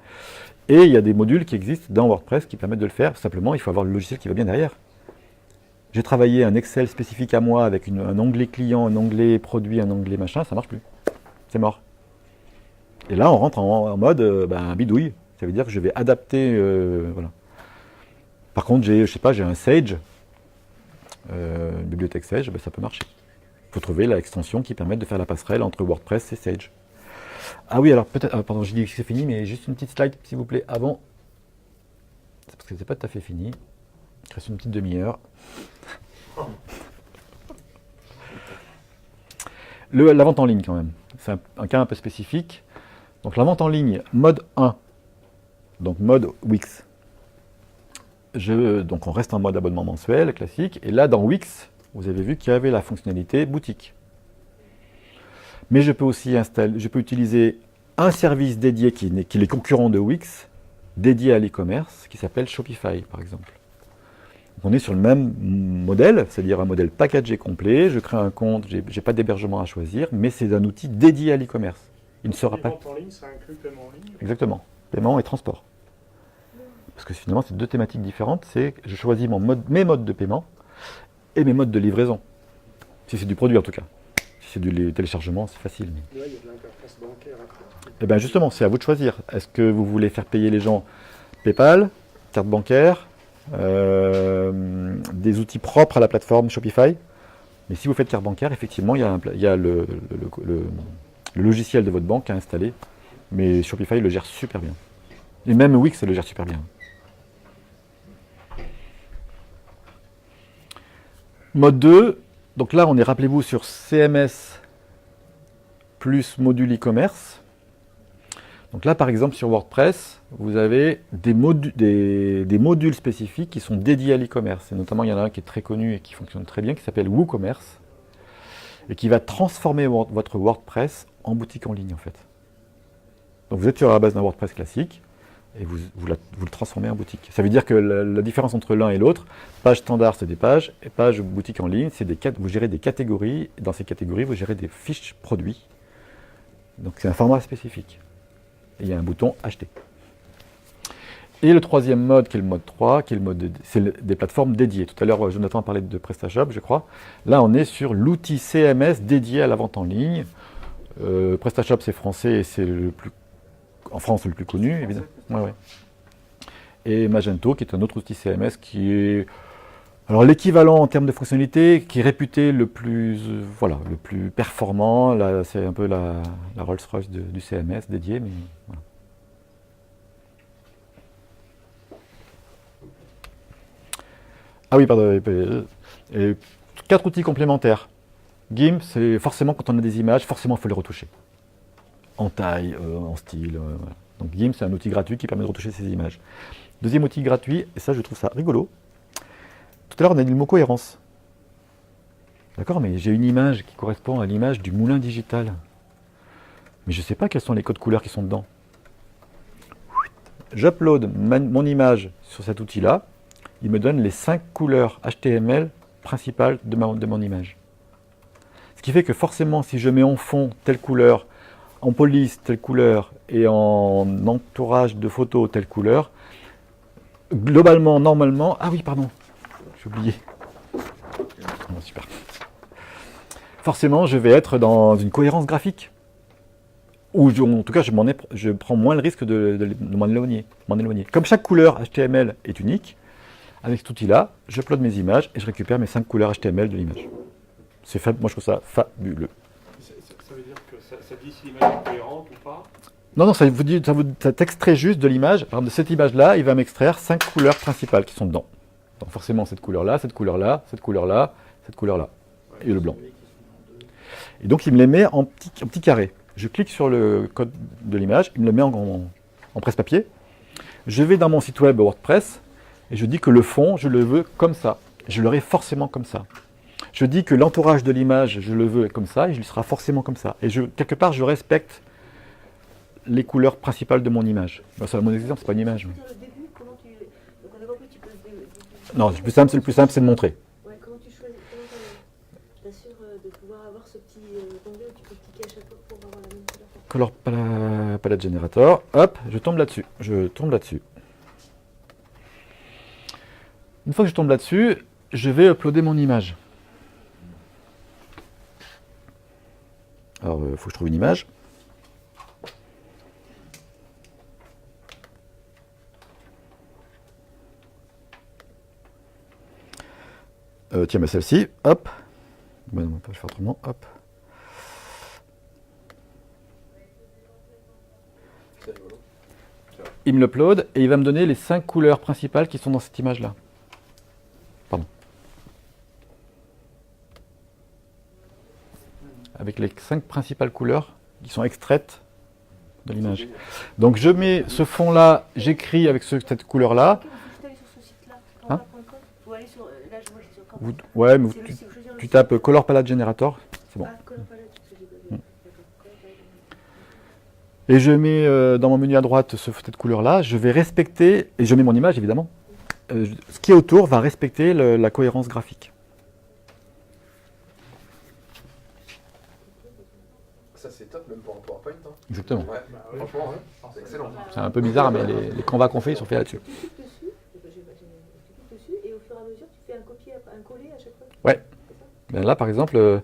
Et il y a des modules qui existent dans WordPress qui permettent de le faire. Simplement, il faut avoir le logiciel qui va bien derrière. J'ai travaillé un Excel spécifique à moi avec un onglet client, un onglet produit, un onglet machin, ça marche plus. C'est mort. Et là, on rentre en mode bidouille. Ça veut dire que je vais adapter. Voilà. Par contre, j'ai un Sage, une bibliothèque Sage, ça peut marcher. Il faut trouver l'extension qui permet de faire la passerelle entre WordPress et Sage. Ah oui, alors peut-être. Pardon, j'ai dit que c'est fini, mais juste une petite slide, s'il vous plaît, avant. C'est parce que c'est pas tout à fait fini. Il reste une petite demi-heure. La vente en ligne, quand même. C'est un cas un peu spécifique. Donc, la vente en ligne, mode 1. Donc, mode Wix. Donc, on reste en mode abonnement mensuel, classique. Et là, dans Wix, vous avez vu qu'il y avait la fonctionnalité boutique. Mais je peux aussi utiliser un service dédié qui est les concurrents de Wix, dédié à l'e-commerce, qui s'appelle Shopify, par exemple. Donc on est sur le même modèle, c'est-à-dire un modèle packagé complet. Je crée un compte, je n'ai pas d'hébergement à choisir, mais c'est un outil dédié à l'e-commerce. Il ne sera pas. Vente en ligne, ça inclut paiement en ligne. Exactement, paiement et transport. Parce que finalement, c'est deux thématiques différentes. C'est que je choisis mes modes de paiement et mes modes de livraison. Si c'est du produit en tout cas. Si c'est du téléchargement, c'est facile. Mais... Là, il y a de l'interface bancaire à faire. Et bien justement, c'est à vous de choisir. Est-ce que vous voulez faire payer les gens PayPal, carte bancaire, des outils propres à la plateforme Shopify? Mais si vous faites carte bancaire, effectivement, il y a le logiciel de votre banque à installer. Mais Shopify le gère super bien. Et même Wix le gère super bien. Mode 2, donc là on est, rappelez-vous, sur CMS plus module e-commerce. Donc là par exemple sur WordPress, vous avez des modules spécifiques qui sont dédiés à l'e-commerce. Et notamment il y en a un qui est très connu et qui fonctionne très bien, qui s'appelle WooCommerce, et qui va transformer votre WordPress en boutique en ligne en fait. Donc vous êtes sur la base d'un WordPress classique, et vous le transformez en boutique. Ça veut dire que la différence entre l'un et l'autre, page standard c'est des pages, et page boutique en ligne, vous gérez des catégories, et dans ces catégories vous gérez des fiches produits. Donc c'est un format spécifique. Et il y a un bouton acheter. Et le troisième mode, qui est le mode 3, qui est le mode des plateformes dédiées. Tout à l'heure, Jonathan a parlé de PrestaShop, je crois. Là, on est sur l'outil CMS dédié à la vente en ligne. PrestaShop, c'est français et c'est en France le plus connu, évidemment. Ouais, ouais. Et Magento, qui est un autre outil CMS qui est alors l'équivalent en termes de fonctionnalité, qui est réputé le plus performant. Là, c'est un peu la Rolls-Royce du CMS dédié, mais voilà. Ah oui, pardon. Et 4 outils complémentaires. GIMP, c'est forcément quand on a des images, forcément il faut les retoucher. En taille, en style. Voilà. Donc GIMP, c'est un outil gratuit qui permet de retoucher ces images. Deuxième outil gratuit, et ça je trouve ça rigolo. Tout à l'heure on a dit le mot cohérence. D'accord, mais j'ai une image qui correspond à l'image du moulin digital. Mais je ne sais pas quels sont les codes couleurs qui sont dedans. J'upload mon image sur cet outil-là. Il me donne les 5 couleurs HTML principales de mon image. Ce qui fait que forcément, si je mets en fond telle couleur, en police telle couleur et en entourage de photos telle couleur, globalement, normalement... Ah oui, pardon, j'ai oublié. Bon, super. Forcément, je vais être dans une cohérence graphique. Ou en tout cas, je prends moins le risque de m'en éloigner. Comme chaque couleur HTML est unique, avec cet outil-là, j'upload mes images et je récupère mes 5 couleurs HTML de l'image. C'est moi je trouve ça fabuleux. Ça veut dire que ça dit si l'image est cohérente ou pas? Non, ça t'extrait juste de l'image. Par exemple, de cette image-là, il va m'extraire 5 couleurs principales qui sont dedans. Donc forcément cette couleur-là, cette couleur-là, cette couleur-là, cette couleur-là. Et le blanc. Et donc il me les met en petits carrés. Je clique sur le code de l'image, il me le met en presse-papier. Je vais dans mon site web WordPress et je dis que le fond, je le veux comme ça. Je l'aurai forcément comme ça. Je dis que l'entourage de l'image, je le veux comme ça et il sera forcément comme ça. Et quelque part, je respecte les couleurs principales de mon image. C'est mon exemple, c'est pas une image. Mais... Non, le plus simple, c'est de montrer. Ouais, comment tu choisis, comment t'assures de pouvoir avoir ce petit onglet où tu peux cliquer à chaque fois pour avoir la même couleur? Color Palette Generator, hop, je tombe là-dessus. Une fois que je tombe là-dessus, je vais uploader mon image. Alors, il faut que je trouve une image. Tiens, celle-ci, hop. Ben non, je vais faire autrement, hop. Il me l'upload et il va me donner les 5 couleurs principales qui sont dans cette image-là. Pardon. Avec les 5 principales couleurs qui sont extraites de l'image. Donc je mets ce fond-là, j'écris avec cette couleur-là. Hein? Ouais, mais tu tapes Color Palette Generator, c'est bon. Et je mets dans mon menu à droite cette couleur-là, je vais respecter, et je mets mon image évidemment, ce qui est autour va respecter la cohérence graphique. Ça c'est top même pour un PowerPoint. Hein. Exactement. Ouais, franchement, ouais, c'est excellent. C'est un peu bizarre, mais les canvas qu'on fait, ils sont faits là-dessus. Et au fur et à mesure, tu fais un copier, un coller à chaque fois. Ouais. Ben là, par exemple,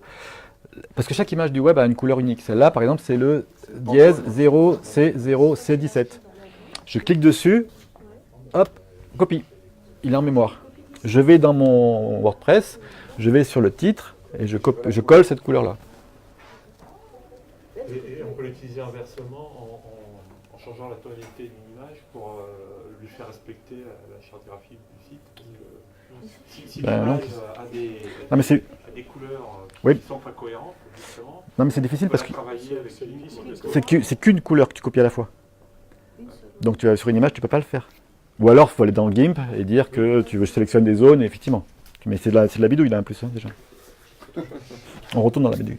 parce que chaque image du web a une couleur unique. Celle-là, par exemple, c'est le dièse 0C0C17. Je clique dessus, hop, copie. Il est en mémoire. Je vais dans mon WordPress, je vais sur le titre et je colle cette couleur-là. Et on peut l'utiliser inversement en changeant la tonalité d'une image pour lui faire respecter la charte graphique du site. Si l'image a des couleurs qui ne sont pas cohérentes, justement, non mais c'est difficile parce que c'est c'est qu'une couleur que tu copies à la fois. Donc tu vas sur une image, tu ne peux pas le faire. Ou alors il faut aller dans le GIMP et dire que tu veux sélectionner des zones, et effectivement. Mais c'est de la bidouille là en plus, hein, déjà. On retourne dans la bidouille.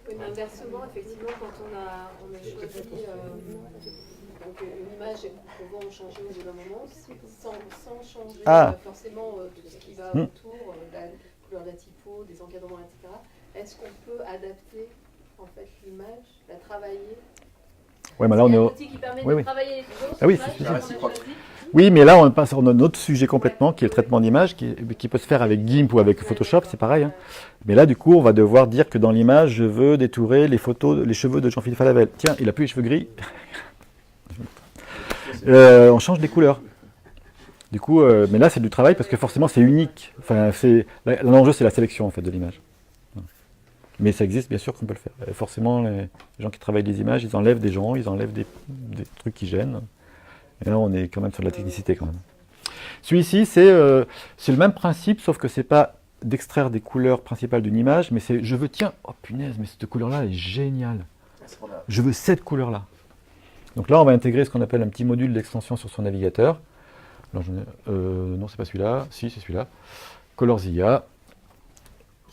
Mais inversement, effectivement, quand on a choisi donc une image qu'on va en changer au bout d'un moment, sans changer forcément tout ce qui va autour, la couleur de la typo, des encadrements, etc. Est-ce qu'on peut adapter en fait l'image, la travailler Ouais, mais là, on est un au... outil qui permet Oui, de oui. travailler les photos. Ah oui, c'est c'est vrai, réciproque. qu'on a choisi. Oui, mais là, on passe sur un autre sujet complètement, qui est le traitement d'image, qui peut se faire avec GIMP ou avec Photoshop, c'est pareil. Hein. Mais là, du coup, on va devoir dire que dans l'image, je veux détourer les cheveux de Jean-Philippe Falabella. Tiens, il a plus les cheveux gris. On change des couleurs. Du coup, mais là, c'est du travail parce que forcément, c'est unique. Enfin, l'enjeu, c'est la sélection en fait de l'image. Mais ça existe, bien sûr qu'on peut le faire. Forcément, les gens qui travaillent des images, ils enlèvent des gens, ils enlèvent des trucs qui gênent. Et là, on est quand même sur de la technicité quand même. Celui-ci, c'est le même principe, sauf que c'est pas d'extraire des couleurs principales d'une image, mais c'est je veux, tiens, oh punaise, mais cette couleur-là est géniale. Je veux cette couleur-là. Donc là, on va intégrer ce qu'on appelle un petit module d'extension sur son navigateur. Alors, non, c'est pas celui-là. Si, c'est celui-là. Colorzilla.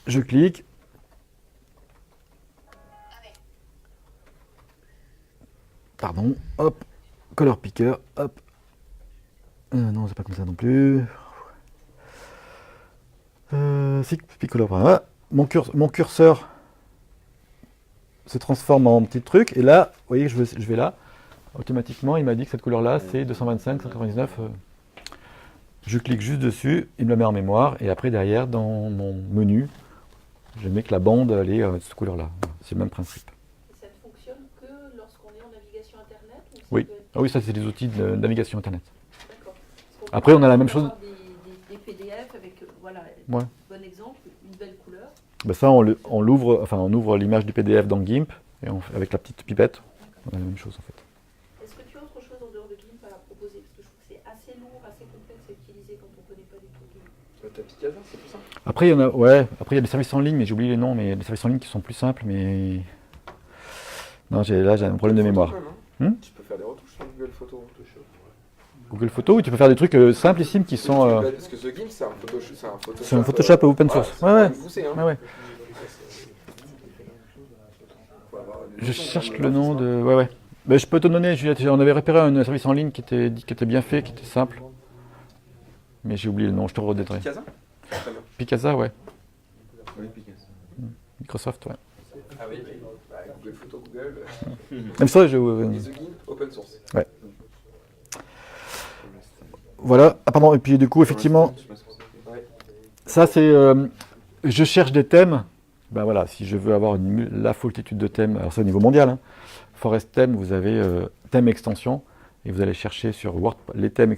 Je clique. Pardon. Hop. Color picker. Hop. Non, c'est pas comme ça non plus. Picolor. Voilà. Mon curseur se transforme en petit truc. Et là, vous voyez, je vais là. Automatiquement, il m'a dit que cette couleur-là, c'est 225, 199. Je clique juste dessus, il me la met en mémoire, et après, derrière, dans mon menu, je mets que la bande, elle est de cette couleur-là. C'est le même principe. Et ça ne fonctionne que lorsqu'on est en navigation Internet ou ça Oui. peut être- Ah oui, ça, c'est des outils de navigation Internet. D'accord. Parce qu'on Après, peut on a la même chose. avoir Des PDF avec, voilà, Ouais. bon exemple, une belle couleur. Ben ça, on ouvre l'image du PDF dans GIMP, et avec la petite pipette, on a la même chose en fait. Est-ce que tu as autre chose en dehors de GIMP à proposer? Parce que je trouve que c'est assez lourd, assez complexe à utiliser quand on ne connaît pas du tout GIMP. T'as Picasa, c'est tout ça? Après, il y a des services en ligne, mais j'ai oublié les noms, mais des services en ligne qui sont plus simples, mais... Non, là, j'ai un problème de mémoire. Tu peux faire des retouches sur Google Photos. Google Photos, où tu peux faire des trucs simplissimes qui sont... Parce que The GIMP, c'est un Photoshop. C'est un Photoshop open source. Voilà, Ouais. c'est poussé, hein. Ouais. Je cherche le nom de... Ouais. Ben, je peux te donner, Juliette, on avait repéré un service en ligne qui était bien fait, qui était simple. Mais j'ai oublié le nom, je te redétaillerai. Picasa? Picasa, ouais. Oui, Picasa. Microsoft, ouais. Ah oui, bah, Google Photos, Google. Même ça, Et The GIMP, open source. Ouais. Voilà. Ah pardon, et puis du coup, effectivement, ça c'est... je cherche des thèmes. Ben voilà, si je veux avoir la foultitude de thèmes, alors c'est au niveau mondial, hein. Forest Theme, vous avez thème extension, et vous allez chercher sur les thèmes,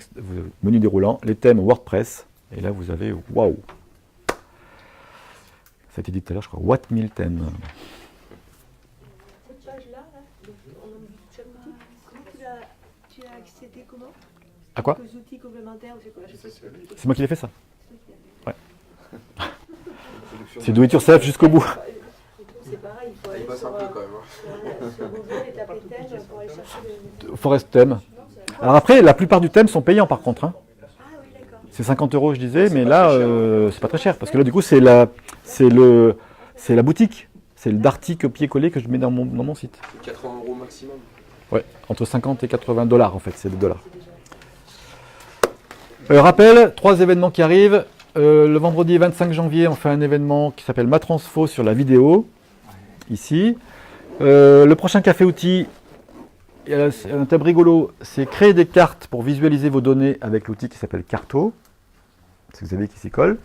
menu déroulant, les thèmes WordPress, et là vous avez, waouh! Ça a été dit tout à l'heure, je crois, What 1000 thèmes. Cette page-là, donc, on en dit chaque outil. Comment tu as accédé comment? À quoi? Quelques outils complémentaires ou c'est quoi? Je sais pas. C'est moi qui l'ai fait ça. Ouais. C'est do it yourself jusqu'au bout. C'est pareil, il faut Il aller bosse sur, un peu quand même. sur Google et taper thème pour aller chercher les... Forest Theme. Alors après, la plupart du thème sont payants par contre. Hein. C'est 50 €, je disais, mais là, c'est pas très cher. Parce que là, du coup, c'est la boutique. C'est le Darty copier-coller que je mets dans mon site. 80 € maximum. Ouais, entre 50 et 80 $ en fait, c'est des dollars. Rappel, 3 événements qui arrivent. Le vendredi 25 janvier, on fait un événement qui s'appelle Ma Transfo sur la vidéo, ici. Le prochain café outil, un thème rigolo, c'est créer des cartes pour visualiser vos données avec l'outil qui s'appelle Carto. C'est vous savez qui s'y colle.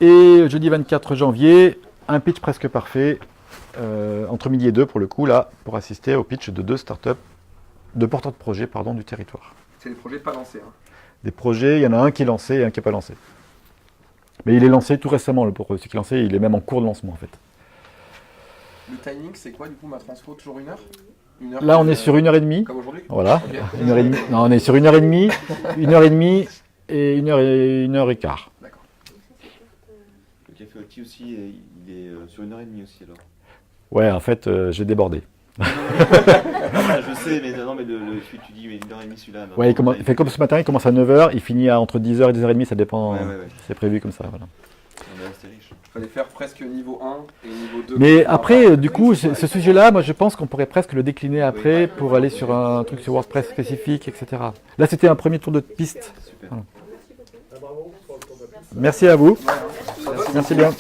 Et jeudi 24 janvier, un pitch presque parfait, entre midi et 2 pour le coup, là, pour assister au pitch de 2 startups, de porteurs de projets, du territoire. C'est des projets pas lancés. Hein. Des projets, il y en a un qui est lancé et un qui n'est pas lancé. Mais il est lancé tout récemment, le projet qui est lancé, il est même en cours de lancement en fait. Le timing, c'est quoi du coup, ma transfo? Toujours 1 heure? Là, on est sur 1h30. Comme aujourd'hui? Voilà. Okay. 1h30. Non, on est sur 1h30, 1h30 et 1h15. D'accord. Le café outil aussi, il est sur 1h30 aussi alors. Ouais, en fait, j'ai débordé. Je sais, mais non, mais tu dis mais 1h30 celui-là. Ouais, il fait comme ce matin, il commence à 9h, il finit à entre 10h et 10h30, ça dépend. Ouais. C'est prévu comme ça. Voilà. On est resté riche. Il fallait faire presque niveau 1 et niveau 2. Mais après, du coup, ce sujet-là, moi je pense qu'on pourrait presque le décliner après pour aller sur un truc sur WordPress spécifique, etc. Là, c'était un premier tour de piste. Super. Voilà. Merci à vous. Merci bien.